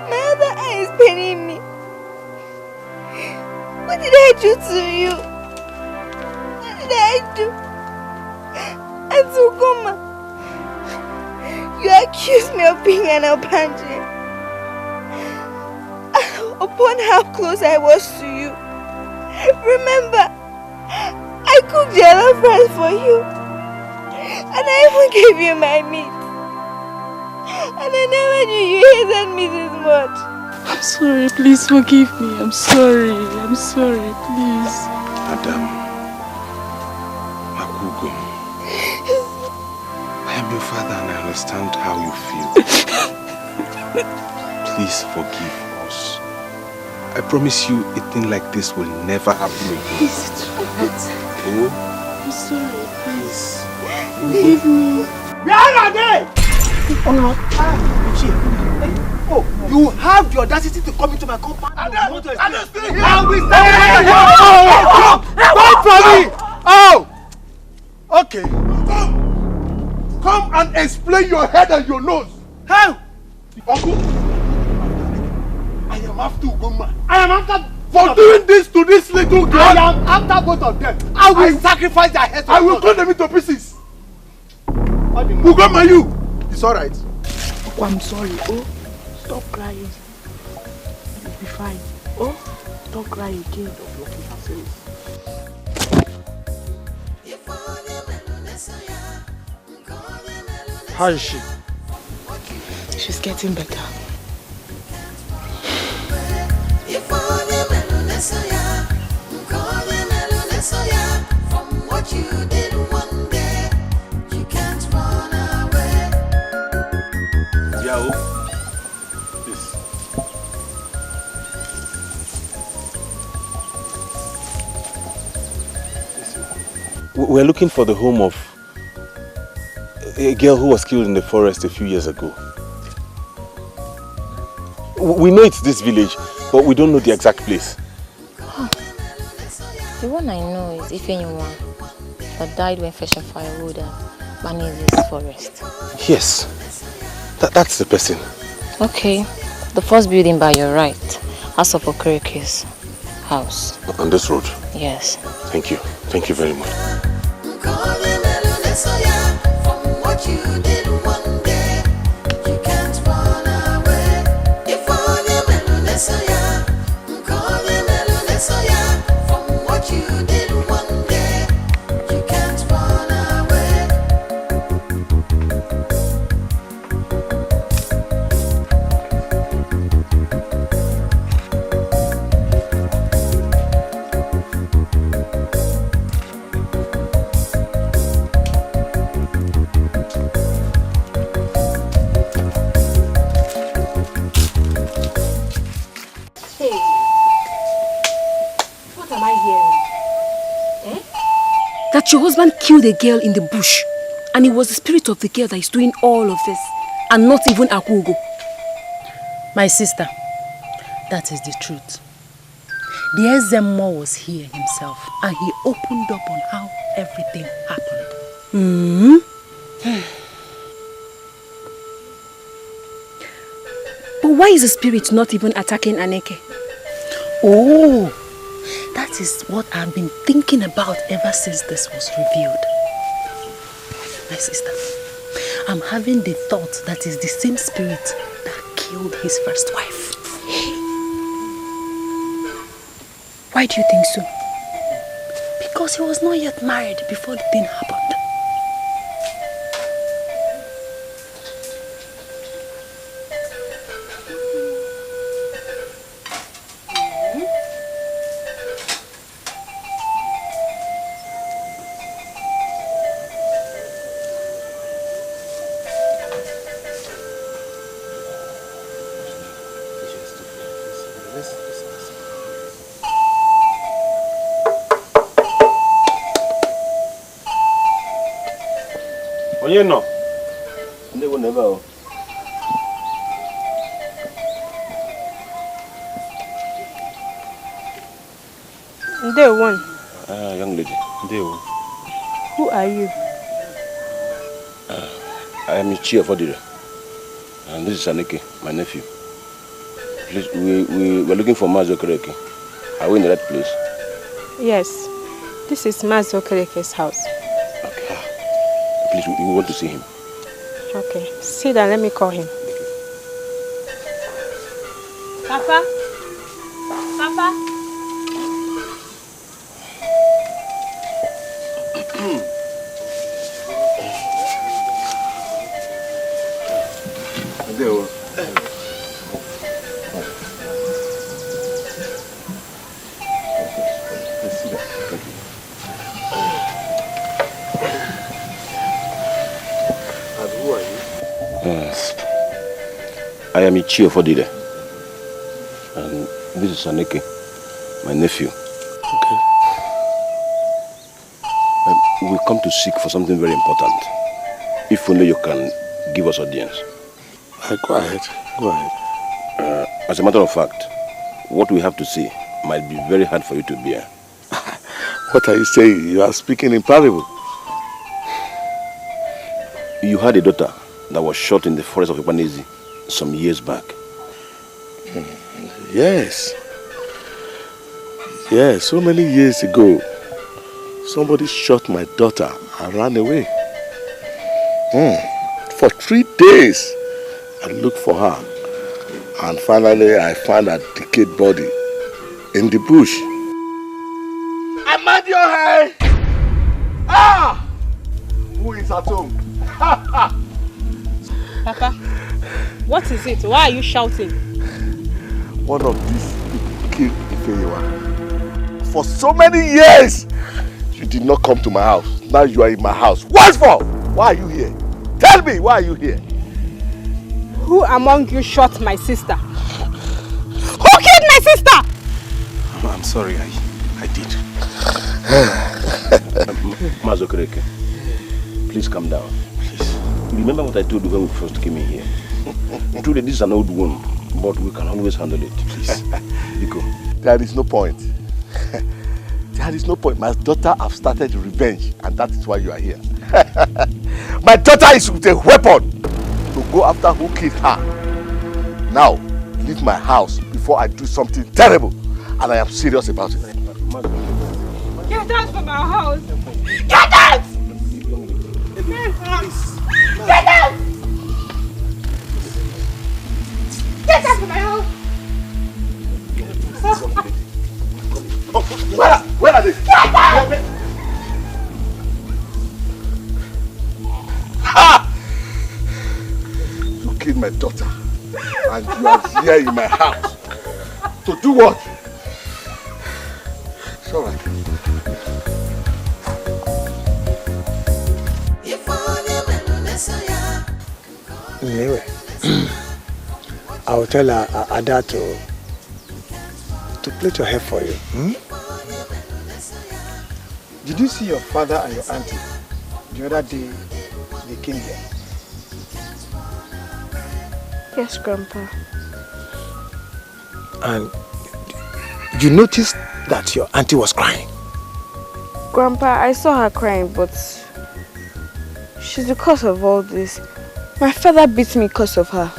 My other eye is paining me. What did I do to you? What did I do? Azugoma, you accused me of being an Opanje. Upon how close I was to you. Remember, I cooked jollof rice for you. And I even gave you my meat. And I never knew you hated me this much. I'm sorry, please forgive me. I'm sorry, please. Madam, Makugo, I am your father and I understand how you feel. Please forgive us. I promise you a thing like this will never happen again. Please, Oh? I'm sorry, please. Forgive me. Where are they? Oh, you have the audacity to come into my compound? I will stand Wait for me! Oh! Okay. Come and explain your head and your nose. How? Uncle, I am after Ugoma. I am after for doing this to this little girl. I am after both of them. I will sacrifice their heads. I will cut them into pieces. Ugoma, you. It's all right. Oh, I'm sorry. Oh, stop crying. You'll be fine. Oh, don't cry again. How is she? She's getting better. From what you did one day, you can't run away. Yao, please. We're looking for the home of a girl who was killed in the forest a few years ago. We know it's this village, but we don't know the exact place. The one I know is Iheme that died when fetching firewood at Banizi's forest. Yes, that's the person. Okay, the first building by your right, House of Okereke's house. On this road? Yes. Thank you. Thank you very much. From what you did one day, you can't run away. If from what you did one day, you can't run away. That your husband killed a girl in the bush, and it was the spirit of the girl that is doing all of this, and not even Akugo. My sister, that is the truth. The Ezemo was here himself, and he opened up on how everything happened. But why is the spirit not even attacking Aneke? Oh, that is what I've been thinking about ever since this was revealed. My sister, I'm having the thought that is the same spirit that killed his first wife. Why do you think so? Because he was not yet married before the thing happened. You know, they will never. Day one. Young lady. Day one. Who are you? I am Ejiofor, and this is Iyke, my nephew. Please, we were looking for Ozokwor. Are we in the right place? Yes, this is Ozokwor house. Please, we want to see him. Okay, sit down, let me call him. Papa? Papa? I am Ejiofor, and this is Iyke, my nephew. Okay. We come to seek for something very important. If only you can give us audience. Go ahead. Go ahead. As a matter of fact, what we have to see might be very hard for you to bear. What are you saying? You are speaking in parable. You had a daughter that was shot in the forest of Banizi some years back. Yes. Yes, so many years ago, somebody shot my daughter and ran away. For 3 days, I looked for her. And finally, I found a decayed body in the bush. Amadiohe! Ah! Who is at home? Papa, what is it? Why are you shouting? One of these people killed Ifeyiwa. For so many years, you did not come to my house. Now you are in my house. What for? Why are you here? Tell me, why are you here? Who among you shot my sister? Who killed my sister? I'm sorry, I did. Mazokereke, please calm down. Please. Remember what I told you when we first came in here. Truly, this is an old wound, but we can always handle it. Please. Biko. There is no point. There is no point. My daughter have started revenge, and that is why you are here. My daughter is with a weapon to go after who killed her. Now, leave my house before I do something terrible, and I am serious about it. Get out from our house! Get out! Get out! Get out from my house! Where are they? Get out! Ha! You killed my daughter, and you are here in my house. To do what? It's all right. Anyway, I will tell Ada to plait your hair for you. Did you see your father and your auntie the other day they came here? Yes, Grandpa. And you noticed that your auntie was crying? Grandpa, I saw her crying, but she's the cause of all this. My father beat me because of her.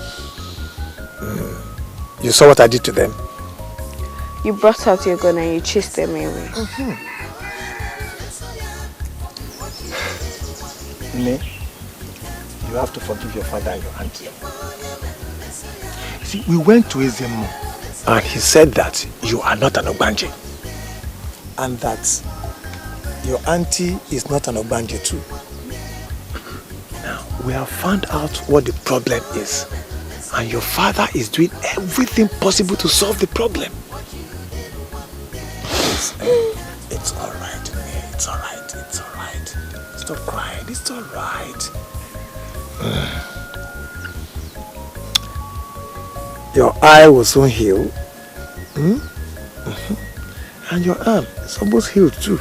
You saw what I did to them? You brought out your gun and you chased them away. Nne, you have to forgive your father and your auntie. See, we went to Ezemo and he said that you are not an Ogbanje. And that your auntie is not an Ogbanje too. Now, we have found out what the problem is. And your father is doing everything possible to solve the problem. It's alright, Nne. It's alright. It's alright. Stop crying. It's alright. Your eye will soon heal. And your arm is almost healed too.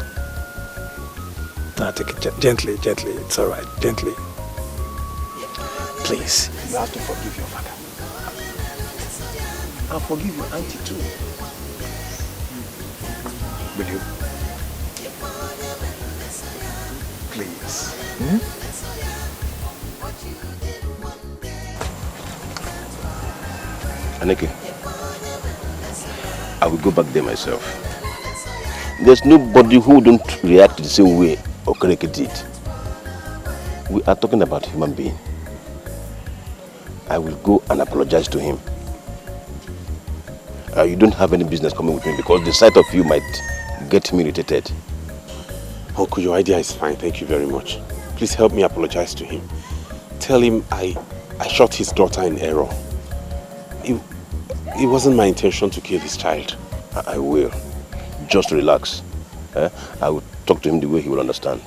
Now take it gently, gently. It's alright. Gently. Please. You have to forgive your father. And forgive your auntie too. Will you? Please. Aneke, I will go back there myself. There's nobody who don't react the same way Okereke did. We are talking about a human being. I will go and apologize to him. You don't have any business coming with me because the sight of you might get him irritated. Uncle, your idea is fine. Thank you very much. Please help me apologize to him. Tell him I shot his daughter in error. It wasn't my intention to kill his child. I will. Just relax. I will talk to him the way he will understand.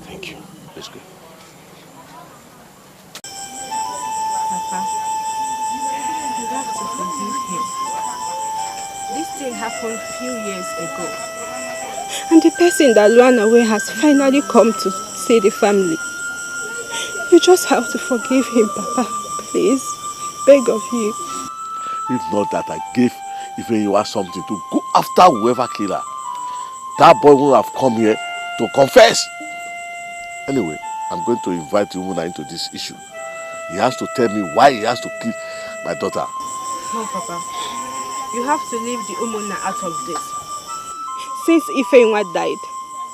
Thank you. Let's go. Papa, you have to forgive him. This thing happened a few years ago. And the person that ran away has finally come to see the family. You just have to forgive him, Papa. Please. Beg of you. If not that I gave Ifeyiwa something to go after whoever killed her, that boy will have come here to confess. Anyway, I'm going to invite Umuna into this issue. He has to tell me why he has to kill my daughter. No, Papa. You have to leave the Umuna out of this. Since Ifeyiwa died,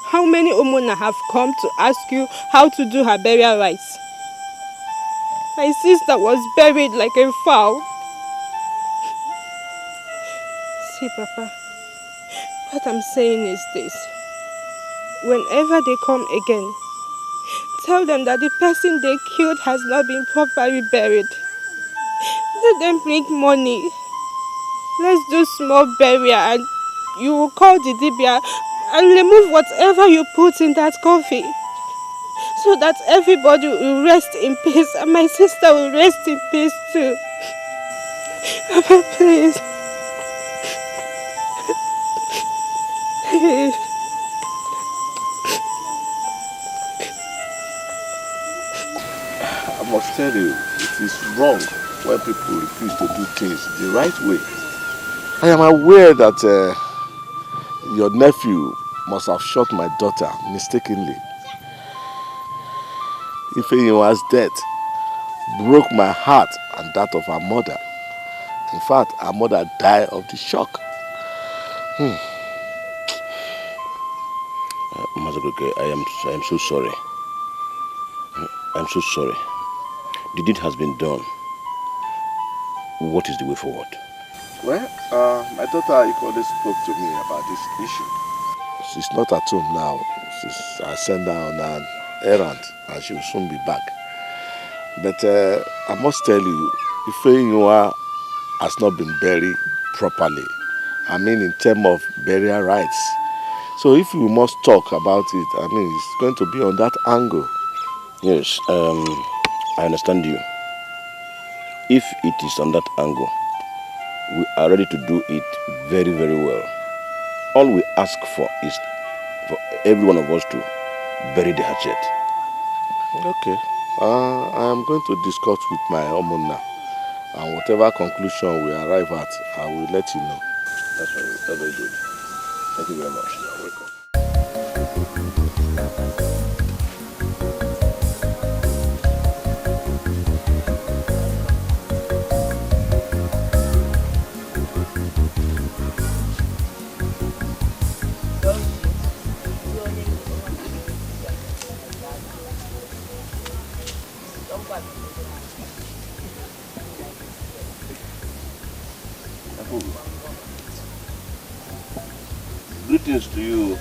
how many Umuna have come to ask you how to do her burial rites? My sister was buried like a fowl. See, Papa, what I'm saying is this. Whenever they come again, tell them that the person they killed has not been properly buried. Let them bring money. Let's do small burial and you will call the Dibia and remove whatever you put in that coffee. So that everybody will rest in peace and my sister will rest in peace too. Papa, please. Please. I must tell you, it is wrong when people refuse to do things the right way. I am aware that your nephew must have shot my daughter mistakenly. Ifeyiwa's death broke my heart and that of her mother. In fact, her mother died of the shock. Mazagoke, I am so sorry. I'm so sorry. The deed has been done. What is the way forward? Well, my daughter Ekubo spoke to me about this issue. She's not at home now. I sent her on an errand and she will soon be back. But I must tell you, Ifeyiwa has not been buried properly. I mean in terms of burial rights. So if we must talk about it, I mean it's going to be on that angle. Yes, I understand you. If it is on that angle, we are ready to do it very, very well. All we ask for is for every one of us to bury the hatchet. Okay. I am going to discuss with my Omona, and whatever conclusion we arrive at, I will let you know. That's very good. Thank you very much. You're welcome. Greetings to you.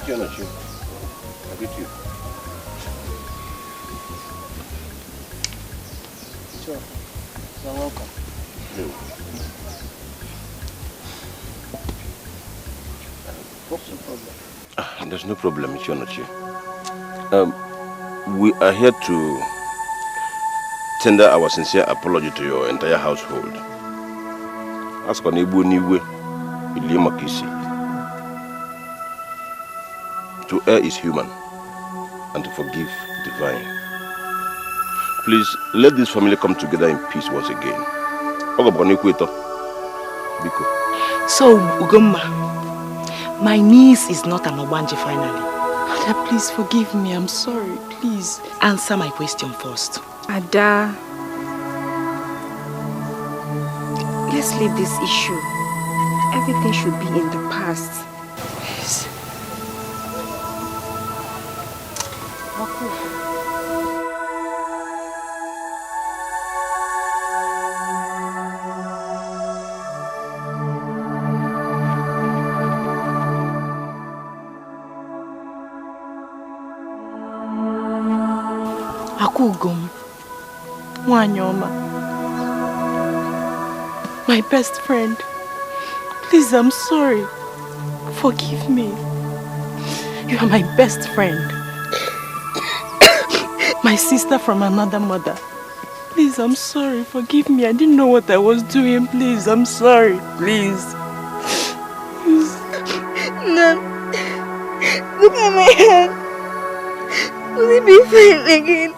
Edochie, I greet you. Sure. You're welcome. What's the problem? There's no problem, Edochie. We are here to tender our sincere apology to your entire household. Ask for Nebu Niwe, Ilimakisi. To err is human, and to forgive divine. Please let this family come together in peace once again. So, Ugomma, my niece is not an Obanje finally. Ada, please forgive me. I'm sorry. Please. Answer my question first. Ada, let's leave this issue. Everything should be in the past. Please. Akugom, Wanyoma, my best friend. Please, I'm sorry. Forgive me. You are my best friend. My sister from another mother. Please, I'm sorry. Forgive me. I didn't know what I was doing. Please, I'm sorry. Please. Please. No. Look at my hand. Will it be fine again?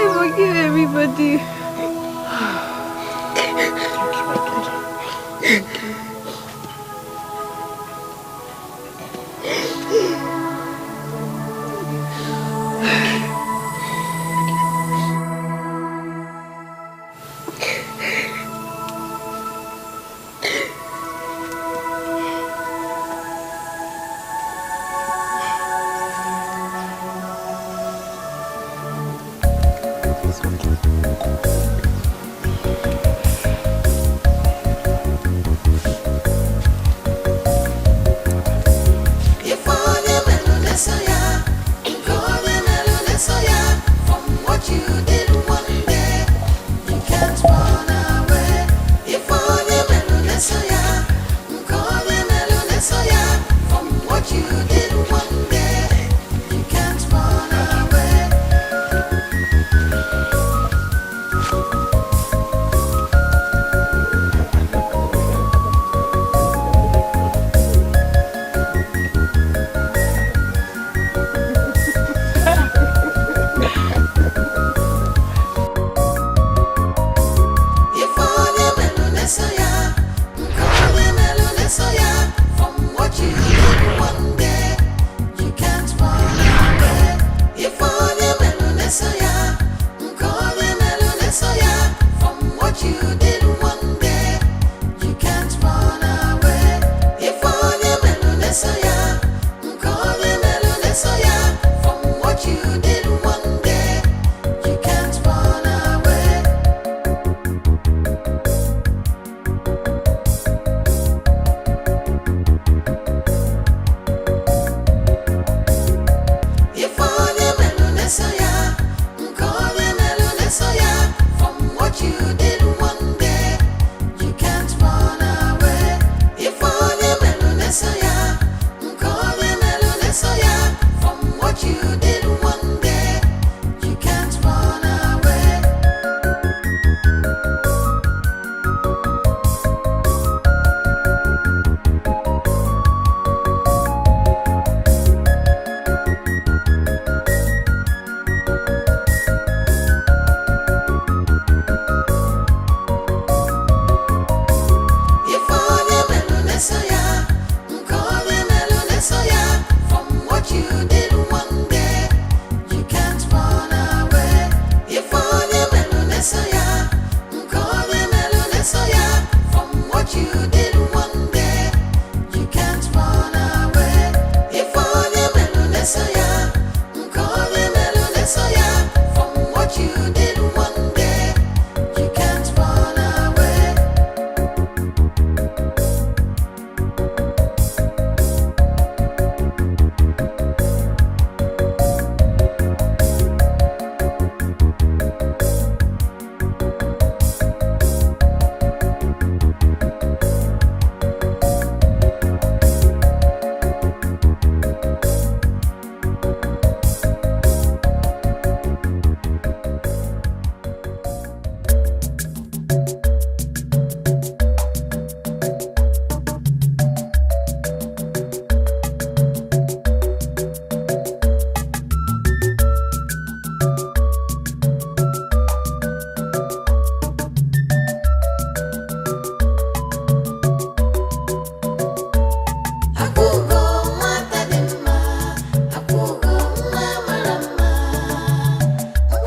I forgive everybody.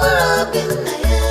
Mkpụrụ obi nna ya.